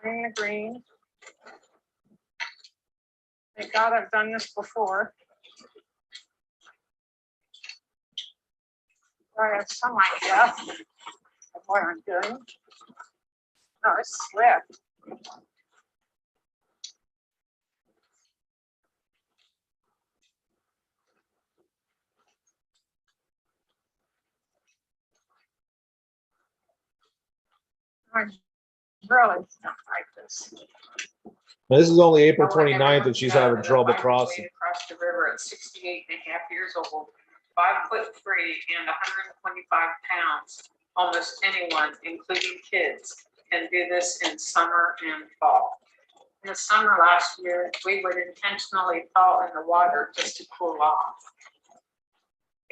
Following the green. Thank God I've done this before. I have some idea of what I'm doing. No, it's slipped. I really don't like this. This is only April 29th and she's having trouble crossing. Across the river at 68 and a half years old, 5'3" and 125 pounds. Almost anyone, including kids, can do this in summer and fall. In the summer last year, we would intentionally thaw in the water just to cool off.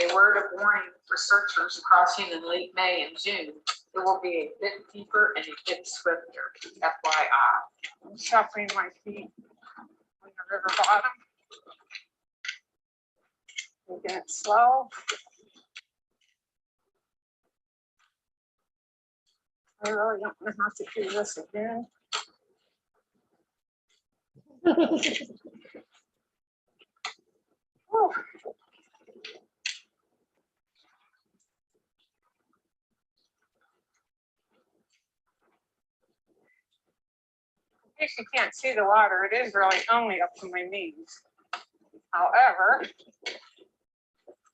A word of warning for searchers crossing in late May and June. It will be a bit deeper and a bit swifter, FYI. I'm shuffling my feet on the river bottom. Taking it slow. I really don't know how to do this again. Oh. In case you can't see the water, it is really only up to my knees. However,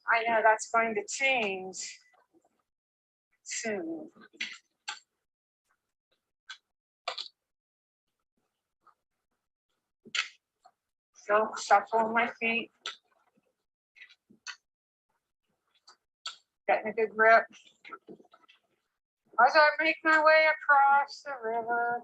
I know that's going to change soon. So shuffle my feet. Getting a good grip. As I make my way across the river.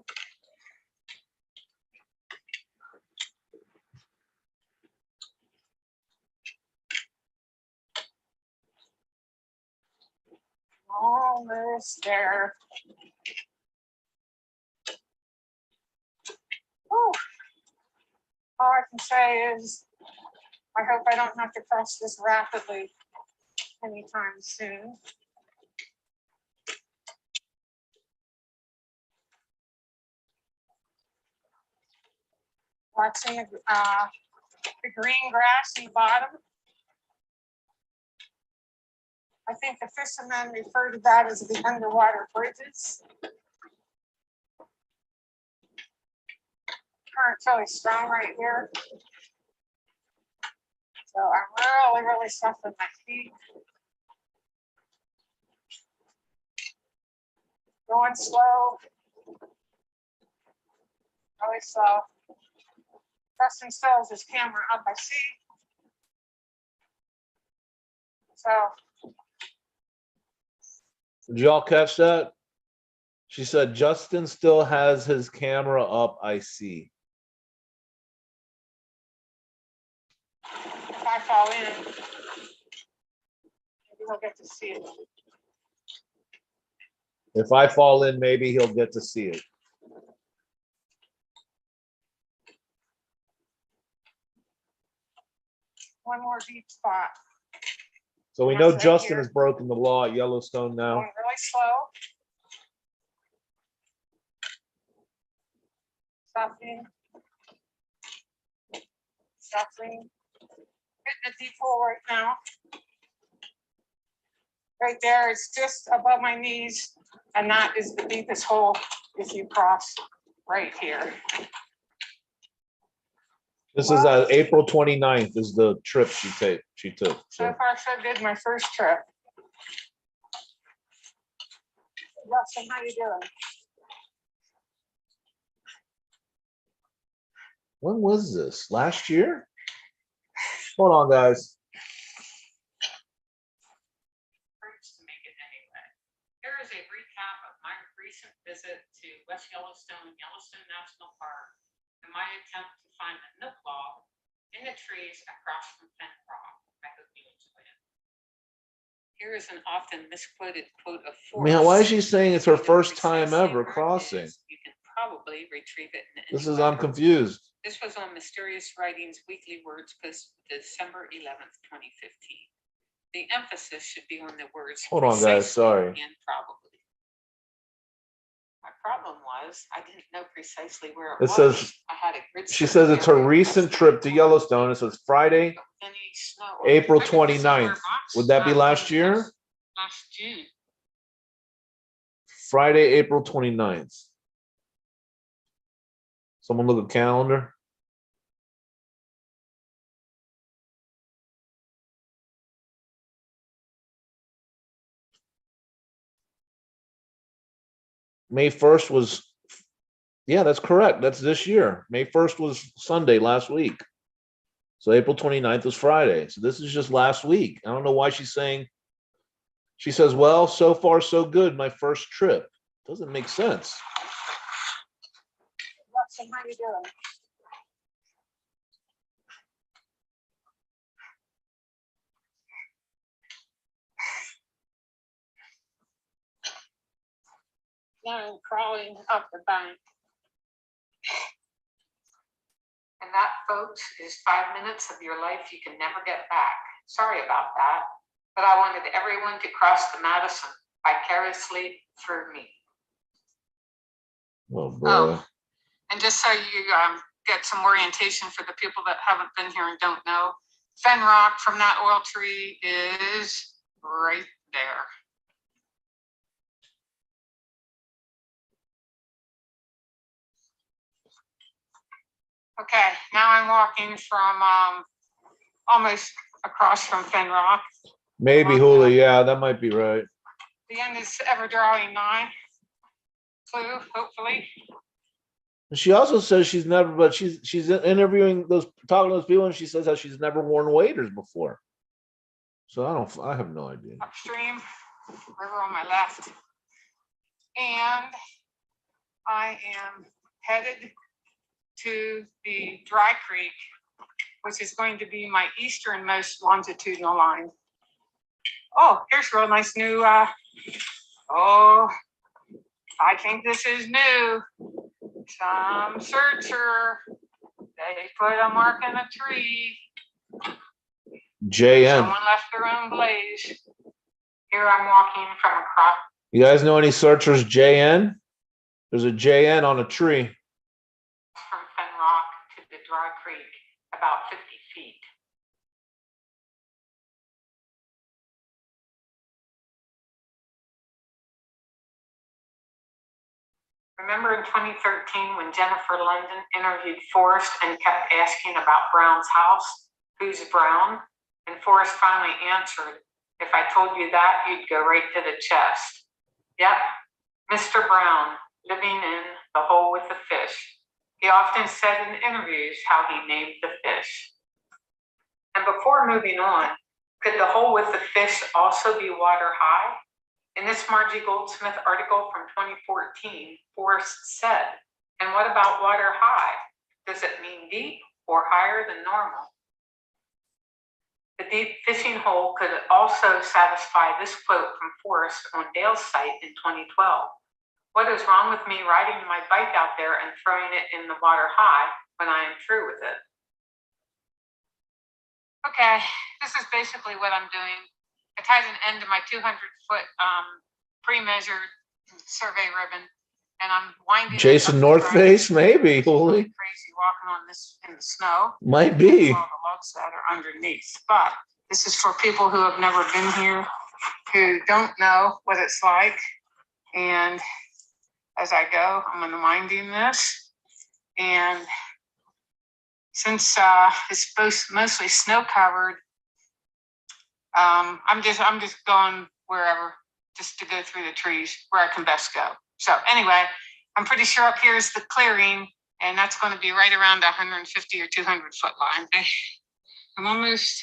Almost there. Whew. All I can say is, I hope I don't have to cross this rapidly anytime soon. Watching the green grassy bottom. I think the fishermen refer to that as the underwater bridges. Current's really strong right here. So I'm really shuffling my feet. Going slow. Really slow. Dustin still has his camera up, I see. So. Did y'all catch that? She said, Justin still has his camera up, I see. If I fall in, maybe he'll get to see it. If I fall in, maybe he'll get to see it. One more deep spot. So we That's know right Justin here. has broken the law at Yellowstone now. Going really slow. Stopping. Stopping. Hitting a deep hole right now. Right there, it's just above my knees, and that is the deepest hole if you cross right here. This is April 29th is the trip she took. So far, so good. My first trip. Justin, how you doing? When was this? Last year? Hold on, guys. To make it anyway. Here is a recap of my recent visit to West Yellowstone and Yellowstone National Park and my attempt to find a nook log in the trees across from Fenn Rock. I hope you enjoy it. Here is an often misquoted quote of Forrest. Man, why is she saying it's her first time Precisely ever where it crossing? is, you can probably retrieve it in This any is, way. I'm confused. This was on Mysterious Writings Weekly Words post December 11th, 2015. The emphasis should be on the words. Hold on, guys, precisely sorry. And probably. My problem was I didn't know precisely where it It was. says, I had a grid she survey says it's her area recent estimated trip to for Yellowstone. It says Friday, any snow. April I did visit our 29th. box, Would that be last year? Last June. Friday, April 29th. Someone look at calendar. May 1st was, yeah, that's correct. That's this year. May 1st was Sunday last week. So April 29th was Friday. So this is just last week. I don't know why she's saying, she says, well, so far so good. My first trip. Doesn't make sense. Watson, how you doing? Now I'm crawling up the bank. And that, folks, is 5 minutes of your life you can never get back. Sorry about that, but I wanted everyone to cross the Madison vicariously through me. Oh, boy. And just so you get some orientation for the people that haven't been here and don't know, Fenn Rock from that oil tree is right there. Okay, now I'm walking from almost across from Fen Rock. Maybe Huli, yeah, that might be right. The end is ever drawing nigh. Clue, hopefully. She also says she's never, but she's interviewing talking to those people, and she says how she's never worn waders before. So I have no idea. Upstream, river on my left. And I am headed to the Dry Creek, which is going to be my easternmost longitudinal line. Oh, here's a real nice new, oh, I think this is new. Some searcher, they put a mark in a tree. JN. Someone left their own blaze. Here I'm walking from across. You guys know any searchers JN? There's a JN on a tree. From Fen Rock to the Dry Creek, about 50 feet. Remember in 2013 when Jennifer London interviewed Forrest and kept asking about Brown's house? Who's Brown? And Forrest finally answered, if I told you that, you'd go right to the chest. Yep, Mr. Brown, living in the hole with the fish. He often said in interviews how he named the fish. And before moving on, could the hole with the fish also be water high? In this Margie Goldsmith article from 2014, Forrest said, and what about water high? Does it mean deep or higher than normal? The deep fishing hole could also satisfy this quote from Forrest on Dale's site in 2012. What is wrong with me riding my bike out there and throwing it in the water high when I am through with it? Okay, this is basically what I'm doing. I tied an end to my 200-foot pre-measured survey ribbon, and I'm winding. Jason North Face, maybe. Holy crazy walking on this in the snow. Might be. All the logs that are underneath, but this is for people who have never been here, who don't know what it's like. And as I go, I'm unwinding this, and since it's mostly snow covered. I'm just going wherever, just to go through the trees where I can best go. So anyway, I'm pretty sure up here is the clearing, and that's going to be right around the 150 or 200 foot line. I'm almost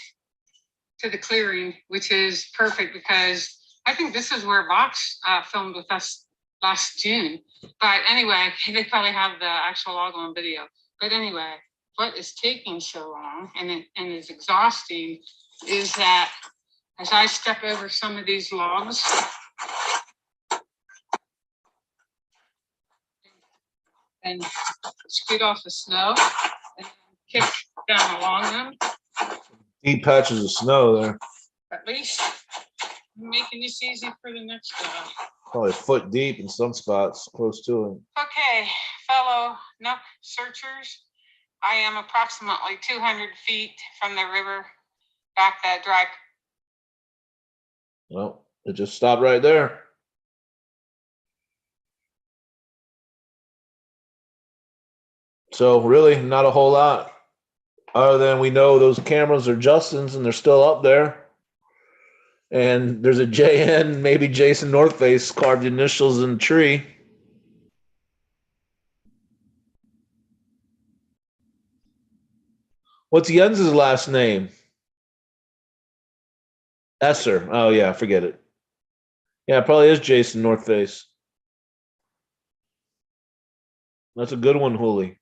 to the clearing, which is perfect because I think this is where Vox filmed with us last June. But anyway, they probably have the actual log on video. But anyway, what is taking so long and is exhausting is that as I step over some of these logs, and scoot off the snow and kick down along them. Deep patches of snow there. At least I'm making this easy for the next guy. Probably a foot deep in some spots, close to it. Okay, fellow Nook searchers, I am approximately 200 feet from the river back that dry. Well, it just stopped right there. So really not a whole lot other than we know those cameras are Justin's and they're still up there. And there's a JN, maybe Jason North Face carved initials in the tree. What's Jens's last name? Esser. Oh yeah, forget it. Yeah, it probably is Jason North Face. That's a good one, Hooli.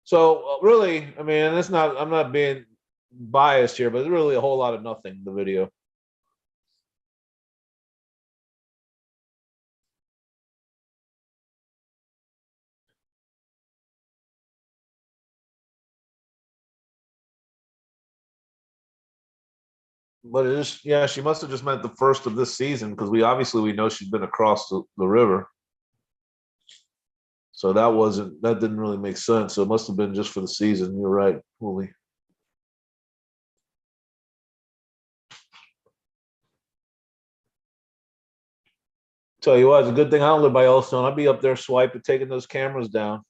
So really, I mean, it's not. I'm not being biased here, but it's really a whole lot of nothing. The video. But it is, yeah, she must have just meant the first of this season because we know she's been across the river. So that didn't really make sense. So it must have been just for the season. You're right, Hooli. Tell you what, it's a good thing I don't live by Yellowstone. I'd be up there swiping, taking those cameras down.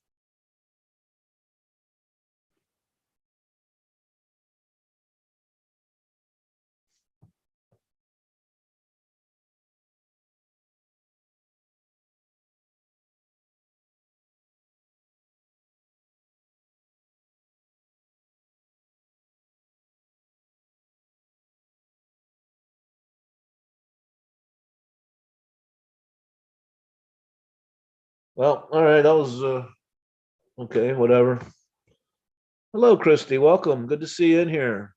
Well, all right, that was okay, whatever. Hello, Christy. Welcome. Good to see you in here.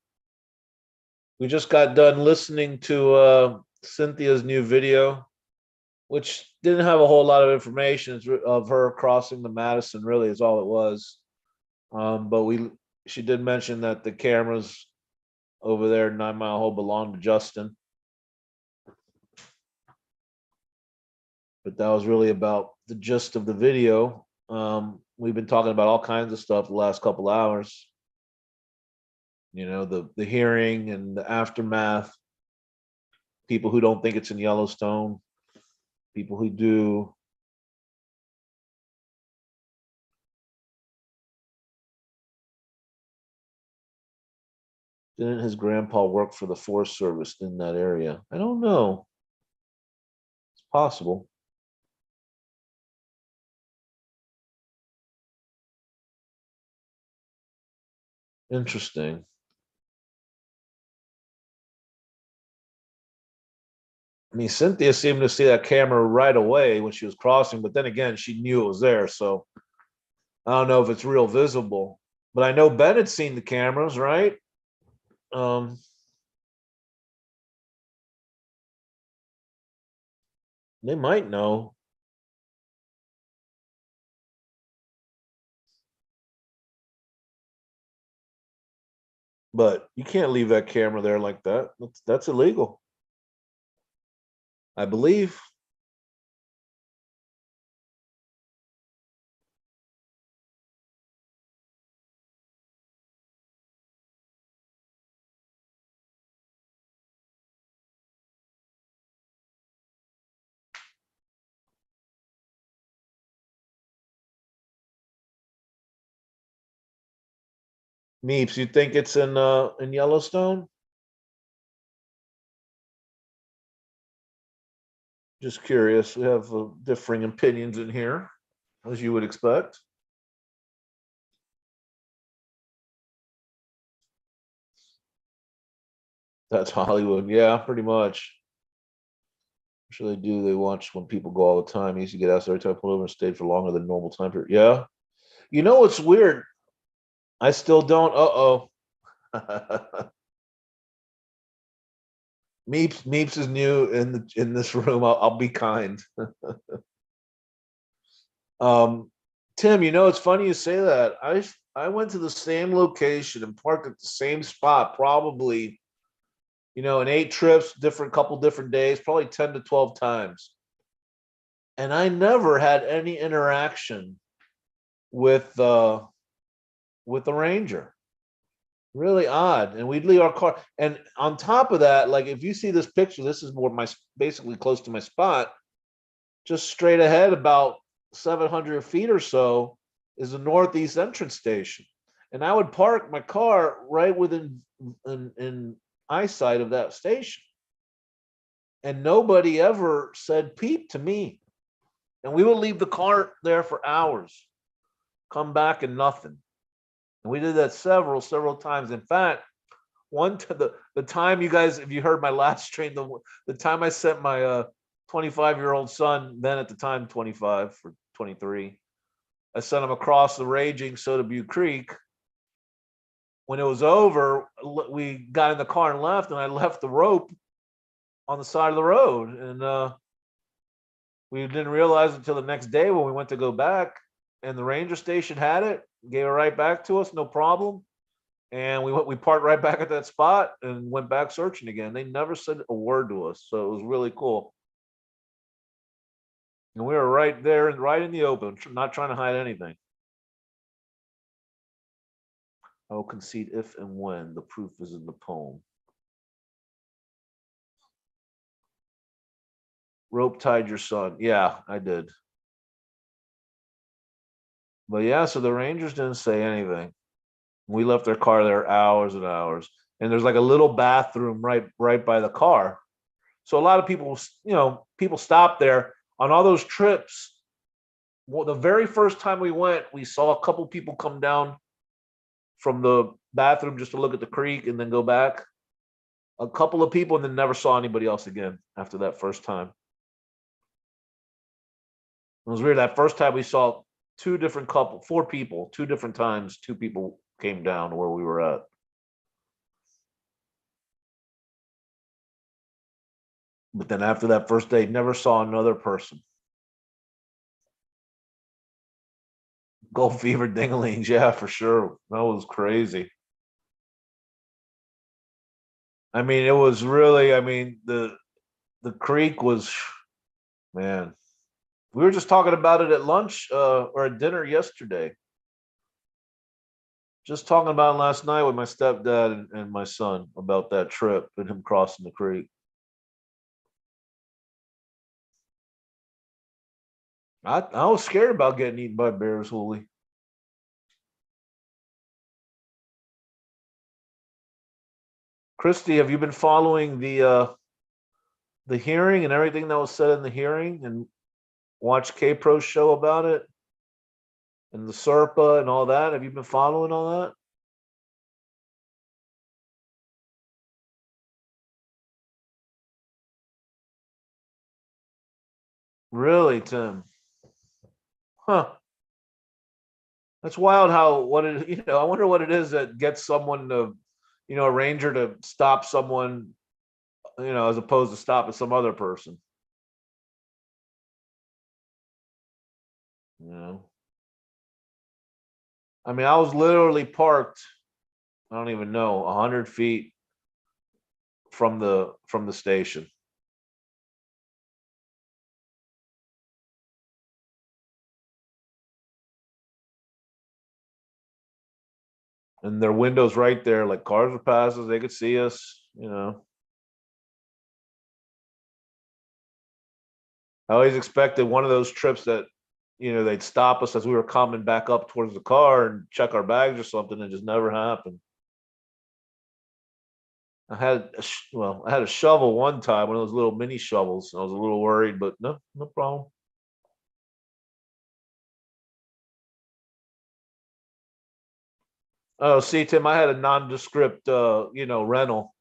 We just got done listening to Cynthia's new video, which didn't have a whole lot of information of her crossing the Madison, really, is all it was. But she did mention that the cameras over there, 9 Mile Hole, belong to Justin. But that was really about the gist of the video. We've been talking about all kinds of stuff the last couple hours. You know, the hearing and the aftermath. People who don't think it's in Yellowstone, people who do. Didn't his grandpa work for the Forest Service in that area? I don't know. It's possible. Interesting. I mean, Cynthia seemed to see that camera right away when she was crossing, but then again, she knew it was there. So I don't know if it's real visible, but I know Ben had seen the cameras, right? They might know. But you can't leave that camera there like that. That's illegal, I believe. Meeps, you think it's in Yellowstone? Just curious. We have differing opinions in here, as you would expect. That's Hollywood. Yeah, pretty much. I'm sure they do. They watch when people go all the time. I used to get asked every time I pulled over and stayed for longer than normal time period. Yeah. You know what's weird? I still don't. Uh-oh. Meeps is new in this room. I'll be kind. Tim, you know, it's funny you say that. I went to the same location and parked at the same spot, probably, you know, in 8 trips, couple different days, probably 10 to 12 times. And I never had any interaction with the ranger. Really odd. And we'd leave our car. And on top of that, like if you see this picture, this is more basically close to my spot, just straight ahead about 700 feet or so is the northeast entrance station. And I would park my car right within in eyesight of that station. And nobody ever said peep to me. And we would leave the car there for hours, come back and nothing. And we did that several times. In fact, the time you guys, if you heard my last stream, the time I sent my 25-year-old son, then at the time 25 or 23, I sent him across the raging Soda Butte Creek. When it was over, we got in the car and left, and I left the rope on the side of the road. And we didn't realize until the next day when we went to go back, and the ranger station had it, gave it right back to us, no problem. And we parked right back at that spot and went back searching again. They never said a word to us, so it was really cool. And we were right there and right in the open, not trying to hide anything. I will concede if and when the proof is in the poem. Rope tied your son. Yeah, I did. But yeah, so the Rangers didn't say anything. We left their car there hours and hours. And there's like a little bathroom right by the car. So a lot of people, you know, people stop there on all those trips. Well, the very first time we went, we saw a couple people come down from the bathroom just to look at the creek and then go back. A couple of people, and then never saw anybody else again after that first time. It was weird. That first time we saw four people, two different times, two people came down to where we were at. But then after that first day, never saw another person. Gold fever dinglings, yeah, for sure. That was crazy. I mean, it was really, I mean, the creek was, man. We were just talking about it at lunch or at dinner yesterday. Just talking about it last night with my stepdad and my son about that trip and him crossing the creek. I was scared about getting eaten by bears, Holy. Christy, have you been following the hearing and everything that was said in the hearing and watch K-Pro's show about it and the SERPA and all that? Have you been following all that? Really, Tim? Huh. That's wild how I wonder what it is that gets someone to, a ranger to stop someone, as opposed to stopping some other person. You know. I mean, I was literally parked, I don't even know, 100 feet from the station. And their windows right there, like cars were passing, they could see us. I always expected one of those trips that, they'd stop us as we were coming back up towards the car and check our bags or something. It just never happened. I had a shovel one time, one of those little mini shovels. I was a little worried, but no problem. Oh, see, Tim, I had a nondescript, rental,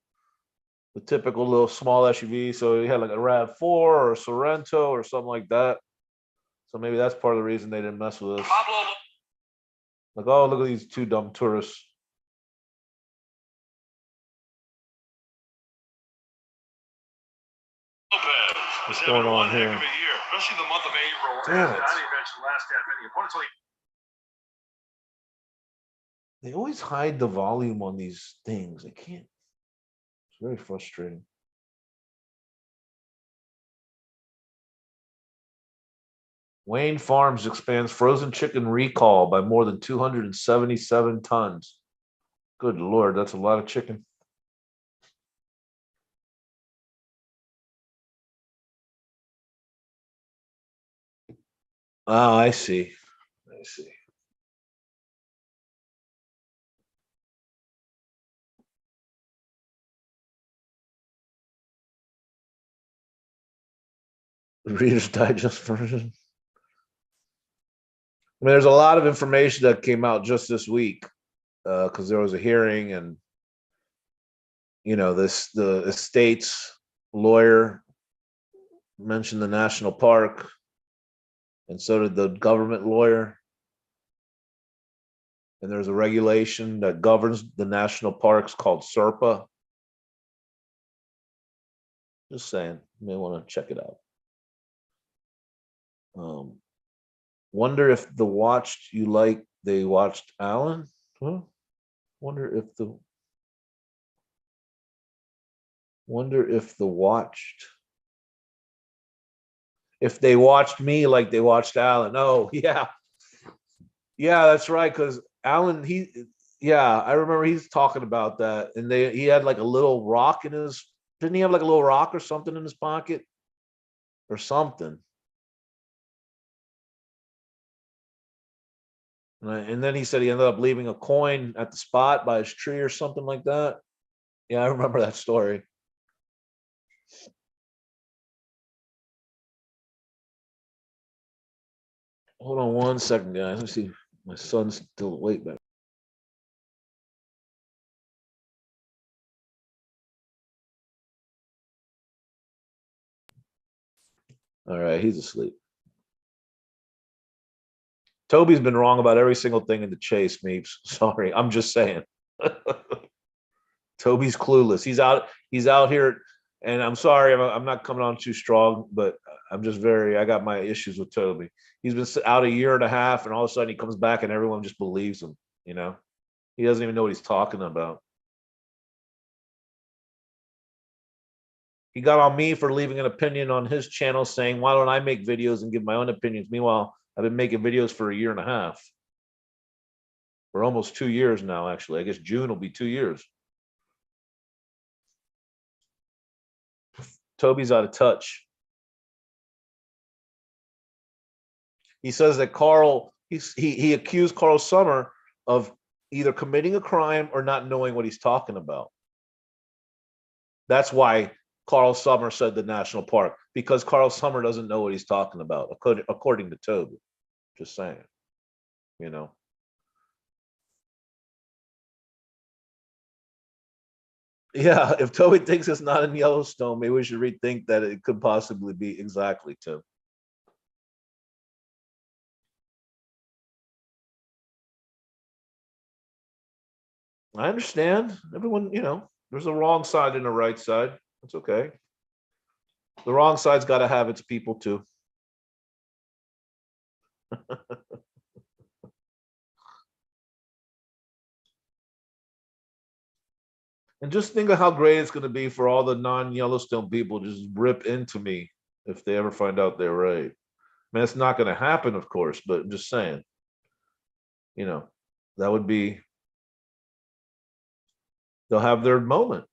the typical little small SUV. So he had like a RAV4 or a Sorrento or something like that. So maybe that's part of the reason they didn't mess with us. Like, oh, look at these two dumb tourists. What's going on here? Especially the month of April. Damn it. I didn't mention last half any opponents. They always hide the volume on these things. I can't. It's very frustrating. Wayne Farms expands frozen chicken recall by more than 277 tons. Good Lord, that's a lot of chicken. Oh, I see. I see. The Reader's Digest version. I mean, there's a lot of information that came out just this week because there was a hearing, and the estate's lawyer mentioned the national park, and so did the government lawyer. And there's a regulation that governs the national parks called SERPA. Just saying, you may want to check it out. Wonder if they watched Alan? Huh? Wonder if they watched me like they watched Alan. Oh, yeah. Yeah, that's right. Because Alan, I remember he's talking about that. And he had like a little rock didn't he have like a little rock or something in his pocket? Or something. And then he said he ended up leaving a coin at the spot by his tree or something like that. Yeah, I remember that story. Hold on one second, guys. Let's see. My son's still awake back. All right, he's asleep. Toby's been wrong about every single thing in the chase, Meeps. Sorry, I'm just saying. Toby's clueless. He's out here, and I'm sorry, I'm not coming on too strong, but I'm just I got my issues with Toby. He's been out a year and a half, and all of a sudden he comes back and everyone just believes him, you know? He doesn't even know what he's talking about. He got on me for leaving an opinion on his channel saying, why don't I make videos and give my own opinions? Meanwhile, I've been making videos for a year and a half. For almost 2 years now, actually. I guess June will be 2 years. Toby's out of touch. He says that he accused Carl Summer of either committing a crime or not knowing what he's talking about. That's why Carl Summer said the national park, because Carl Summer doesn't know what he's talking about, according to Toby. Just saying, you know. Yeah, if Toby thinks it's not in Yellowstone, maybe we should rethink that it could possibly be. Exactly, Tim. I understand. Everyone, you know, there's a wrong side and a right side. It's okay. The wrong side's got to have its people too. And just think of how great it's going to be for all the non-Yellowstone people to just rip into me if they ever find out they're right. I mean, it's not going to happen, of course, but I'm just saying, you know, that would be, they'll have their moment.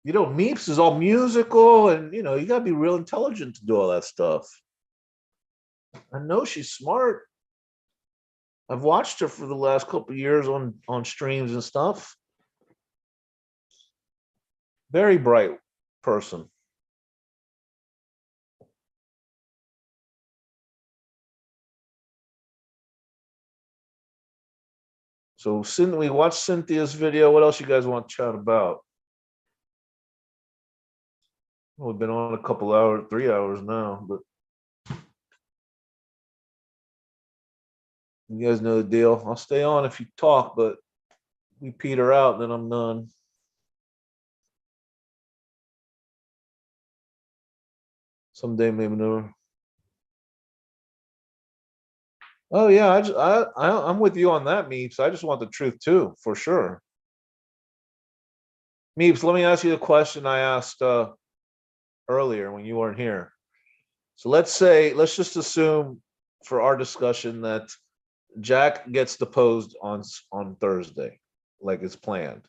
You know, Meeps is all musical, and you know, you gotta be real intelligent to do all that stuff. I know she's smart. I've watched her for the last couple of years on streams and stuff. Very bright person. So we watched Cynthia's video. What else you guys want to chat about? Well, we've been on a couple hours, 3 hours now, but you guys know the deal. I'll stay on if you talk, but we peter out, then I'm done. Someday, maybe never. Oh yeah, I'm with you on that, Meeps. I just want the truth too, for sure. Meeps, let me ask you the question I asked earlier when you weren't here. So let's just assume for our discussion that Jack gets deposed on Thursday, like it's planned.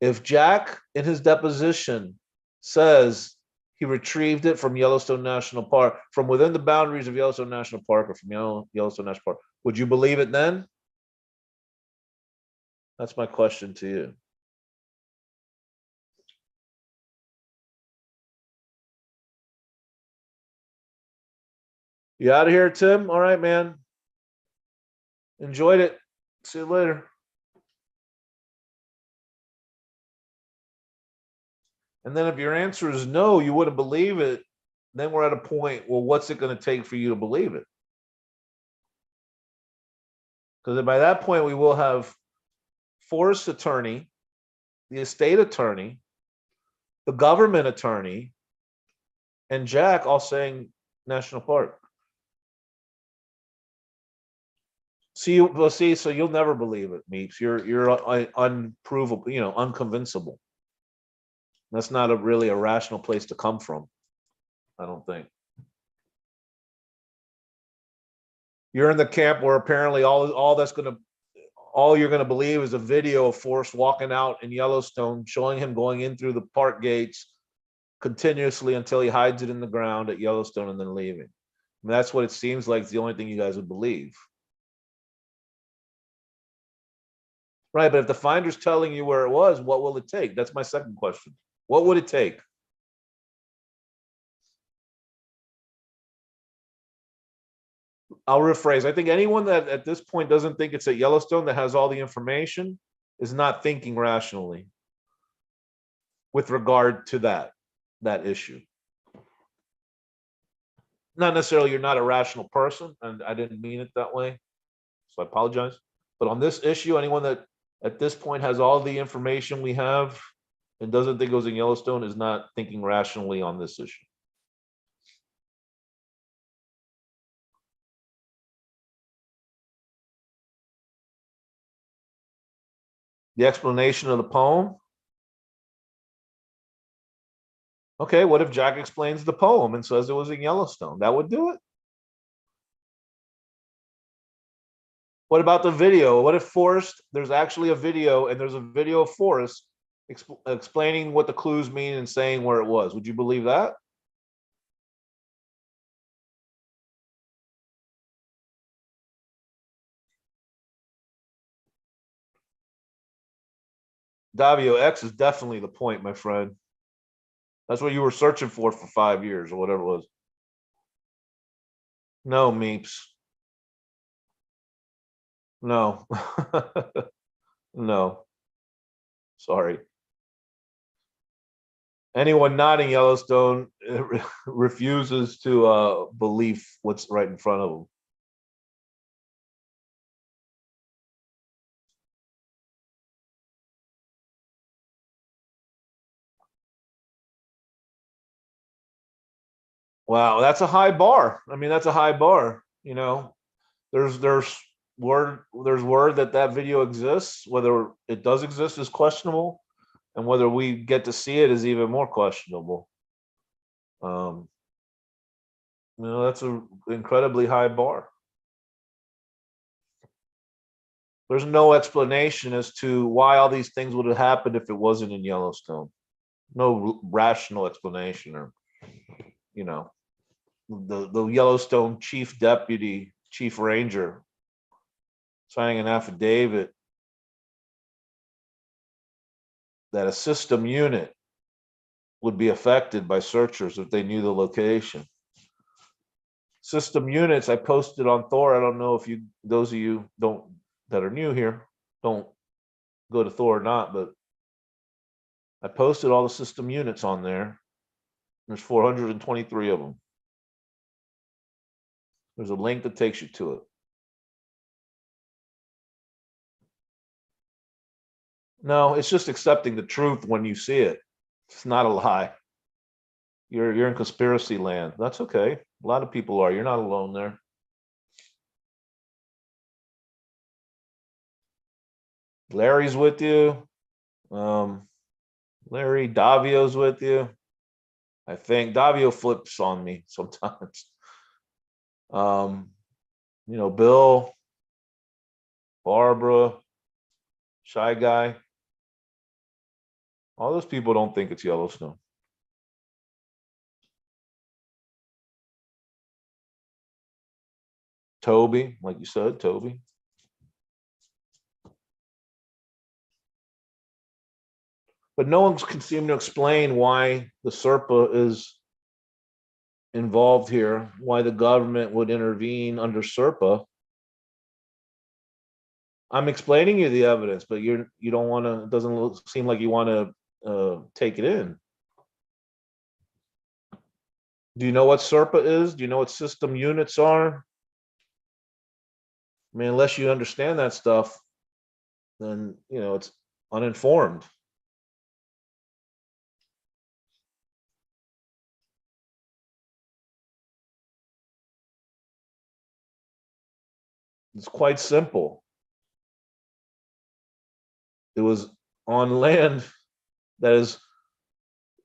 If Jack in his deposition says he retrieved it from Yellowstone National Park, from within the boundaries of Yellowstone National Park, or from Yellowstone National Park, would you believe it then? That's my question to you. You out of here, Tim? All right, man. Enjoyed it. See you later. And then if your answer is no, you wouldn't believe it, then we're at a point, well, what's it going to take for you to believe it? Because by that point, we will have Forrest's attorney, the estate attorney, the government attorney, and Jack all saying national park. See, so you'll never believe it, Meeps. You're unprovable, you know, unconvincible. That's not really a rational place to come from, I don't think. You're in the camp where apparently all you're gonna believe is a video of Forrest walking out in Yellowstone, showing him going in through the park gates continuously until he hides it in the ground at Yellowstone and then leaving. I mean, that's what it seems like. It's the only thing you guys would believe. Right, but if the finder's telling you where it was, what will it take? That's my second question. What would it take? I'll rephrase. I think anyone that at this point doesn't think it's at Yellowstone that has all the information is not thinking rationally. with regard to that issue. Not necessarily you're not a rational person, and I didn't mean it that way, so I apologize. But on this issue, anyone that at this point has all the information we have and doesn't think it was in Yellowstone is not thinking rationally on this issue. The explanation of the poem. Okay, what if Jack explains the poem and says it was in Yellowstone? That would do it. What about the video? What if Forrest, there's actually a video and there's a video of Forrest explaining what the clues mean and saying where it was? Would you believe that? Davio, X is definitely the point, my friend. That's what you were searching for 5 years or whatever it was. No, Meeps. No. No. Sorry. Anyone not in Yellowstone refuses to believe what's right in front of them. Wow, that's a high bar. I mean, that's a high bar. You know, there's word that video exists. Whether it does exist is questionable, and whether we get to see it is even more questionable. You know, that's an incredibly high bar. There's no explanation as to why all these things would have happened if it wasn't in Yellowstone. No rational explanation, or you know, the Yellowstone chief deputy, chief ranger, signing an affidavit that a system unit would be affected by searchers if they knew the location. System units I posted on Thor. I don't know if you, those of you don't that are new here, don't go to Thor or not, but I posted all the system units on there. There's 423 of them. There's a link that takes you to it. No, it's just accepting the truth when you see it. It's not a lie. You're in conspiracy land. That's okay. A lot of people are. You're not alone there. Larry's with you. Larry, Davio's with you. I think Davio flips on me sometimes. You know, Bill, Barbara, Shy Guy. All those people don't think it's Yellowstone. Toby, like you said, Toby. But no one can seem to explain why the SERPA is involved here, why the government would intervene under SERPA. I'm explaining you the evidence, but you don't want to. It doesn't seem like you want to take it in. Do you know what SERPA is? Do you know what system units are? I mean, unless you understand that stuff, then you know it's uninformed. It's quite simple. It was on land that is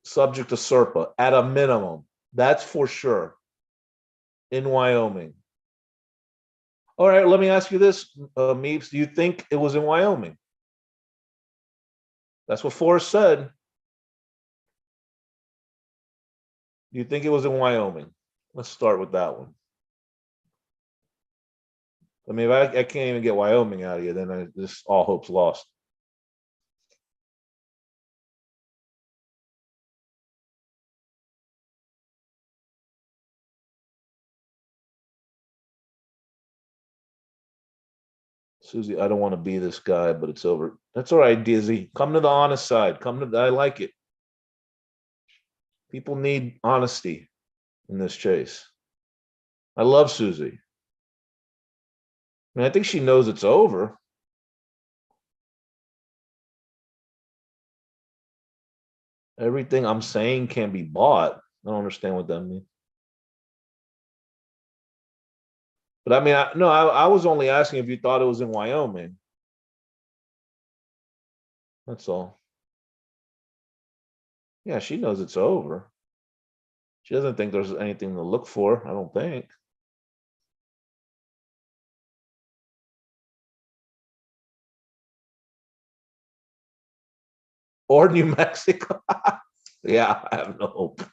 subject to SERPA at a minimum. That's for sure. In Wyoming. All right, let me ask you this, Meeps. Do you think it was in Wyoming? That's what Forrest said. Do you think it was in Wyoming? Let's start with that one. I mean, if I can't even get Wyoming out of you, then this all hope's lost. Susie, I don't want to be this guy, but it's over. That's all right, Dizzy. Come to the honest side. I like it. People need honesty in this chase. I love Susie. I mean, I think she knows it's over. Everything I'm saying can be bought. I don't understand what that means. But I mean, I was only asking if you thought it was in Wyoming. That's all. Yeah, she knows it's over. She doesn't think there's anything to look for, I don't think. Or New Mexico. Yeah, I have no hope.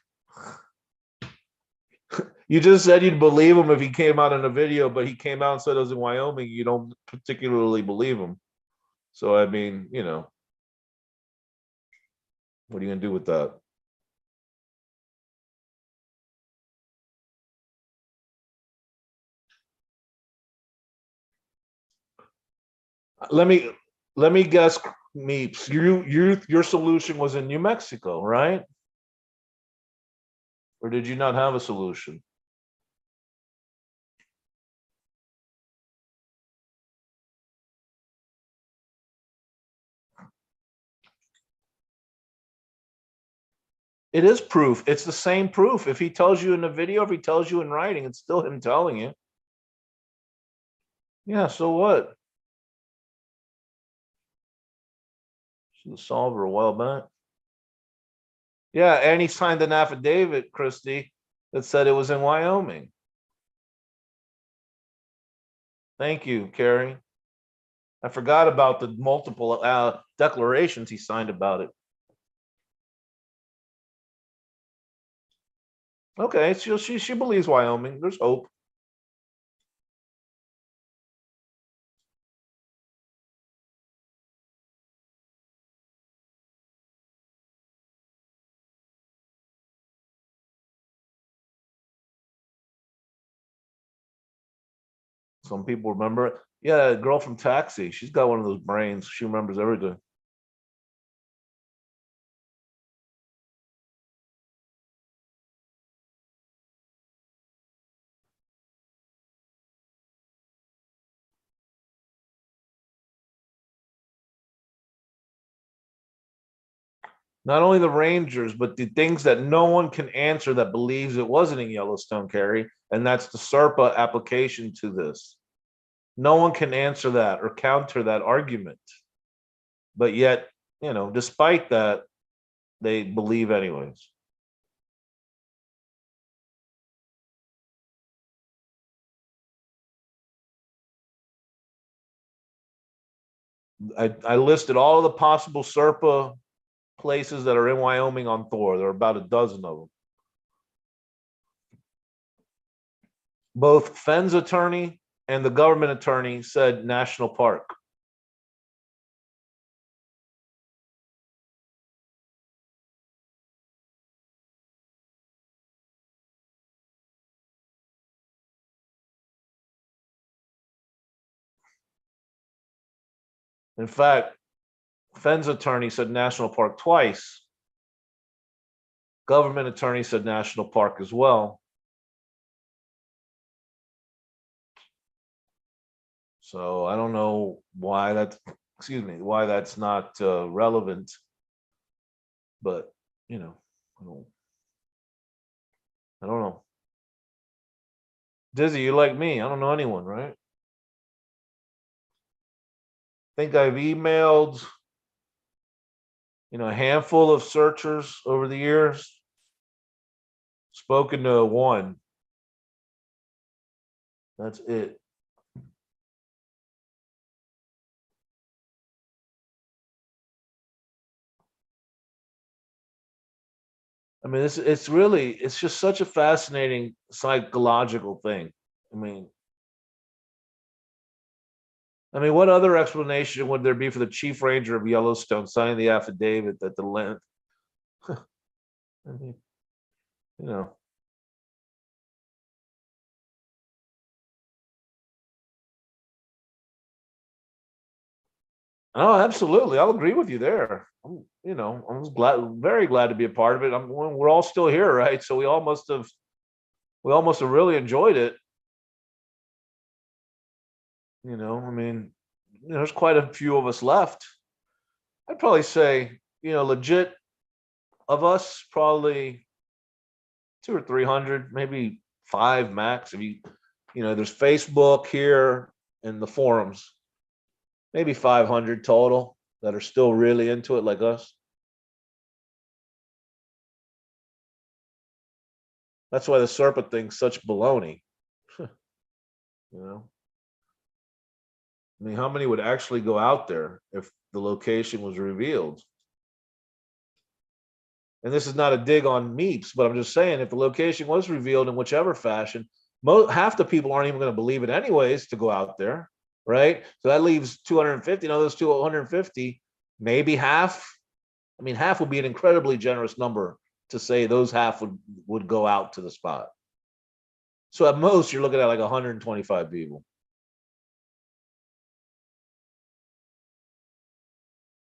You just said you'd believe him if he came out in a video, but he came out and said it was in Wyoming. You don't particularly believe him. So, I mean, you know, what are you going to do with that? Let me guess, Meeps. Your solution was in New Mexico, right? Or did you not have a solution? It is proof. It's the same proof. If he tells you in the video, if he tells you in writing, it's still him telling you. Yeah, so what? Should have solved her a while back. Yeah, and he signed an affidavit, Christy, that said it was in Wyoming. Thank you, Carrie. I forgot about the multiple declarations he signed about it. Okay, so she believes Wyoming. There's hope. Some people remember it. Yeah, a girl from Taxi. She's got one of those brains. She remembers everything. Not only the Rangers, but the things that no one can answer that believes it wasn't in Yellowstone, Carrie, and that's the SERPA application to this. No one can answer that or counter that argument. But yet, you know, despite that, they believe anyways. I listed all of the possible SERPA places that are in Wyoming on Thor. There are about a dozen of them. Both Fenn's attorney and the government attorney said national park. In fact, Fenn's attorney said national park twice. Government attorney said national park as well. So I don't know why that's, excuse me, why that's not relevant. But, you know, I don't know. Dizzy, you like me. I don't know anyone, right? I think I've emailed, you know, a handful of searchers over the years. Spoken to one. That's it. I mean, it's just such a fascinating psychological thing. I mean, what other explanation would there be for the chief ranger of Yellowstone signing the affidavit that the land, I mean, you know, Oh, absolutely. I'll agree with you there. I was very glad to be a part of it. We're all still here, right? So we all must have really enjoyed it. I mean, there's quite a few of us left. I'd probably say, legit of us, probably two or 300, maybe five max. There's Facebook here and the forums, maybe 500 total that are still really into it like us. That's why the Serpent thing's such baloney. You know, I mean, how many would actually go out there if the location was revealed? And this is not a dig on Meeps, but I'm just saying if the location was revealed in whichever fashion, half the people aren't even going to believe it anyways to go out there, right? So that leaves 250. Now those 250, maybe half. I mean, half would be an incredibly generous number to say those half would go out to the spot. So at most, you're looking at like 125 people.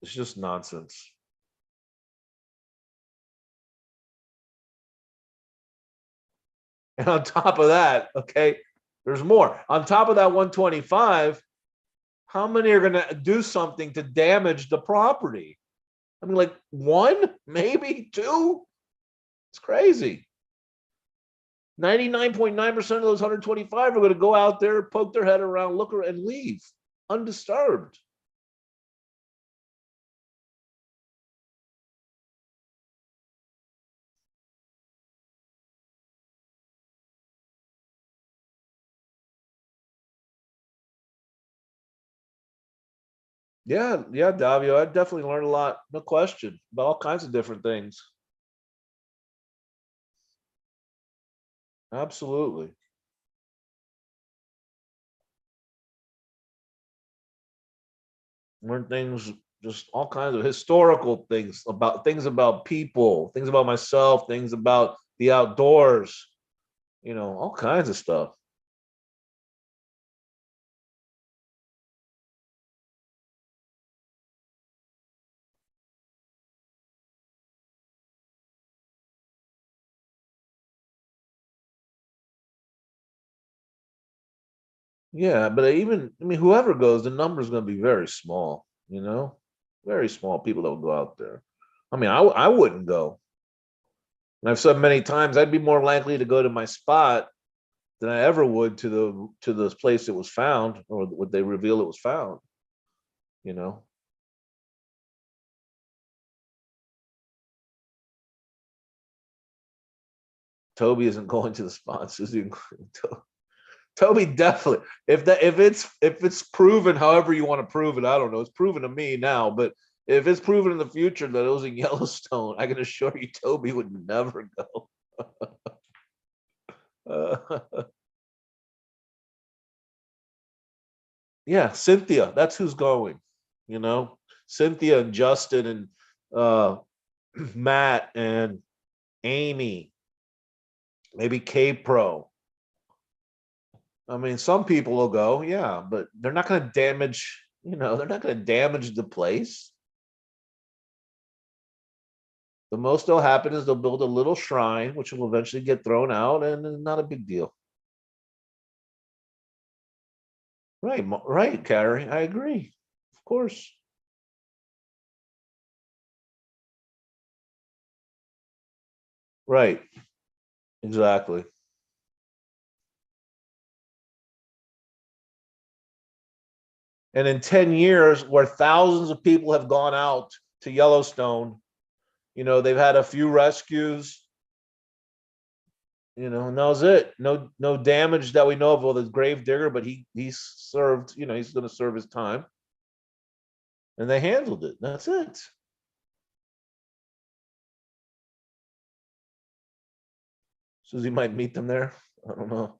It's just nonsense. And on top of that, okay, there's more. On top of that 125, how many are going to do something to damage the property? I mean, like one, maybe two. It's crazy. 99.9% of those 125 are going to go out there, poke their head around, look and leave undisturbed. Yeah, yeah, Davio, I definitely learned a lot, no question, about all kinds of different things. Absolutely. Learn things, just all kinds of historical things about people, things about myself, things about the outdoors, all kinds of stuff. Yeah, but I mean, whoever goes, the number is going to be very small, very small people that will go out there. I mean, I wouldn't go. And I've said many times, I'd be more likely to go to my spot than I ever would to the place it was found, or would they reveal it was found. You know, Toby isn't going to the spot. Susie, Toby definitely. If it's proven, however you want to prove it, I don't know. It's proven to me now, but if it's proven in the future that it was in Yellowstone, I can assure you, Toby would never go. Yeah, Cynthia, that's who's going. You know, Cynthia and Justin and uh, Matt and Amy, maybe K Pro. I mean, some people will go, yeah, but they're not going to damage. They're not going to damage the place. The most that'll happen is they'll build a little shrine, which will eventually get thrown out, and it's not a big deal. Right, right, Carrie. I agree. Of course. Right. Exactly. And in 10 years, where thousands of people have gone out to Yellowstone, they've had a few rescues, and that was it. No damage that we know of. Well, the grave digger, but he's served, he's going to serve his time. And they handled it. That's it. Susie might meet them there. I don't know.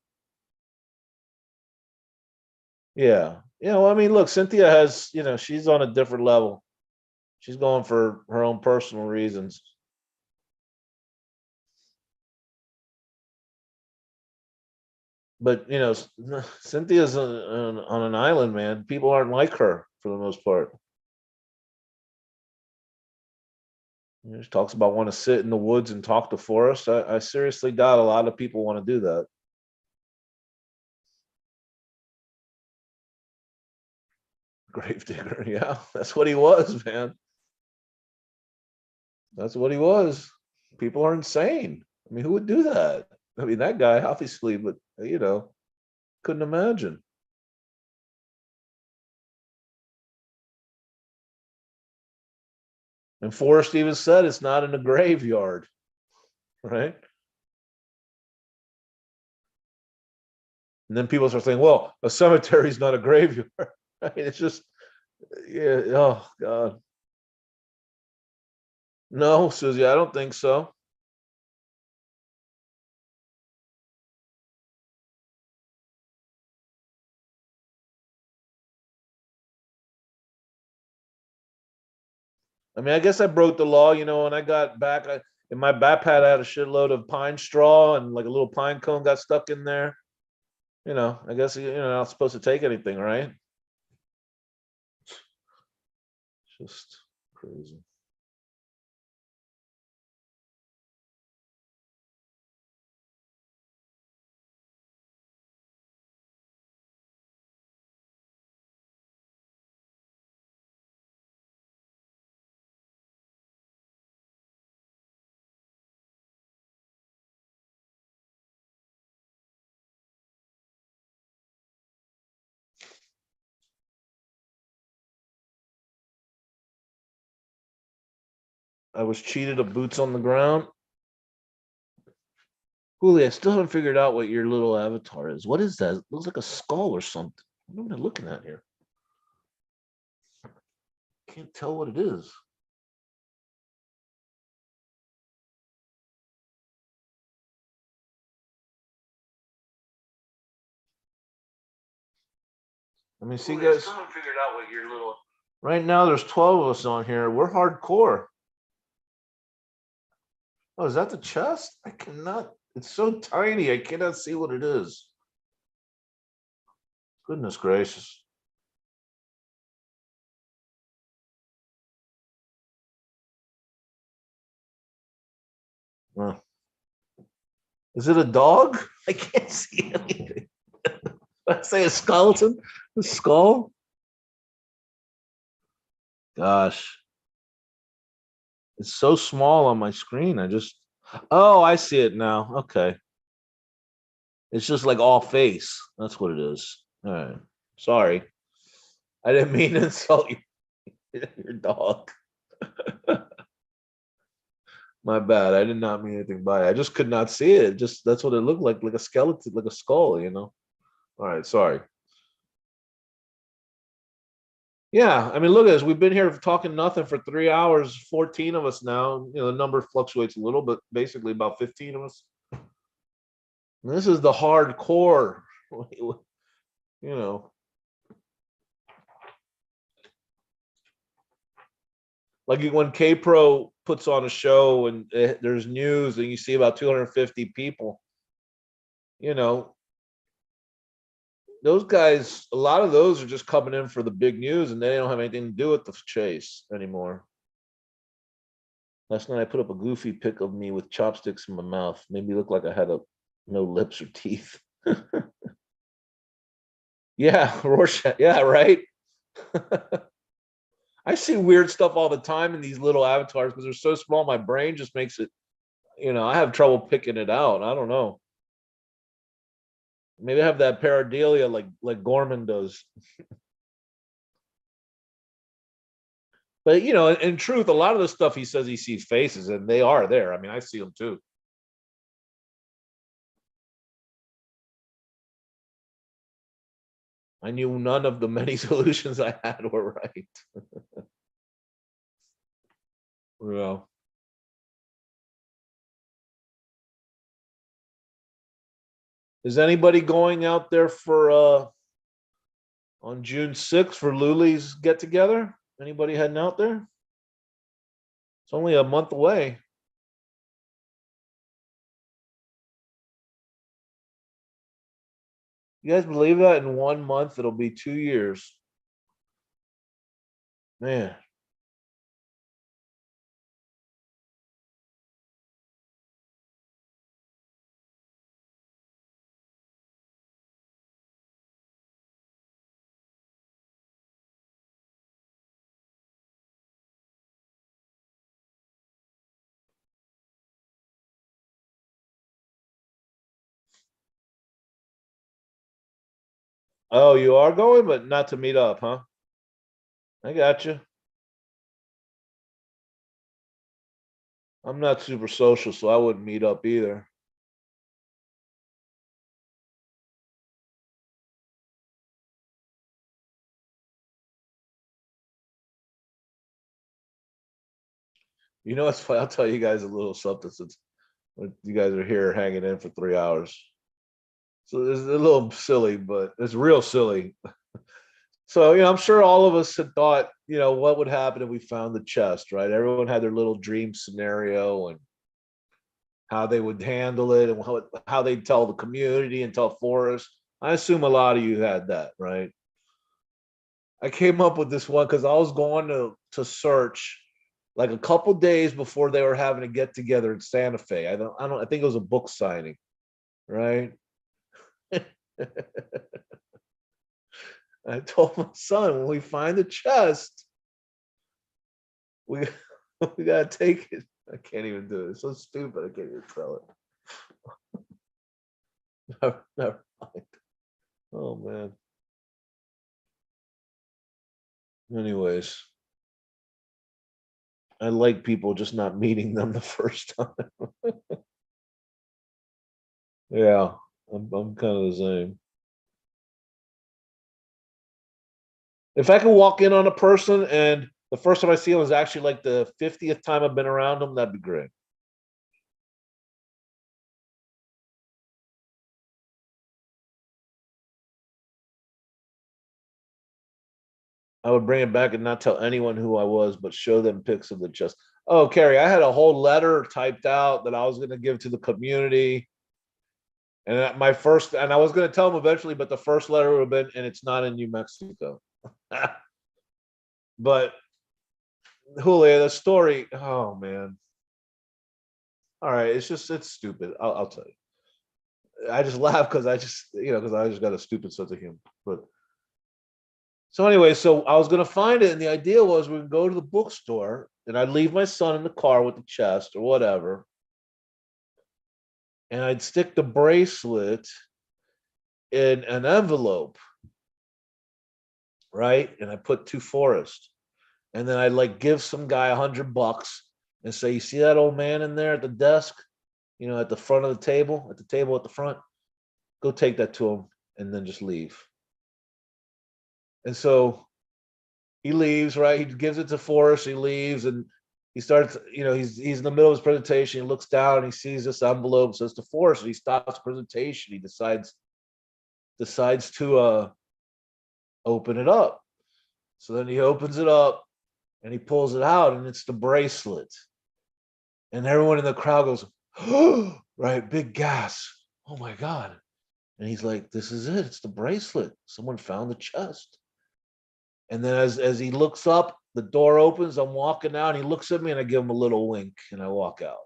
Yeah. Well, I mean, look, Cynthia has, she's on a different level. She's going for her own personal reasons. But, Cynthia's on an island, man. People aren't like her for the most part. He just talks about want to sit in the woods and talk to forests. I seriously doubt a lot of people want to do that. Gravedigger, yeah, that's what he was, man. That's what he was. People are insane. I mean, who would do that? I mean, that guy, obviously, but couldn't imagine. And Forrest even said it's not in a graveyard, right? And then people start saying, well, a cemetery is not a graveyard. I mean, it's just, yeah, oh, God. No, Susie, I don't think so. I mean, I guess I broke the law, when I got back, in my backpack, I had a shitload of pine straw and like a little pine cone got stuck in there. I guess, not supposed to take anything, right? Just crazy. I was cheated of boots on the ground. Julie, I still haven't figured out what your little avatar is. What is that? It looks like a skull or something. What am I looking at here? Can't tell what it is. I mean, see, guys. I still haven't figured out what your little. Right now, there's 12 of us on here. We're hardcore. Oh, is that the chest? I cannot. It's so tiny. I cannot see what it is. Goodness gracious. Huh. Is it a dog? I can't see anything. I say a skeleton? A skull? Gosh. It's so small on my screen. Oh, I see it now. Okay. It's just like all face. That's what it is. All right. Sorry. I didn't mean to insult you. Your dog. My bad. I did not mean anything by it. I just could not see it. Just that's what it looked like a skeleton, like a skull. All right, sorry. Yeah, I mean, look at this. We've been here talking nothing for 3 hours, 14 of us now. The number fluctuates a little, but basically about 15 of us. And this is the hardcore, you know. Like when K Pro puts on a show and there's news and you see about 250 people, those guys, a lot of those are just coming in for the big news and they don't have anything to do with the chase anymore. Last night I put up a goofy pic of me with chopsticks in my mouth. Made me look like I had no lips or teeth. Yeah, Rorschach. Yeah, right. I see weird stuff all the time in these little avatars because they're so small. My brain just makes it, I have trouble picking it out. I don't know. Maybe I have that pareidolia like Gorman does. But in truth, a lot of the stuff he says he sees faces, and they are there. I mean, I see them too. I knew none of the many solutions I had were right. Well, is anybody going out there for on June 6th for Luli's get together? Anybody heading out there? It's only a month away. You guys believe that in 1 month it'll be 2 years? Man. Oh, you are going, but not to meet up, huh? I got you. I'm not super social, so I wouldn't meet up either. You know what's funny? I'll tell you guys a little something since you guys are here hanging in for 3 hours. So it's a little silly, but it's real silly. So, I'm sure all of us had thought, what would happen if we found the chest, right? Everyone had their little dream scenario and how they would handle it and how they'd tell the community and tell Forrest. I assume a lot of you had that, right? I came up with this one because I was going to search like a couple days before they were having a get together in Santa Fe. I think it was a book signing, right? I told my son, when we find the chest, we we gotta take it. I can't even do it. It's so stupid. I can't even tell it. Never mind. Oh man. Anyways, I like people, just not meeting them the first time. Yeah, I'm kind of the same. If I could walk in on a person and the first time I see them is actually like the 50th time I've been around them, that'd be great. I would bring it back and not tell anyone who I was, but show them pics of the chest. Oh, Carrie, I had a whole letter typed out that I was going to give to the community. And I was going to tell them eventually, but the first letter would have been, and it's not in New Mexico. But Julia, the story, oh man. All right, it's stupid. I'll tell you. I just laugh because because I just got a stupid sense of humor. But so anyway, so I was gonna find it, and the idea was we would go to the bookstore, and I'd leave my son in the car with the chest or whatever, and I'd stick the bracelet in an envelope, right? And I put to Forrest, and then I'd like give some guy $100 and say, "You see that old man in there at the desk? At the front of the table, at the front. Go take that to him, and then just leave." And so he leaves, right? He gives it to Forrest. He leaves, and he starts. He's in the middle of his presentation. He looks down and he sees this envelope. Says to Forrest. And he stops the presentation. He decides to open it up. So then he opens it up and he pulls it out, and it's the bracelet. And everyone in the crowd goes, "Oh!" Right? Big gas. Oh my god! And he's like, "This is it. It's the bracelet. Someone found the chest." And then as he looks up, the door opens. I'm walking out. And he looks at me, and I give him a little wink, and I walk out.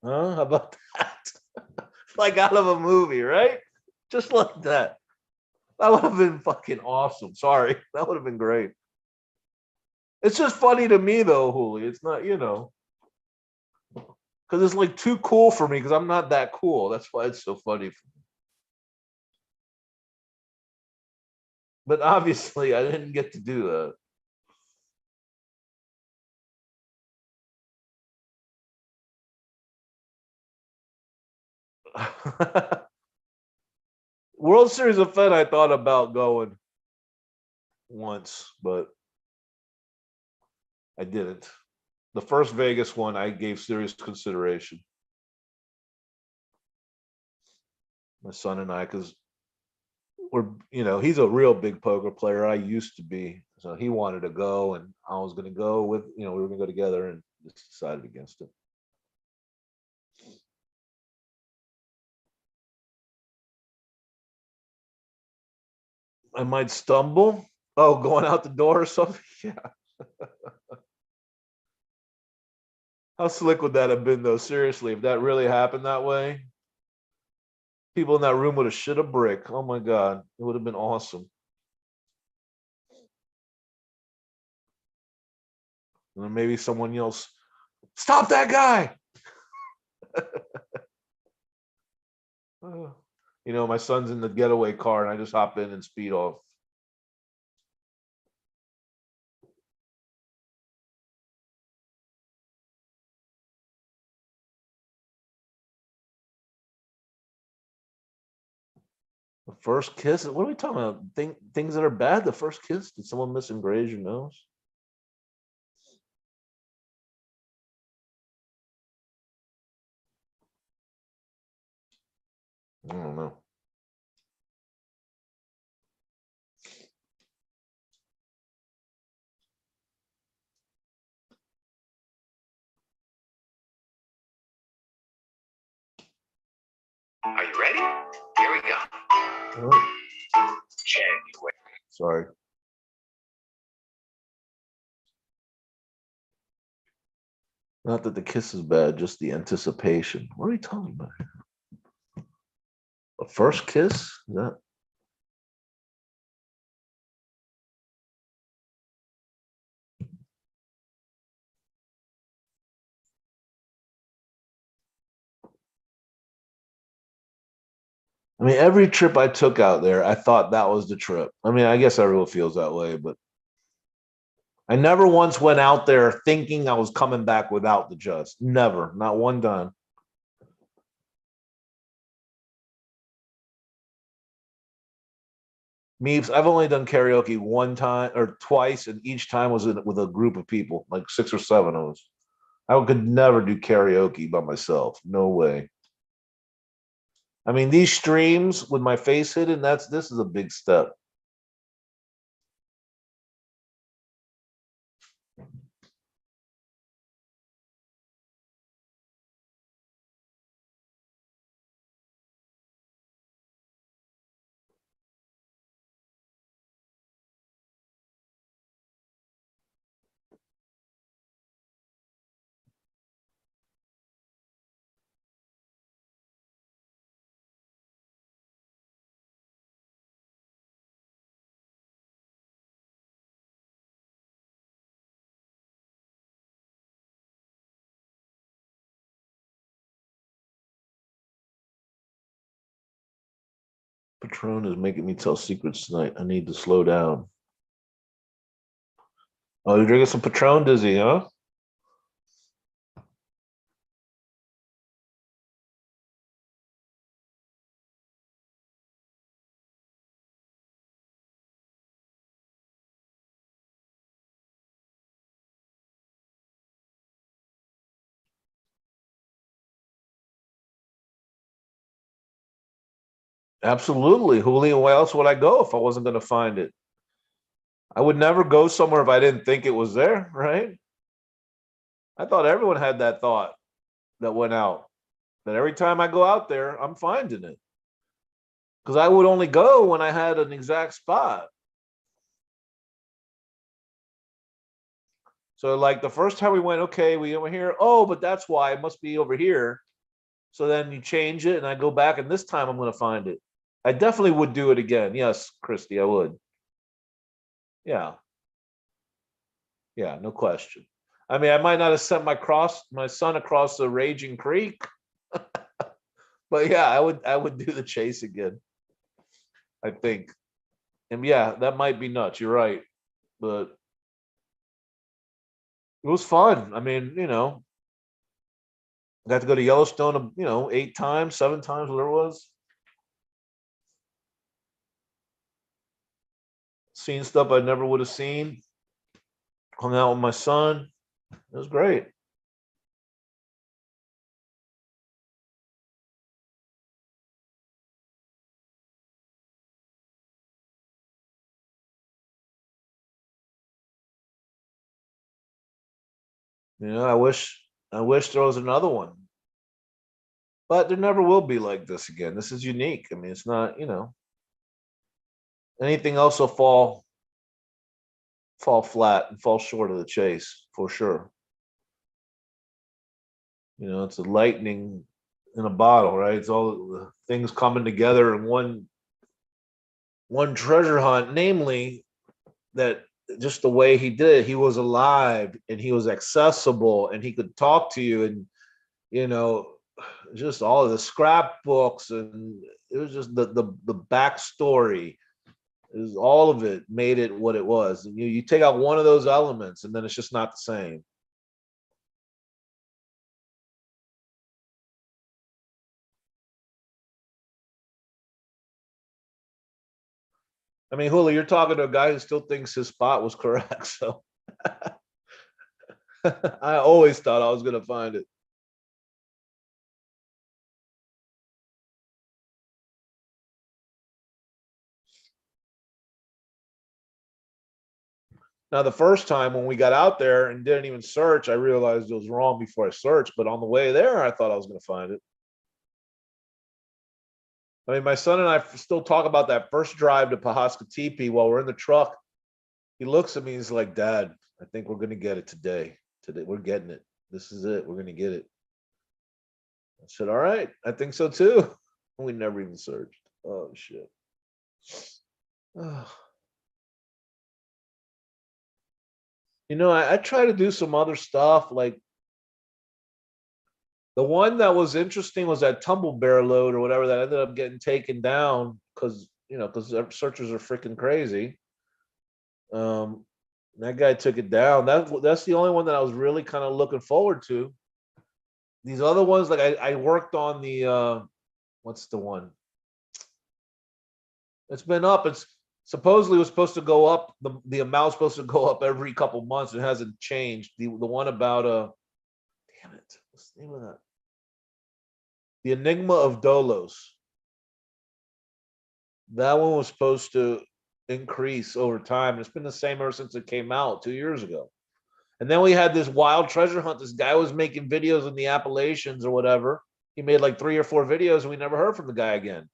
Huh? How about that? Like out of a movie, right? Just like that. That would have been fucking awesome. Sorry, that would have been great. It's just funny to me though, Hooli. It's not, because it's like too cool for me because I'm not that cool. That's why it's so funny. But obviously, I didn't get to do that. World Series of Fed, I thought about going once, but I didn't. The first Vegas one, I gave serious consideration. My son and I, because he's a real big poker player. I used to be, so he wanted to go, and I was going to go with, we were going to go together, and just decided against it. I might stumble. Oh, going out the door or something. Yeah. How slick would that have been, though? Seriously, if that really happened that way, people in that room would have shit a brick. Oh my god, it would have been awesome. And then maybe someone yells, "Stop that guy!" You know, my son's in the getaway car and I just hop in and speed off. The first kiss? What are we talking about? Things that are bad? The first kiss? Did someone misengraze your nose? I don't know. Are you ready? Here we go. Oh, January. sorry. Not that the kiss is bad, just the anticipation. What are we talking about here? A first kiss? Is that? I mean, every trip I took out there, I thought that was the trip. I mean, I guess everyone feels that way, but I never once went out there thinking I was coming back without the just. Never, not one time. Meeps, I've only done karaoke one time or twice, and each time was with a group of people, like 6 or 7 of us. I could never do karaoke by myself. No way. I mean, these streams with my face hidden, this is a big step. Patron is making me tell secrets tonight. I need to slow down. Oh, you're drinking some Patron, Dizzy, huh? Absolutely. Julian, where else would I go if I wasn't going to find it? I would never go somewhere if I didn't think it was there, right? I thought everyone had that thought that went out, that every time I go out there, I'm finding it. Because I would only go when I had an exact spot. So like the first time we went, okay, we over here. Oh, but that's why it must be over here. So then you change it and I go back and this time I'm going to find it. I definitely would do it again. Yes, Christy, I would. Yeah. Yeah, no question. I mean, I might not have sent my son across the raging creek, but yeah, I would do the chase again. I think. And yeah, that might be nuts. You're right. But it was fun. I mean, I got to go to Yellowstone, 8 times, 7 times, whatever it was. Seen stuff I never would have seen. Hung out with my son. It was great. I wish there was another one. But there never will be like this again. This is unique. I mean, it's not, anything else will fall flat and fall short of the chase for sure. It's a lightning in a bottle, right? It's all the things coming together in one treasure hunt, namely that just the way he did it, he was alive and he was accessible and he could talk to you and just all of the scrapbooks and it was just the backstory is all of it made it what it was. And you take out one of those elements and then it's just not the same. I mean, Hula, you're talking to a guy who still thinks his spot was correct. So I always thought I was going to find it. Now, the first time when we got out there and didn't even search, I realized it was wrong before I searched. But on the way there, I thought I was going to find it. I mean, my son and I still talk about that first drive to Pahaska Teepee while we're in the truck. He looks at me, he's like, Dad, I think we're going to get it today. Today, we're getting it. This is it. We're going to get it. I said, all right, I think so too. We never even searched. Oh, shit. You know, I try to do some other stuff. Like the one that was interesting was that tumble bear load or whatever that ended up getting taken down because, you know, because searchers are freaking crazy. That guy took it down. That's the only one that I was really kind of looking forward to. These other ones, like I worked on the what's the one? It's been up. It's supposedly was supposed to go up. The amount's supposed to go up every couple months. It hasn't changed. The one about damn it, what's the name of that? The Enigma of Dolos. That one was supposed to increase over time. It's been the same ever since it came out 2 years ago. And then we had this wild treasure hunt. This guy was making videos in the Appalachians or whatever. He made like 3 or 4 videos and we never heard from the guy again.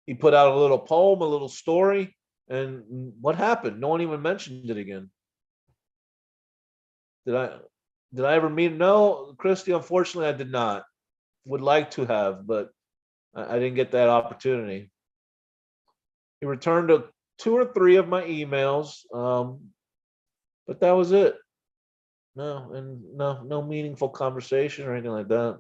He put out a little poem, a little story, and what happened? No one even mentioned it again. Did I ever meet him? No, Christy, unfortunately I did not. Would like to have, but I didn't get that opportunity. He returned 2 or 3 of my emails, but that was it. No meaningful conversation or anything like that.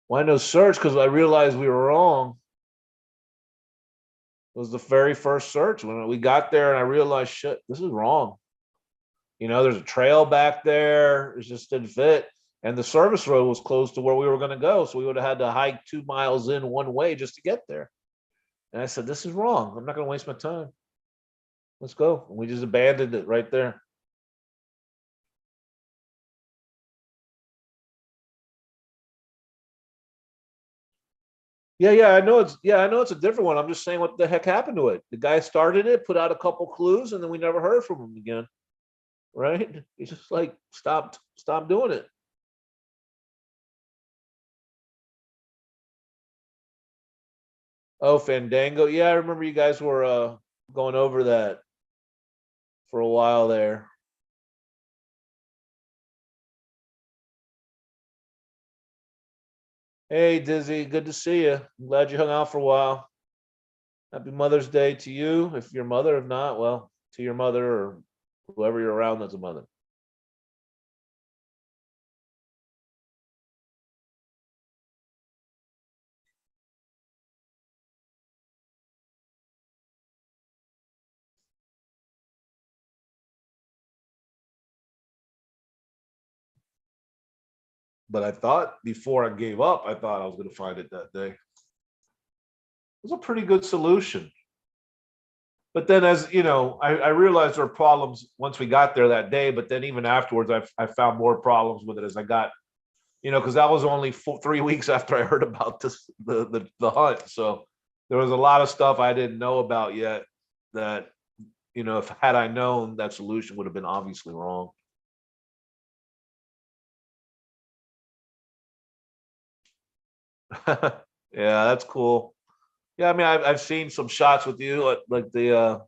Why no search? Because I realized we were wrong. It was the very first search when we got there, and I realized, shit, this is wrong. You know, there's a trail back there. It just didn't fit. And the service road was close to where we were going to go. So we would have had to hike 2 miles in one way just to get there. And I said, this is wrong. I'm not going to waste my time. Let's go. And we just abandoned it right there. Yeah, I know it's a different one. I'm just saying what the heck happened to it. The guy started it, put out a couple clues, and then we never heard from him again. Right? He just like stopped doing it. Oh, Fandango. Yeah, I remember you guys were going over that for a while there. Hey, Dizzy, good to see you. I'm glad you hung out for a while. Happy Mother's Day to you. If you're mother, if not, well, to your mother or whoever you're around that's a mother. But I thought before I gave up, I thought I was going to find it that day. It was a pretty good solution. But then, as you know, I realized there were problems once we got there that day. But then even afterwards, I found more problems with it as I got, you know, because that was only 3 weeks after I heard about this the hunt. So there was a lot of stuff I didn't know about yet that, you know, if had I known, that solution would have been obviously wrong. Yeah, that's cool. Yeah, I mean, I've seen some shots with you, like the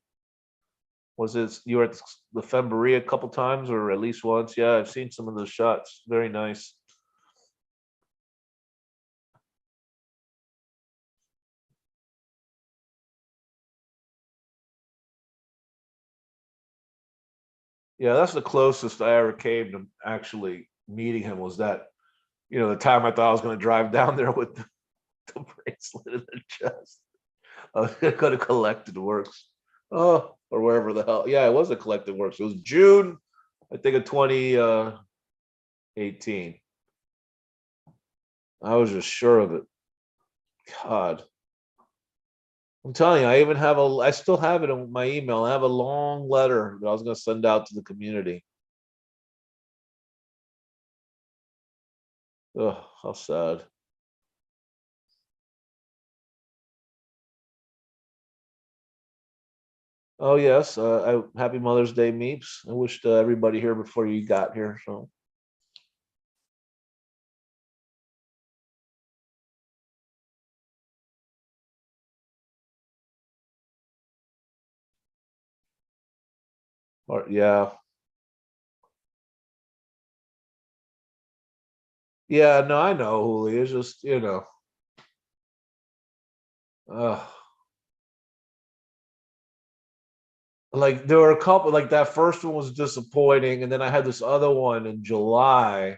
was it you were at the Femboree a couple times or at least once? Yeah, I've seen some of those shots. Very nice. Yeah, that's the closest I ever came to actually meeting him was that, the time I thought I was going to drive down there with the bracelet in the chest. I was going to Collected Works. Oh, or wherever the hell. Yeah, it was a Collected Works. It was June, I think, of 2018. I was just sure of it. God. I'm telling you, I still have it in my email. I have a long letter that I was going to send out to the community. Oh, how sad. Oh yes, happy Mother's Day, Meeps. I wished everybody here before you got here. So yeah, yeah. No, I know, Juli. It's just uh, like there were a couple. Like that first one was disappointing, and then I had this other one in July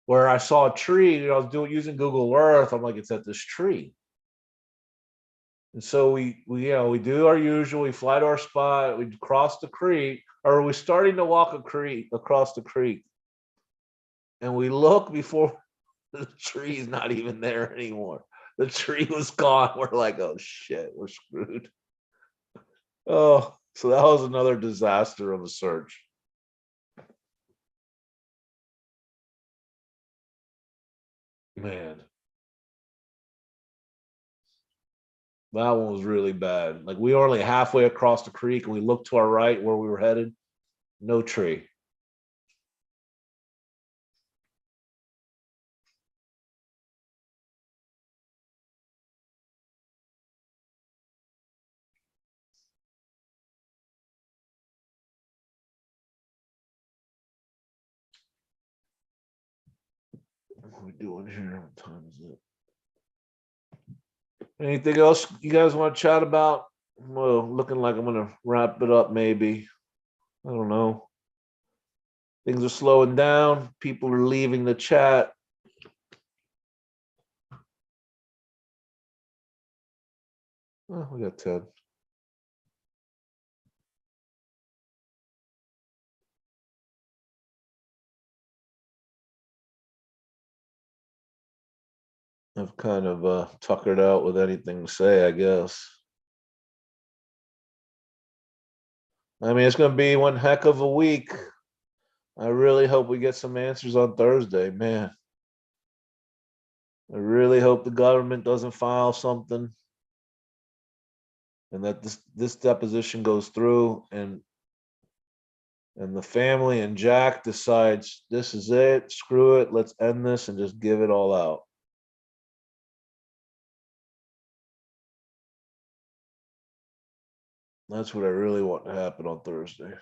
where I saw a tree. I was using Google Earth. I'm like, it's at this tree. And so we do our usual. We fly to our spot. We cross the creek, or we're starting to walk across the creek, and we look before the tree's not even there anymore. The tree was gone. We're like, oh shit, we're screwed. Oh, so that was another disaster of a search. Man, that one was really bad. Like we were only halfway across the creek and we looked to our right where we were headed. No tree. What are we doing here? What time is it? Anything else you guys want to chat about? Well, looking like I'm gonna wrap it up, maybe. I don't know. Things are slowing down. People are leaving the chat. Oh, we got 10. I've kind of tuckered out with anything to say, I guess. I mean, it's going to be one heck of a week. I really hope we get some answers on Thursday, man. I really hope the government doesn't file something and that this deposition goes through and the family and Jack decides this is it, screw it, let's end this and just give it all out. That's what I really want to happen on Thursday.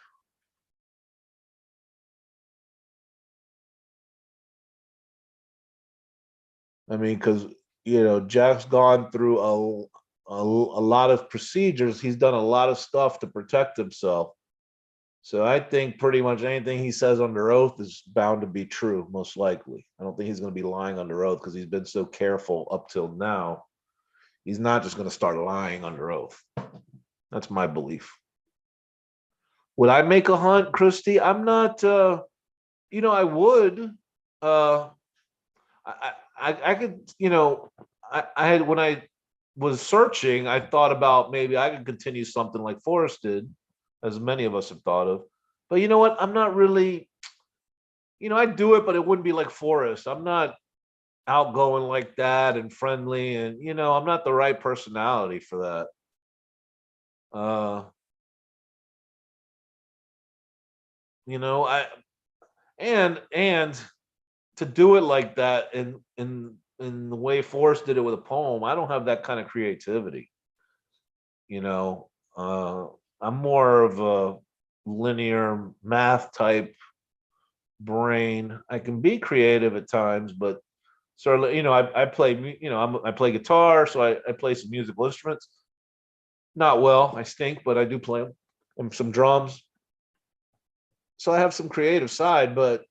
I mean, because Jack's gone through a lot of procedures. He's done a lot of stuff to protect himself. So I think pretty much anything he says under oath is bound to be true, most likely. I don't think he's going to be lying under oath because he's been so careful up till now. He's not just going to start lying under oath. That's my belief. Would I make a hunt, Christy? I'm not. I would. I could. I had when I was searching, I thought about maybe I could continue something like Forrest did, as many of us have thought of. But you know what? I'm not really. I'd do it, but it wouldn't be like Forrest. I'm not outgoing like that and friendly, and I'm not the right personality for that. I and to do it like that in the way Forrest did it with a poem, I don't have that kind of creativity. I'm more of a linear math type brain. I can be creative at times, but certainly, I play, I play guitar, so I play some musical instruments. Not well, I stink, but I do play them, and some drums. So I have some creative side, but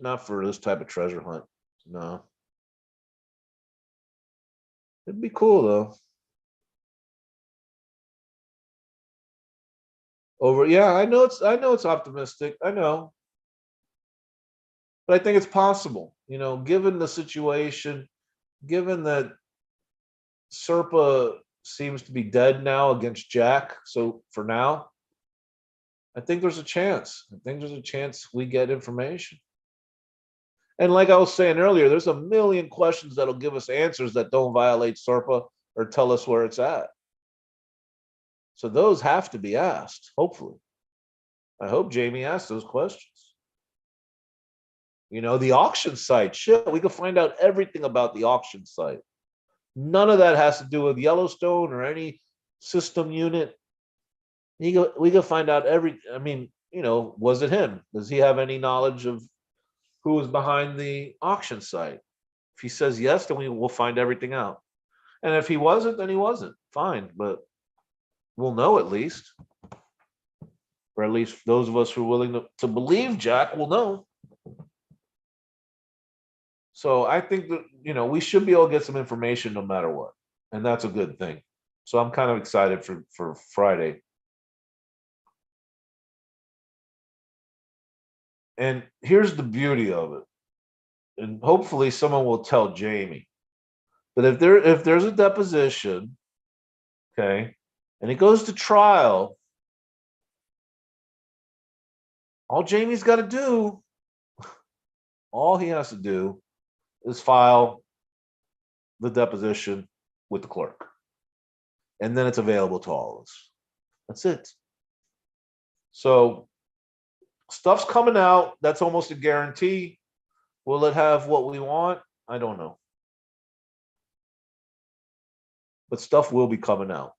Not for this type of treasure hunt. No. It'd be cool though. Yeah, I know it's optimistic. I know. But I think it's possible, given the situation, given that Serpa seems to be dead now against Jack. So for now, I think there's a chance. I think there's a chance we get information. And like I was saying earlier, there's a million questions that'll give us answers that don't violate SERPA or tell us where it's at. So those have to be asked, hopefully. I hope Jamie asked those questions. The auction site, shit, we could find out everything about the auction site. None of that has to do with Yellowstone or any system unit. We could find out was it him? Does he have any knowledge of who was behind the auction site? If he says yes, then we will find everything out. And if he wasn't, then he wasn't. Fine, but we'll know at least. Or at least those of us who are willing to believe Jack will know. So I think that, we should be able to get some information no matter what. And that's a good thing. So I'm kind of excited for Friday. And here's the beauty of it. And hopefully someone will tell Jamie. But if there's a deposition, okay, and it goes to trial, all Jamie's got to do, all he has to do is file the deposition with the clerk. And then it's available to all of us. That's it. So stuff's coming out. That's almost a guarantee. Will it have what we want? I don't know. But stuff will be coming out.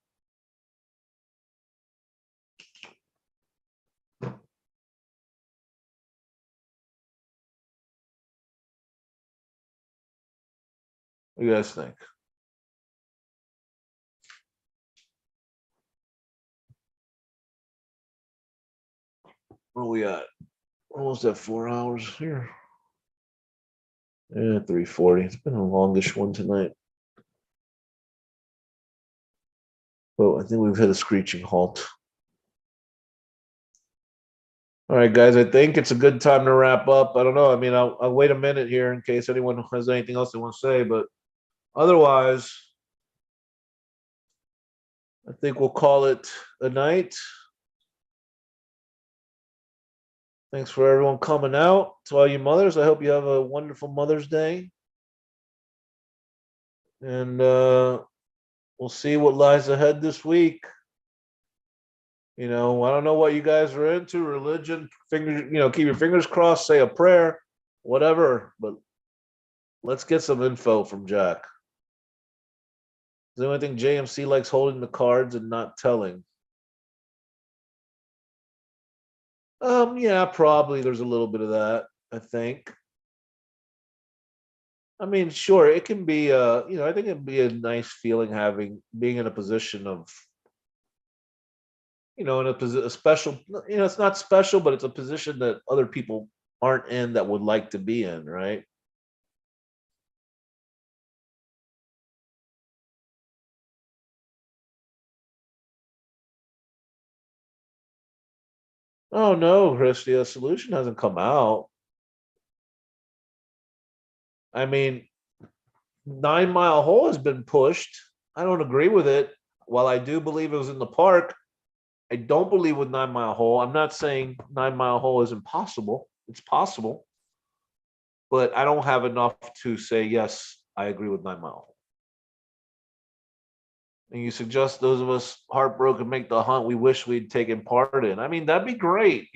What do you guys think? Where are we at? Almost at 4 hours here. Yeah, 3:40. It's been a longish one tonight. But I think we've hit a screeching halt. All right, guys, I think it's a good time to wrap up. I don't know. I mean, I'll wait a minute here in case anyone has anything else they want to say, but otherwise, I think we'll call it a night. Thanks for everyone coming out. To all you mothers, I hope you have a wonderful Mother's Day. And we'll see what lies ahead this week. I don't know what you guys are into, religion, keep your fingers crossed, say a prayer, whatever, but let's get some info from Jack. Does anyone think JMC likes holding the cards and not telling? Yeah, probably there's a little bit of that, I think. I mean, sure, it can be I think it'd be a nice feeling being in a position of in a special, it's not special, but it's a position that other people aren't in that would like to be in, right? Oh no, Christy, a solution hasn't come out. I mean, 9 Mile Hole has been pushed. I don't agree with it. While I do believe it was in the park, I don't believe with 9 Mile Hole. I'm not saying 9 Mile Hole is impossible. It's possible. But I don't have enough to say, yes, I agree with 9 Mile Hole. And you suggest those of us heartbroken make the hunt we wish we'd taken part in. I mean, that'd be great,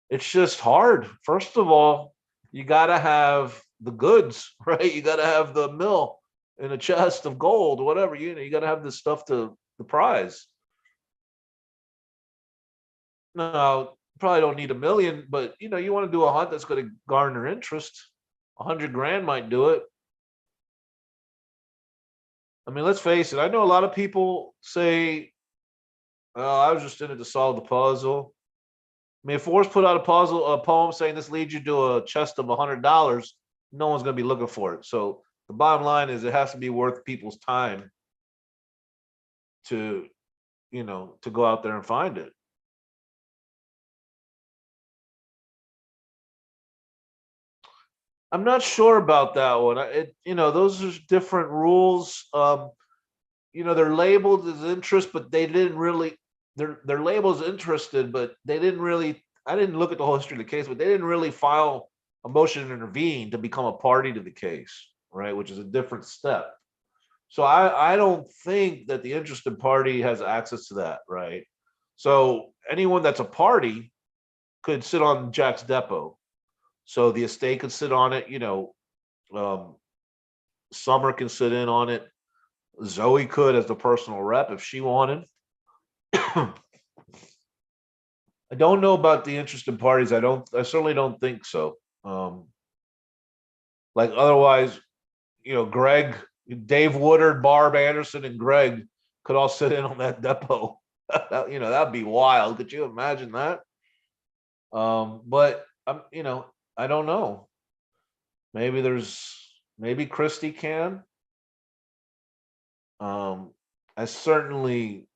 It's just hard. First of all, you got to have the goods, right? You got to have the mill in a chest of gold, whatever, you got to have this stuff to the prize. Now, probably don't need 1 million, but you want to do a hunt that's going to garner interest. 100 grand might do it. I mean, let's face it. I know a lot of people say, "Oh, I was just in it to solve the puzzle." mean, if Forrest put out a poem saying this leads you to a chest of $100, no one's going to be looking for it. So the bottom line is it has to be worth people's time to, to go out there and find it. I'm not sure about that one. Those are different rules. They're labeled as interest, but they didn't really. They're labeled as interested, but they didn't really. I didn't look at the whole history of the case, but they didn't really file a motion to intervene to become a party to the case, right? Which is a different step. So I don't think that the interested party has access to that, right? So anyone that's a party could sit on Jack's depot. So the estate could sit on it, Summer can sit in on it. Zoe could as the personal rep if she wanted. I don't know about the interested parties. I certainly don't think so. Like otherwise, Greg, Dave Woodard, Barb Anderson, and Greg could all sit in on that depot. That'd be wild. Could you imagine that? But I don't know. Maybe Christie can. I certainly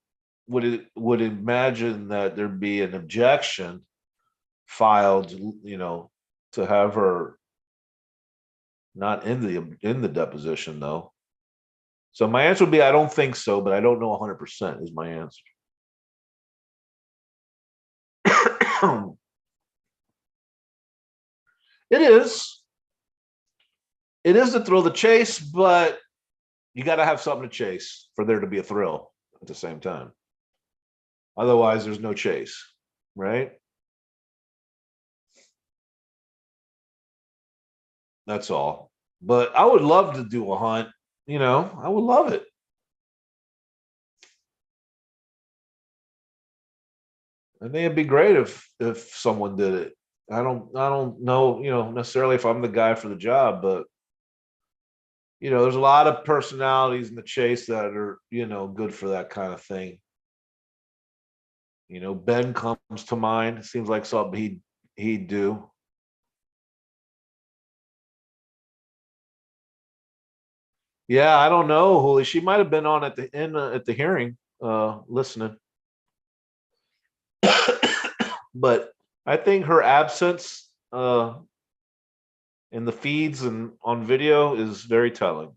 would imagine that there'd be an objection filed, to have her not in the deposition though. So my answer would be I don't think so, but I don't know 100% is my answer. It is. It is to thrill the chase, but you got to have something to chase for there to be a thrill at the same time. Otherwise, there's no chase, right? That's all. But I would love to do a hunt. I would love it. I think it'd be great if someone did it. I don't know, necessarily if I'm the guy for the job, but there's a lot of personalities in the chase that are, good for that kind of thing. Ben comes to mind. It seems like something he'd do. Yeah, I don't know, Holy. She might have been on at the hearing, listening. But I think her absence in the feeds and on video is very telling.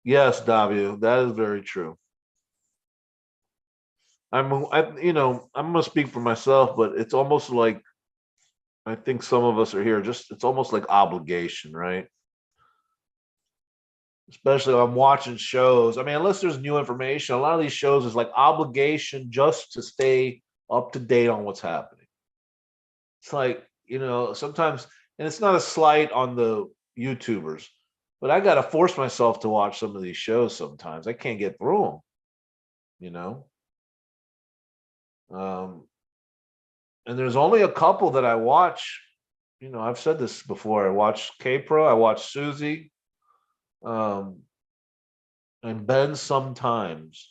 Yes, Davio, that is very true. I'm gonna speak for myself, but it's almost like I think some of us are here. It's almost like obligation, right? Especially when I'm watching shows. I mean, unless there's new information, a lot of these shows is like obligation just to stay up to date on what's happening. It's like, sometimes, and it's not a slight on the YouTubers, but I got to force myself to watch some of these shows sometimes. I can't get through them. And there's only a couple that I watch. I've said this before. I watch K-Pro, I watch Susie, and Ben sometimes.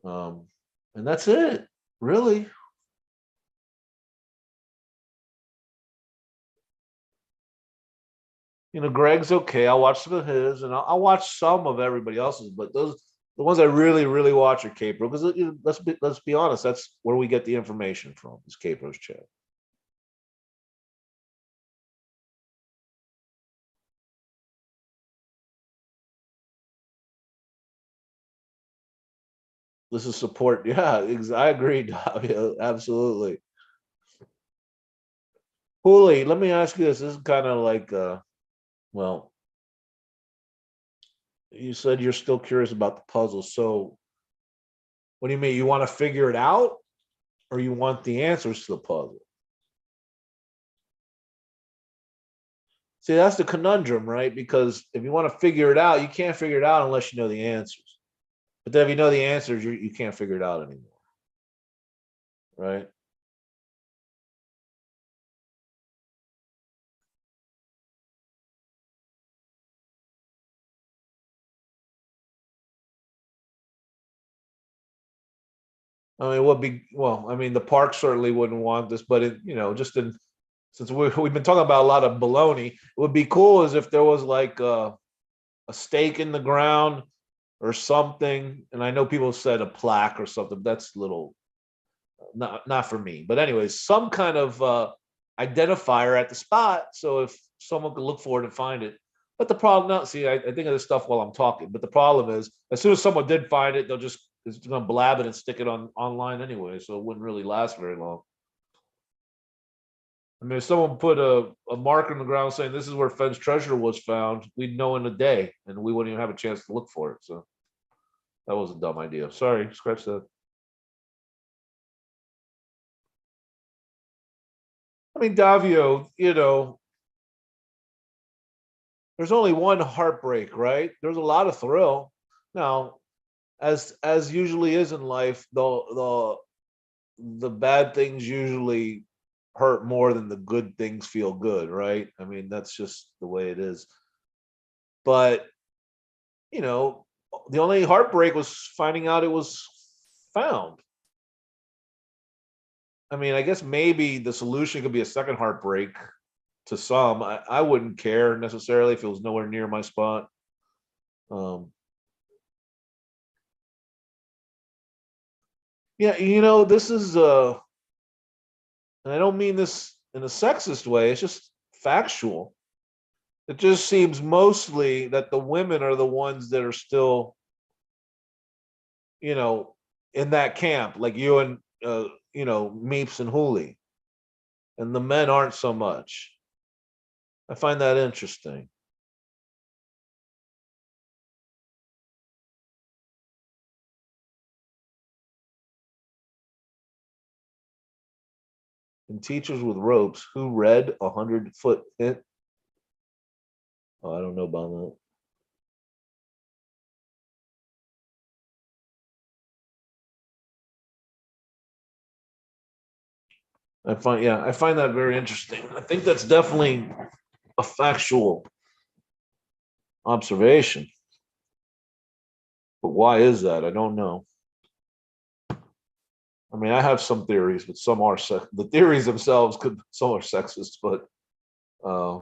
And that's it, really. Greg's okay. I'll watch some of his, and I'll watch some of everybody else's. But the ones I really, really watch are K-Pro, because let's be honest, that's where we get the information from. Is K-Pro's channel. This is support. Yeah, I agree, Davio. Absolutely. Hooli, let me ask you this. This is kind of like, well, you said you're still curious about the puzzle. So what do you mean? You want to figure it out, or you want the answers to the puzzle? See, that's the conundrum, right? Because if you want to figure it out, you can't figure it out unless you know the answers. But then if you know the answers, you can't figure it out anymore, right? I mean, it would be, well, I mean, the park certainly wouldn't want this, but it, you know, just in, since we've been talking about a lot of baloney, it would be cool as if there was like a stake in the ground or something. And I know people said a plaque or something. But that's a little not for me. But anyways, some kind of identifier at the spot, so if someone could look for it and find it. But the problem, now, see, I think of this stuff while I'm talking. But the problem is, as soon as someone did find it, they'll just it's going to blab it and stick it on online anyway, so it wouldn't really last very long. I mean, if someone put a marker in the ground saying this is where Fenn's treasure was found, we'd know in a day, and we wouldn't even have a chance to look for it. So that was a dumb idea. Sorry, scratch that. I mean, Davio, you know, there's only one heartbreak, right? There's a lot of thrill. Now, as usually is in life, the bad things usually hurt more than the good things feel good, right? I mean, that's just the way it is. But, you know, the only heartbreak was finding out it was found. I mean, I guess maybe the solution could be a second heartbreak to some. I wouldn't care necessarily if it was nowhere near my spot. Yeah, you know, this is and I don't mean this in a sexist way, it's just factual. It just seems mostly that the women are the ones that are still, you know, in that camp, like you and you know, Meeps and Hooley. And the men aren't so much. I find that interesting. And teachers with ropes who read 100-foot hit. Oh, I don't know about that. I find that very interesting. I think that's definitely a factual observation. But why is that? I don't know. I mean, I have some theories, but some are the theories themselves could some are sexist, but uh,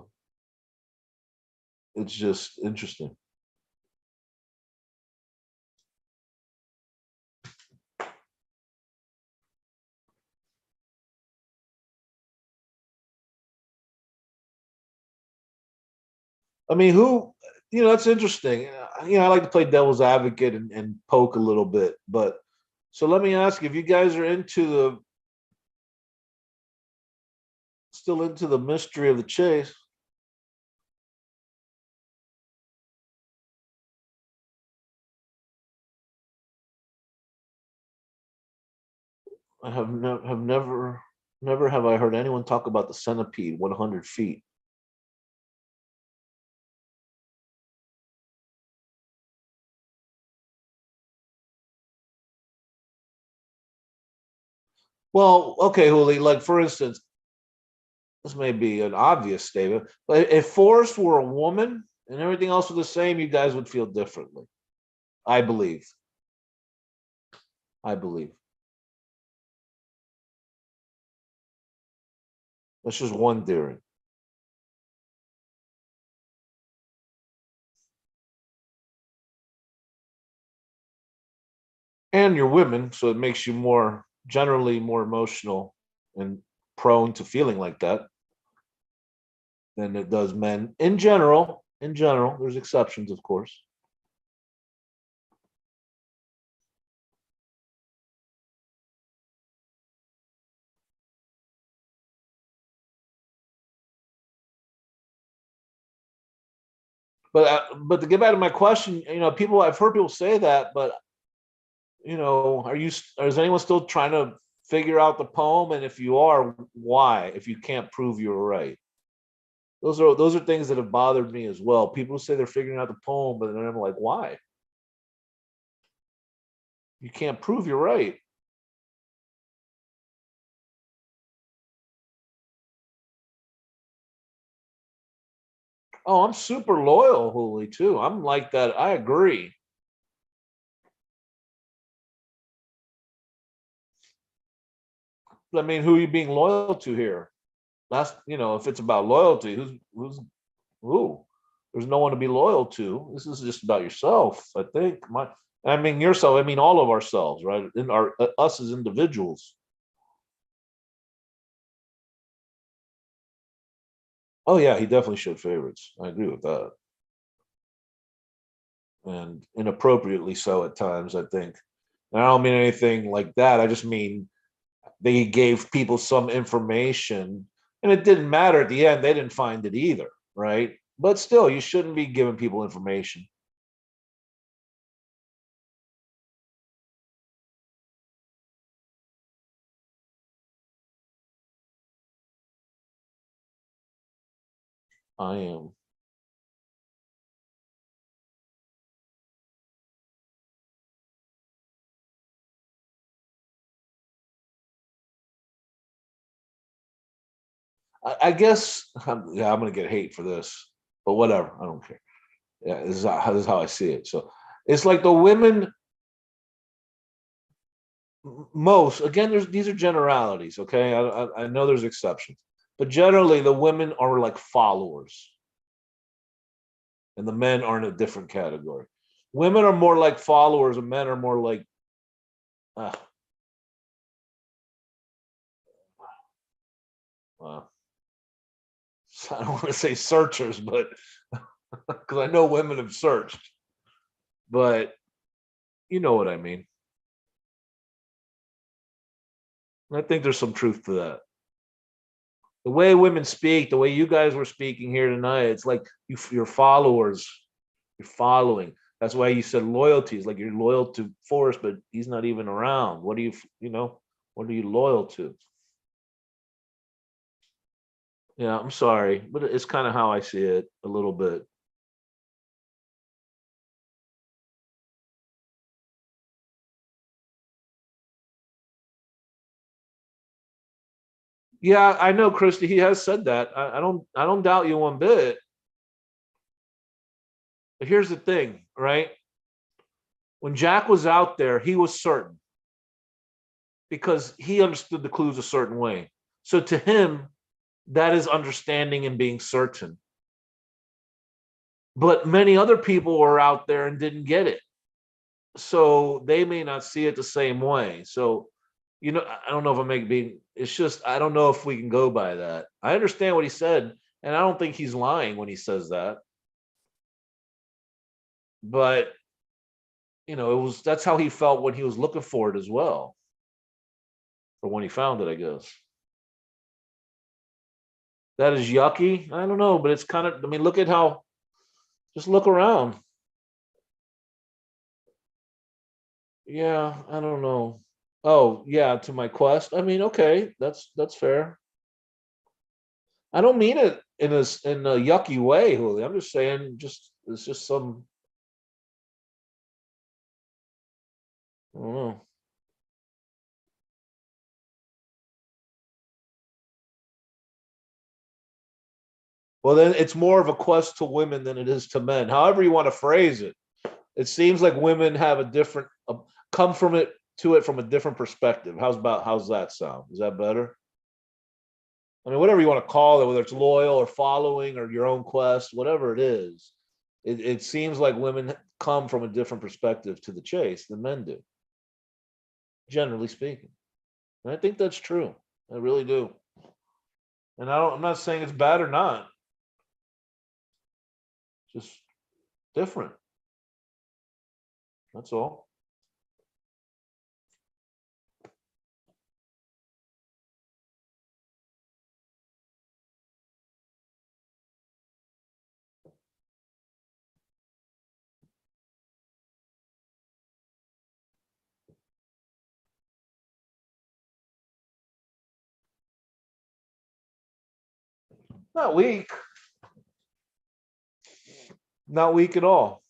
it's just interesting. I mean, who, you know, that's interesting. You know, I like to play devil's advocate and poke a little bit, but so let me ask you, if you guys are into the still into the mystery of the chase, I have never have I heard anyone talk about the centipede 100 feet. Well, okay, Huli, like for instance, this may be an obvious statement, but if Forrest were a woman and everything else was the same, you guys would feel differently. I believe. I believe. That's just one theory. And you're women, so it makes you more generally more emotional and prone to feeling like that than it does men in general. In general, there's exceptions, of course. But to get back to my question, you know, people I've heard people say that, but you know, is anyone still trying to figure out the poem? And if you are, why? If you can't prove you're right, those are things that have bothered me as well. People say they're figuring out the poem, but then I'm like, why? You can't prove you're right. Oh, I'm super loyal, Hooli, too. I'm like that. I agree. I mean, who are you being loyal to here? That's, if it's about loyalty, who? There's no one to be loyal to. This is just about yourself, I think. I mean yourself, I mean all of ourselves, right? In our us as individuals. Oh yeah, he definitely showed favorites. I agree with that. And inappropriately so at times, I think. And I don't mean anything like that. I just mean they gave people some information and it didn't matter at the end. They didn't find it either, right? But still, you shouldn't be giving people information. I am. I guess, yeah, I'm gonna get hate for this, but whatever. I don't care. Yeah, this is how I see it. So it's like the women, most again. These are generalities, okay? I know there's exceptions, but generally the women are like followers, and the men are in a different category. Women are more like followers, and men are more like, uh, well, I don't want to say searchers, but because I know women have searched, but you know what I mean. I think there's some truth to that. The way women speak, the way you guys were speaking here tonight, it's like you're followers. You're following. That's why you said loyalty is like you're loyal to Forrest, but he's not even around. What do what are you loyal to? Yeah, I'm sorry, but it's kind of how I see it a little bit. Yeah, I know, Christy. He has said that. I don't doubt you one bit. But here's the thing, right? When Jack was out there, he was certain because he understood the clues a certain way. So to him, that is understanding and being certain. But many other people were out there and didn't get it. So they may not see it the same way. So, I don't know if it's just, I don't know if we can go by that. I understand what he said, and I don't think he's lying when he says that. But, that's how he felt when he was looking for it as well, or when he found it, I guess. That is yucky. I don't know, but it's kind of, I mean, look at how, just look around. Yeah, I don't know. Oh, yeah, to my quest. I mean, okay, that's fair. I don't mean it in a yucky way, Julio. I'm just saying, just it's just some. I don't know. Well, then it's more of a quest to women than it is to men. However you want to phrase it, it seems like women have a different come from it to it from a different perspective. How's that sound? Is that better? I mean, whatever you want to call it, whether it's loyal or following or your own quest, whatever it is, it seems like women come from a different perspective to the chase than men do, generally speaking. And I think that's true. I really do. And I'm not saying it's bad or not. Just different. That's all. Not weak. Not weak at all.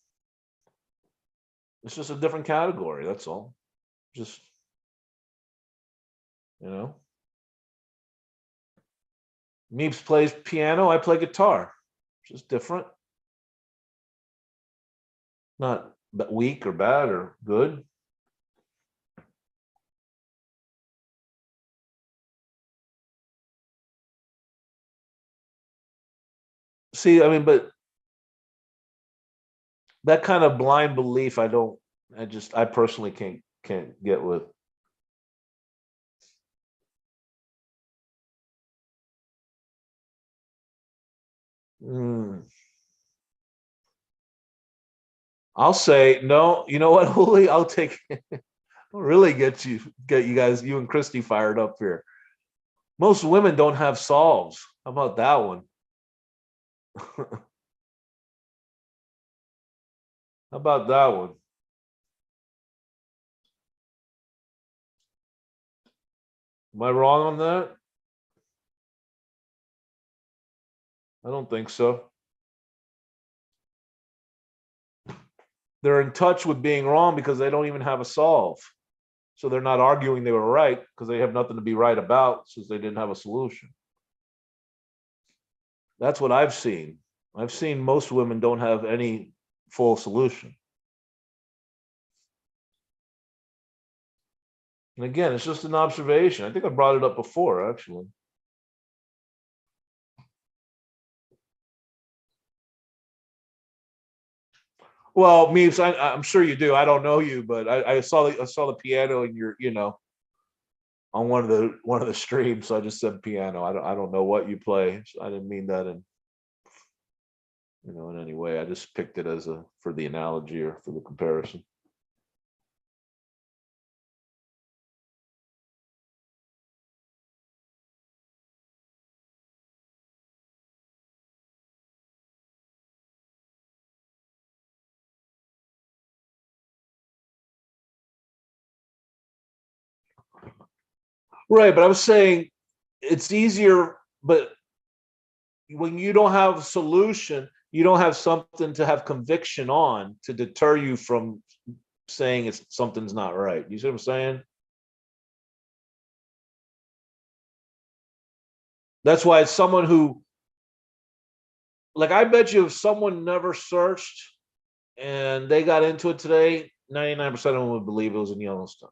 It's just a different category. That's all. Just, you know. Meeps plays piano. I play guitar. Just different. Not weak or bad or good. see, I mean, but that kind of blind belief, I personally can't get with. Hmm. I'll say no. You know what, Holy? I'll take. I'll really get you guys, you and Christy fired up here. Most women don't have solves. How about that one? How about that one? Am I wrong on that? I don't think so. They're in touch with being wrong because they don't even have a solve. So they're not arguing they were right because they have nothing to be right about since they didn't have a solution. That's what I've seen. I've seen most women don't have any full solution. And again, it's just an observation. I think I brought it up before, actually. Well, Meeps, I'm sure you do. I don't know you, but I saw the piano in your, on one of the streams. So I just said piano. I don't know what you play. So I didn't mean that in any way. I just picked it as for the analogy or for the comparison. Right, but I was saying it's easier, but when you don't have a solution, you don't have something to have conviction on to deter you from saying something's not right. You see what I'm saying? That's why it's someone who, like, I bet you if someone never searched and they got into it today, 99% of them would believe it was in Yellowstone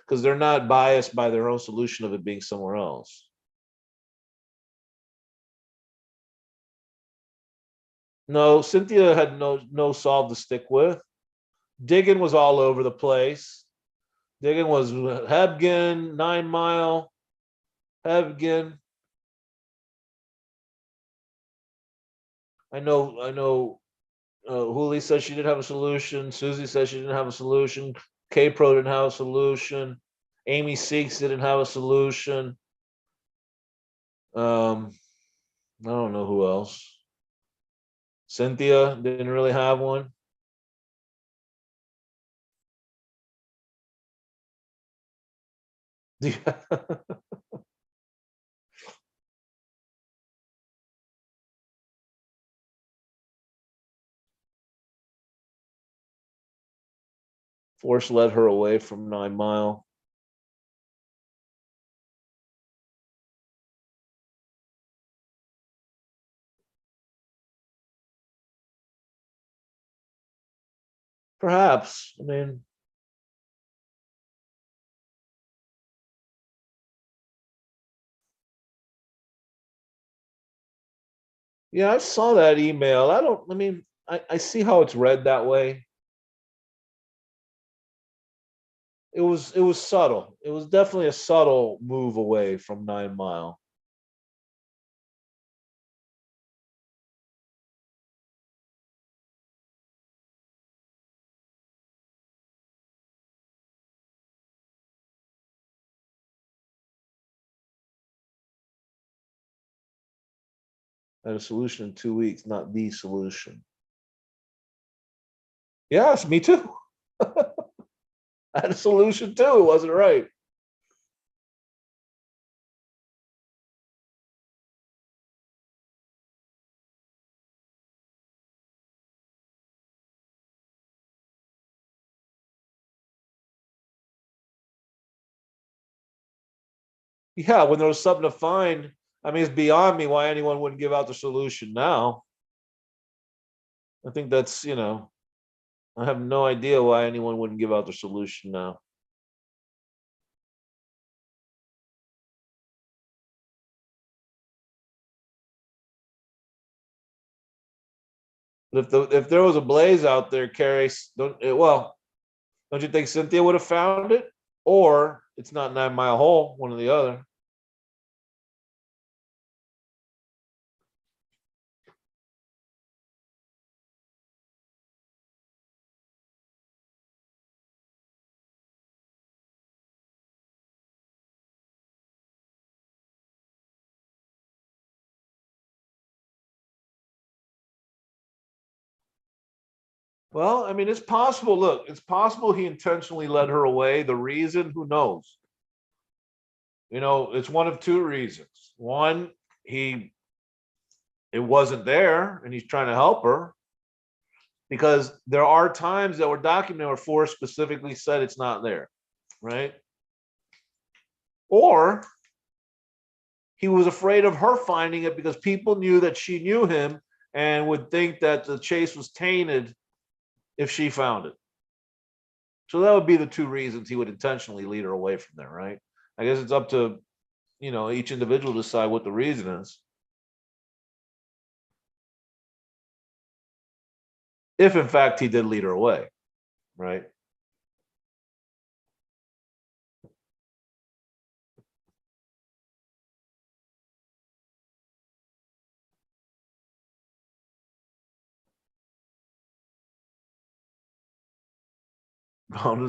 because they're not biased by their own solution of it being somewhere else. No, Cynthia had no solve to stick with. Digging was all over the place. Digging was Hebgen, 9 Mile, Hebgen. I know. Huli says she didn't have a solution. Susie says she didn't have a solution. K Pro didn't have a solution. Amy Seeks didn't have a solution. I don't know who else. Cynthia didn't really have one. Force led her away from 9 Mile. Perhaps. I mean, yeah, I saw that email. I see how it's read that way. It was subtle. It was definitely a subtle move away from 9 Mile. I had a solution in 2 weeks, not the solution. Yes, me too. I had a solution too. It wasn't right. Yeah, when there was something to find, I mean, it's beyond me why anyone wouldn't give out the solution now. I think I have no idea why anyone wouldn't give out the solution now. But if there was a blaze out there, Carrie, don't you think Cynthia would have found it? Or it's not 9 Mile Hole, one or the other. Well, I mean, it's possible. Look, it's possible he intentionally led her away. The reason, who knows? It's one of two reasons. One, it wasn't there and he's trying to help her, because there are times that were documented where Forrest specifically said it's not there, right? Or he was afraid of her finding it because people knew that she knew him and would think that the chase was tainted if she found it. So that would be the two reasons he would intentionally lead her away from there, right? I guess it's up to, each individual to decide what the reason is. If in fact he did lead her away, right?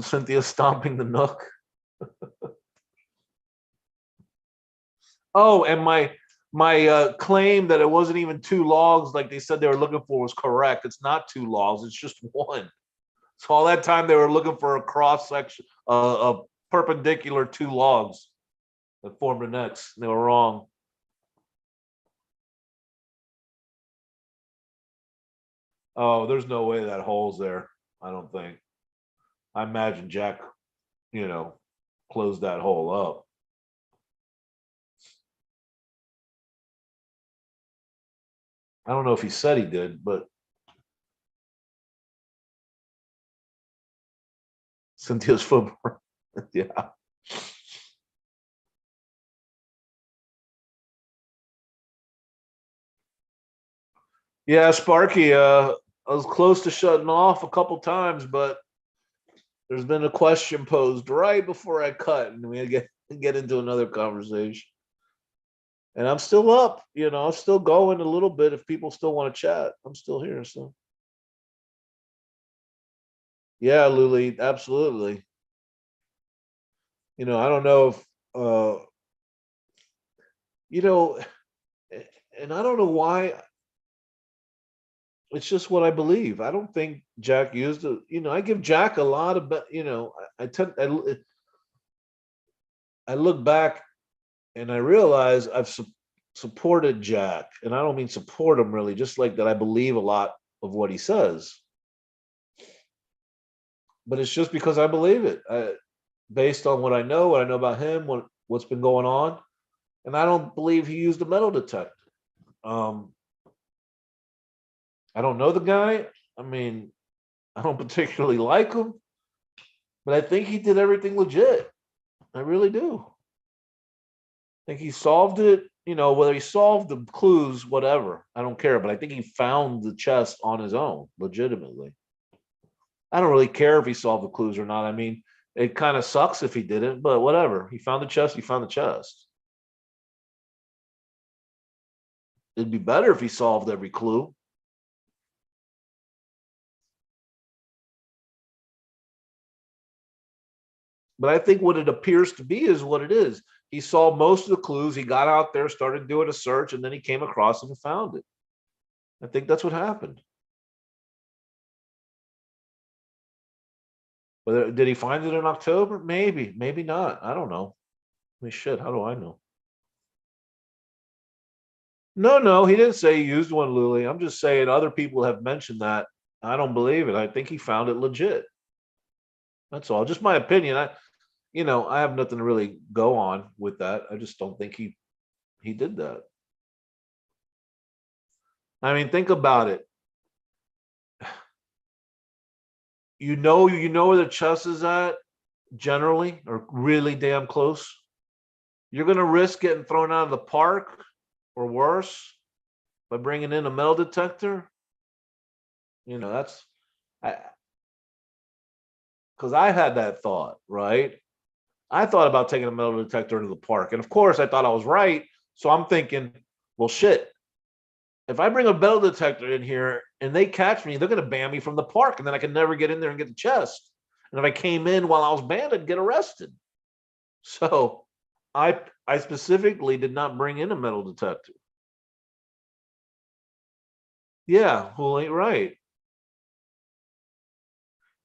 Cynthia stomping the nook. Oh, and my claim that it wasn't even 2 logs like they said they were looking for was correct. It's not 2 logs, it's just one. So all that time they were looking for a cross section, a perpendicular 2 logs that formed an X. They were wrong. Oh, there's no way that hole's there. I don't think. I imagine Jack, closed that hole up. I don't know if he said he did, but Cynthia's football. Yeah. Yeah, Sparky, I was close to shutting off a couple times, but there's been a question posed right before I cut, and we get into another conversation. And I'm still up, I'm still going a little bit. If people still want to chat, I'm still here. So yeah, Luli, absolutely. I don't know if and I don't know why. It's just what I believe. I don't think Jack used it. I give Jack a lot of, I look back and I realize I've supported Jack, and I don't mean support him really, just like that. I believe a lot of what he says, but it's just because I believe it, based on what I know about him, what's been going on, and I don't believe he used a metal detector. I don't know the guy. I mean, I don't particularly like him, but I think he did everything legit. I really do. I think he solved it. Whether he solved the clues, whatever, I don't care. But I think he found the chest on his own, legitimately. I don't really care if he solved the clues or not. I mean, it kind of sucks if he didn't, but whatever. He found the chest. He found the chest. It'd be better if he solved every clue. But I think what it appears to be is what it is. He saw most of the clues. He got out there, started doing a search, and then he came across it and found it. I think that's what happened. Whether did he find it in October? Maybe, maybe not. I don't know. I mean, shit, how do I know? No, he didn't say he used one, Lily. I'm just saying other people have mentioned that. I don't believe it. I think he found it legit. That's all. Just my opinion. I have nothing to really go on with that. I just don't think he did that. I mean, think about it. You know where the chest is at, generally, or really damn close. You're gonna risk getting thrown out of the park or worse by bringing in a metal detector. You know, that's I because I had that thought, right? I thought about taking a metal detector into the park. And of course, I thought I was right. So I'm thinking, well, shit, if I bring a metal detector in here and they catch me, they're going to ban me from the park. And then I can never get in there and get the chest. And if I came in while I was banned, I'd get arrested. So I specifically did not bring in a metal detector. Yeah, who ain't right?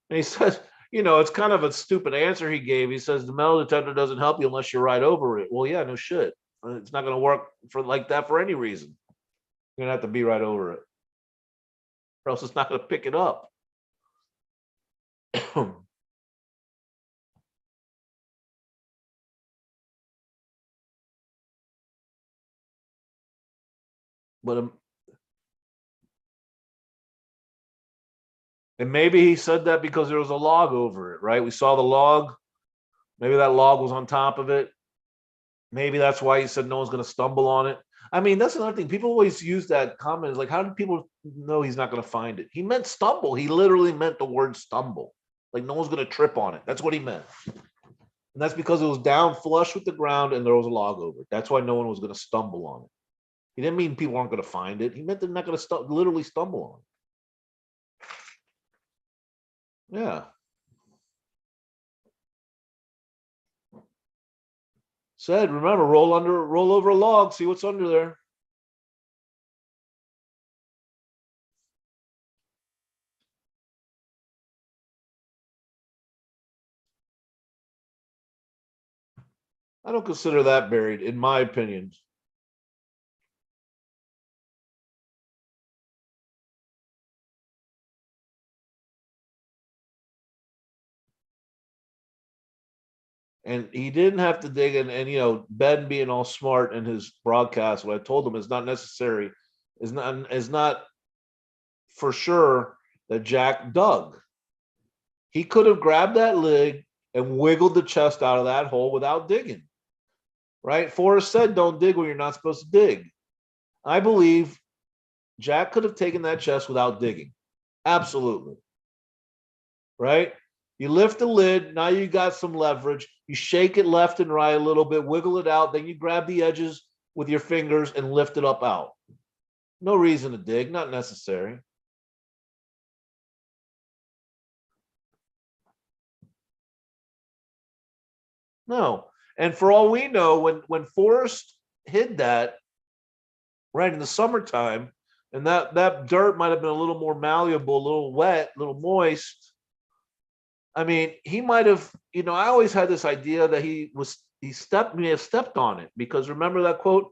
And he says, you know, it's kind of a stupid answer he gave. He says the metal detector doesn't help you unless you ride over it. Well, yeah, no shit. It's not going to work for like that for any reason. You're going to have to be right over it, or else it's not going to pick it up. But and maybe he said that because there was a log over it, right? We saw the log. Maybe that log was on top of it. Maybe that's why he said no one's going to stumble on it. I mean, that's another thing. People always use that comment. It's like, how do people know he's not going to find it? He meant stumble. He literally meant the word stumble. Like no one's going to trip on it. That's what he meant. And that's because it was down flush with the ground and there was a log over it. That's why no one was going to stumble on it. He didn't mean people aren't going to find it. He meant they're not going to literally stumble on it. Yeah. Said, remember, roll over a log, see what's under there. I don't consider that buried, in my opinion. And he didn't have to dig in, and you know, Ben being all smart in his broadcast, what I told him is not necessary, is not for sure that Jack dug. He could have grabbed that lid and wiggled the chest out of that hole without digging. Right? Forrest said, don't dig when you're not supposed to dig. I believe Jack could have taken that chest without digging. Absolutely. Right? You lift the lid. Now you got some leverage. You shake it left and right a little bit, wiggle it out. Then you grab the edges with your fingers and lift it up out. No reason to dig, not necessary. No. And for all we know, when Forrest hid that right in the summertime, and that dirt might have been a little more malleable, a little wet, a little moist. I mean, he might have, you know, I always had this idea that he may have stepped on it, because remember that quote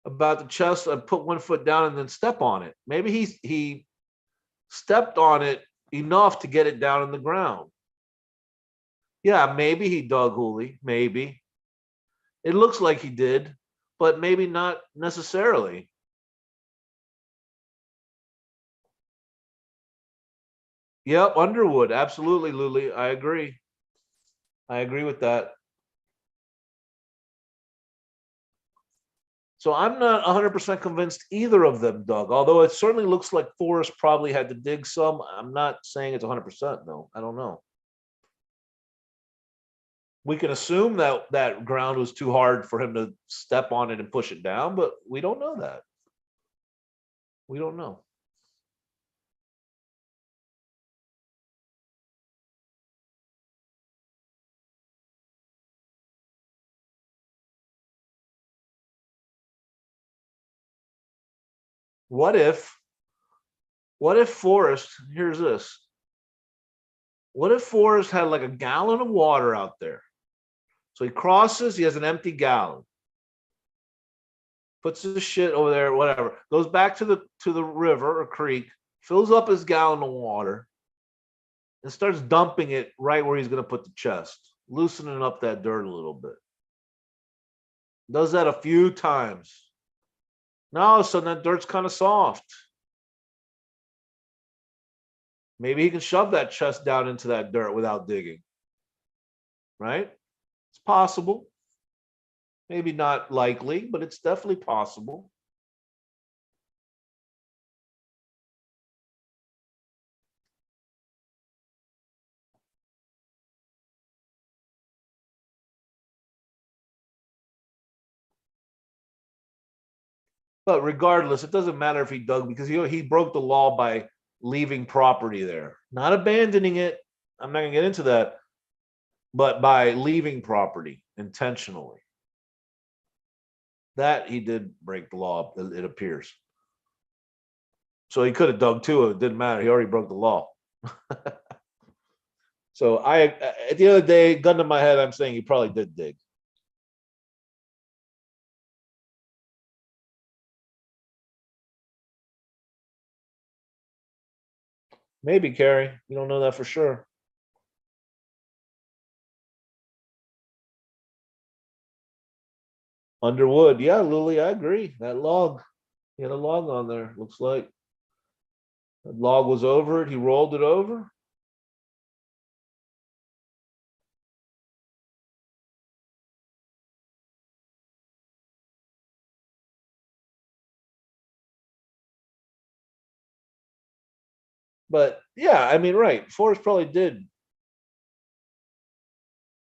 about the chest, put one foot down and then step on it. Maybe he stepped on it enough to get it down in the ground. Yeah, maybe he dug Hooley, maybe. It looks like he did, but maybe not necessarily. Yep, Underwood, absolutely, Luli. I agree. I agree with that. So I'm not 100% convinced either of them dug, although it certainly looks like Forrest probably had to dig some. I'm not saying it's 100%, though. I don't know. We can assume that that ground was too hard for him to step on it and push it down, but we don't know that. We don't know. What if Forrest, here's this. What if Forrest had like a gallon of water out there? So he crosses, he has an empty gallon. Puts his shit over there, whatever. Goes back to the river or creek, fills up his gallon of water, and starts dumping it right where he's going to put the chest, loosening up that dirt a little bit. Does that a few times. Now all of a sudden that dirt's kind of soft. Maybe he can shove that chest down into that dirt without digging. Right? It's possible. Maybe not likely, but it's definitely possible. But regardless, it doesn't matter if he dug because he broke the law by leaving property there, not abandoning it. I'm not gonna get into that, but by leaving property intentionally. That he did break the law, it appears. So he could have dug too. It didn't matter. He already broke the law. So at the end of the day, gun to my head, I'm saying he probably did dig. Maybe, Carrie. You don't know that for sure. Underwood. Yeah, Lily, I agree. That log. He had a log on there, looks like. The log was over it. He rolled it over. But yeah, I mean, right. Forrest probably did.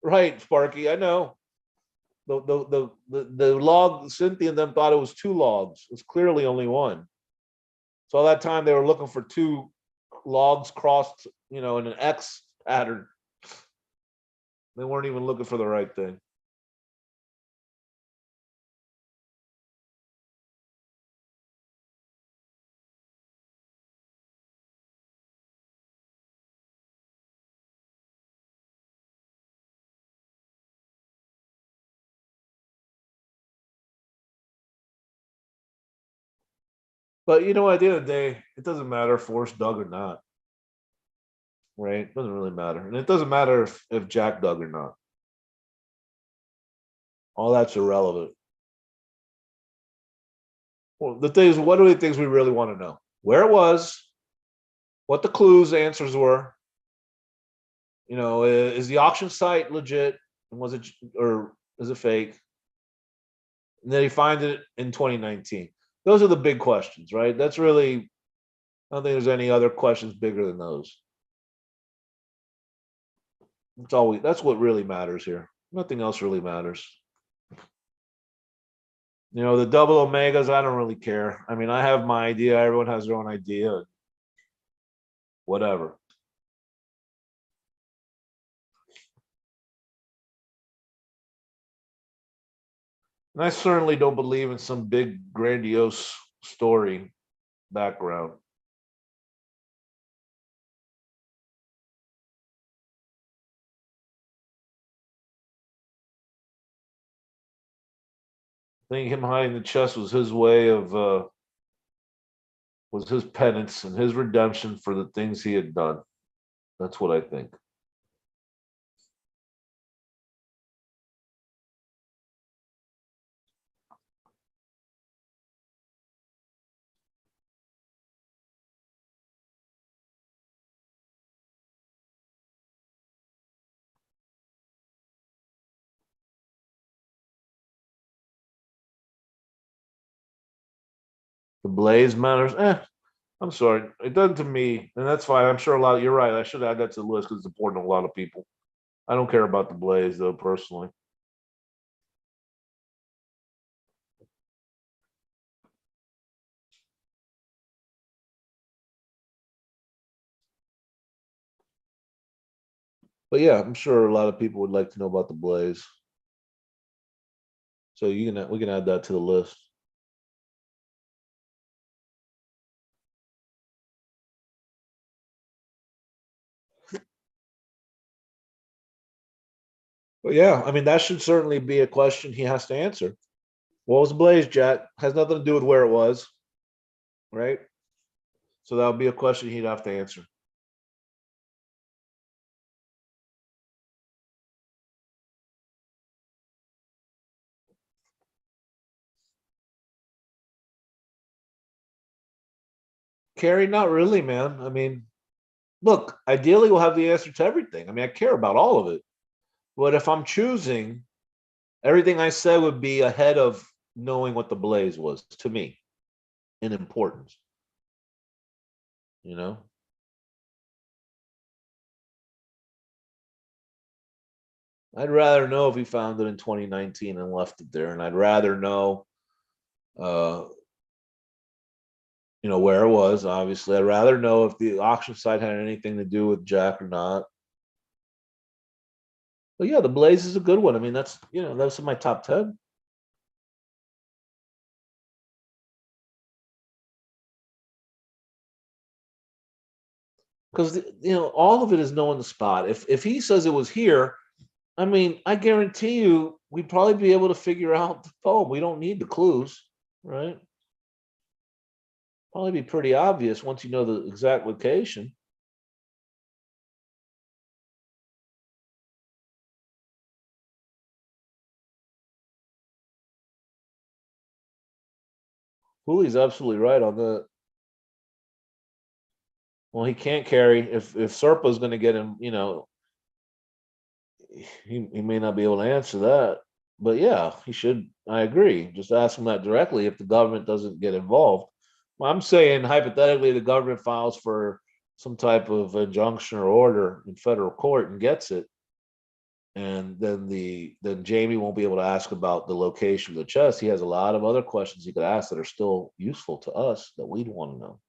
Right, Sparky. I know. The log, Cynthia and them thought it was two logs. It's clearly only one. So all that time they were looking for two logs crossed, in an X pattern. They weren't even looking for the right thing. But at the end of the day, it doesn't matter if Forrest dug or not. Right? It doesn't really matter. And it doesn't matter if Jack dug or not. All that's irrelevant. Well, the thing is, what are the things we really want to know? Where it was, what the clues, answers were. Is the auction site legit? Was it, or is it fake? And then he finds it in 2019. Those are the big questions, right? That's really, I don't think there's any other questions bigger than those. That's what really matters here. Nothing else really matters. The double omegas, I don't really care. I mean, I have my idea. Everyone has their own idea. Whatever. And I certainly don't believe in some big grandiose story background. I think him hiding the chest was his way of was his penance and his redemption for the things he had done. That's what I think. The blaze matters. I'm sorry. It doesn't to me, and that's fine. I'm sure you're right. I should add that to the list because it's important to a lot of people. I don't care about the blaze though, personally. But yeah, I'm sure a lot of people would like to know about the blaze. So we can add that to the list. But yeah, I mean that should certainly be a question he has to answer. What was the blaze, Jack? Has nothing to do with where it was, right? So that would be a question he'd have to answer. Carrie, not really, man. I mean, look, ideally we'll have the answer to everything. I mean, I care about all of it. But if I'm choosing, everything I said would be ahead of knowing what the blaze was to me in importance. I'd rather know if he found it in 2019 and left it there. And I'd rather know you know, where it was. Obviously, I'd rather know if the auction site had anything to do with Jack or not. But yeah, the Blaze is a good one. I mean, that's, you know, that's in my top 10. Because, you know, all of it is knowing the spot. If he says it was here, I mean, I guarantee you we'd probably be able to figure out the poem. We don't need the clues, right? Probably be pretty obvious once you know the exact location. Hooley's absolutely right on that. Well, he can't carry if Serpa's going to get him, you know, he may not be able to answer that. But yeah, he should. I agree. Just ask him that directly if the government doesn't get involved. Well, I'm saying hypothetically, the government files for some type of injunction or order in federal court and gets it, and then Jamie won't be able to ask about the location of the chest. He has a lot of other questions he could ask that are still useful to us that we'd want to know.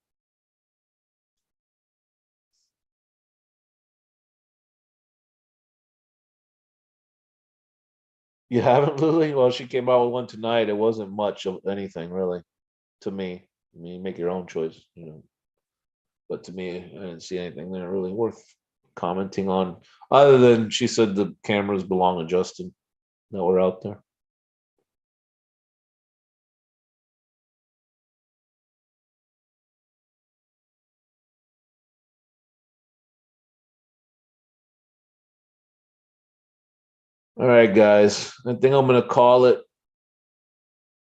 You haven't, Lily? Well, she came out with one tonight. It wasn't much of anything really to me. I mean, make your own choice, you know. But to me, I didn't see anything there really worth commenting on, other than she said the cameras belong to Justin that were out there. All right, guys. I think I'm gonna call it.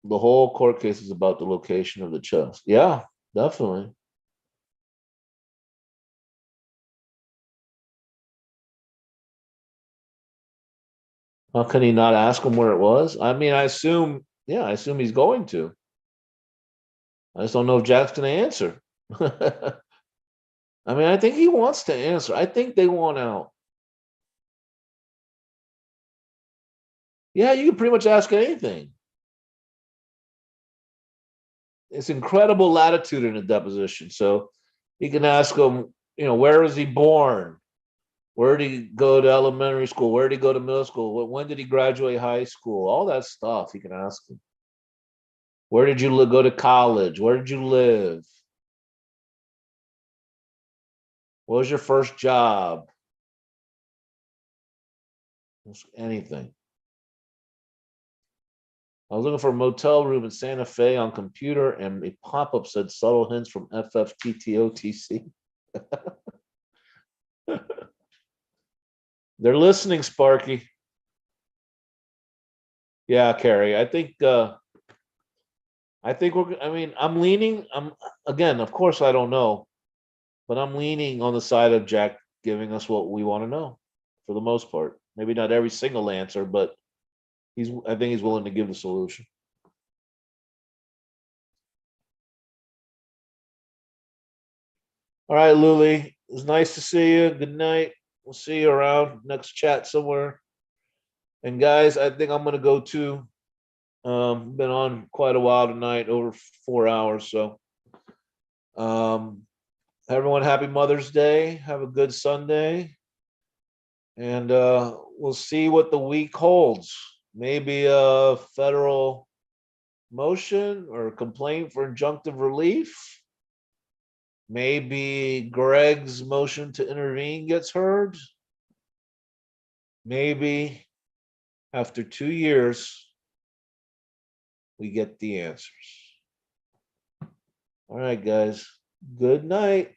The whole court case is about the location of the chest. Yeah, definitely. How can he not ask him where it was? I mean, I assume, yeah, I assume he's going to. I just don't know if Jack's gonna answer. I mean, I think he wants to answer. I think they want out. Yeah, you can pretty much ask anything. It's incredible latitude in a deposition. So you can ask him, you know, where was he born? Where did he go to elementary school? Where did he go to middle school? When did he graduate high school? All that stuff you can ask him. Where did you go to college? Where did you live? What was your first job? Anything. I was looking for a motel room in Santa Fe on computer, and a pop-up said subtle hints from FFTTOTC. They're listening, Sparky. Yeah, Carrie. I think we're. I mean, I'm leaning. I'm again. Of course, I don't know, but I'm leaning on the side of Jack giving us what we want to know, for the most part. Maybe not every single answer, but he's. I think he's willing to give the solution. All right, Luli. It was nice to see you. Good night. We'll see you around next chat somewhere. And guys, I think I'm gonna go too. Been on quite a while tonight, over 4 hours. So, everyone, happy Mother's Day. Have a good Sunday, and we'll see what the week holds. Maybe a federal motion or complaint for injunctive relief. Maybe Greg's motion to intervene gets heard. Maybe after 2 years, we get the answers. All right, guys. Good night.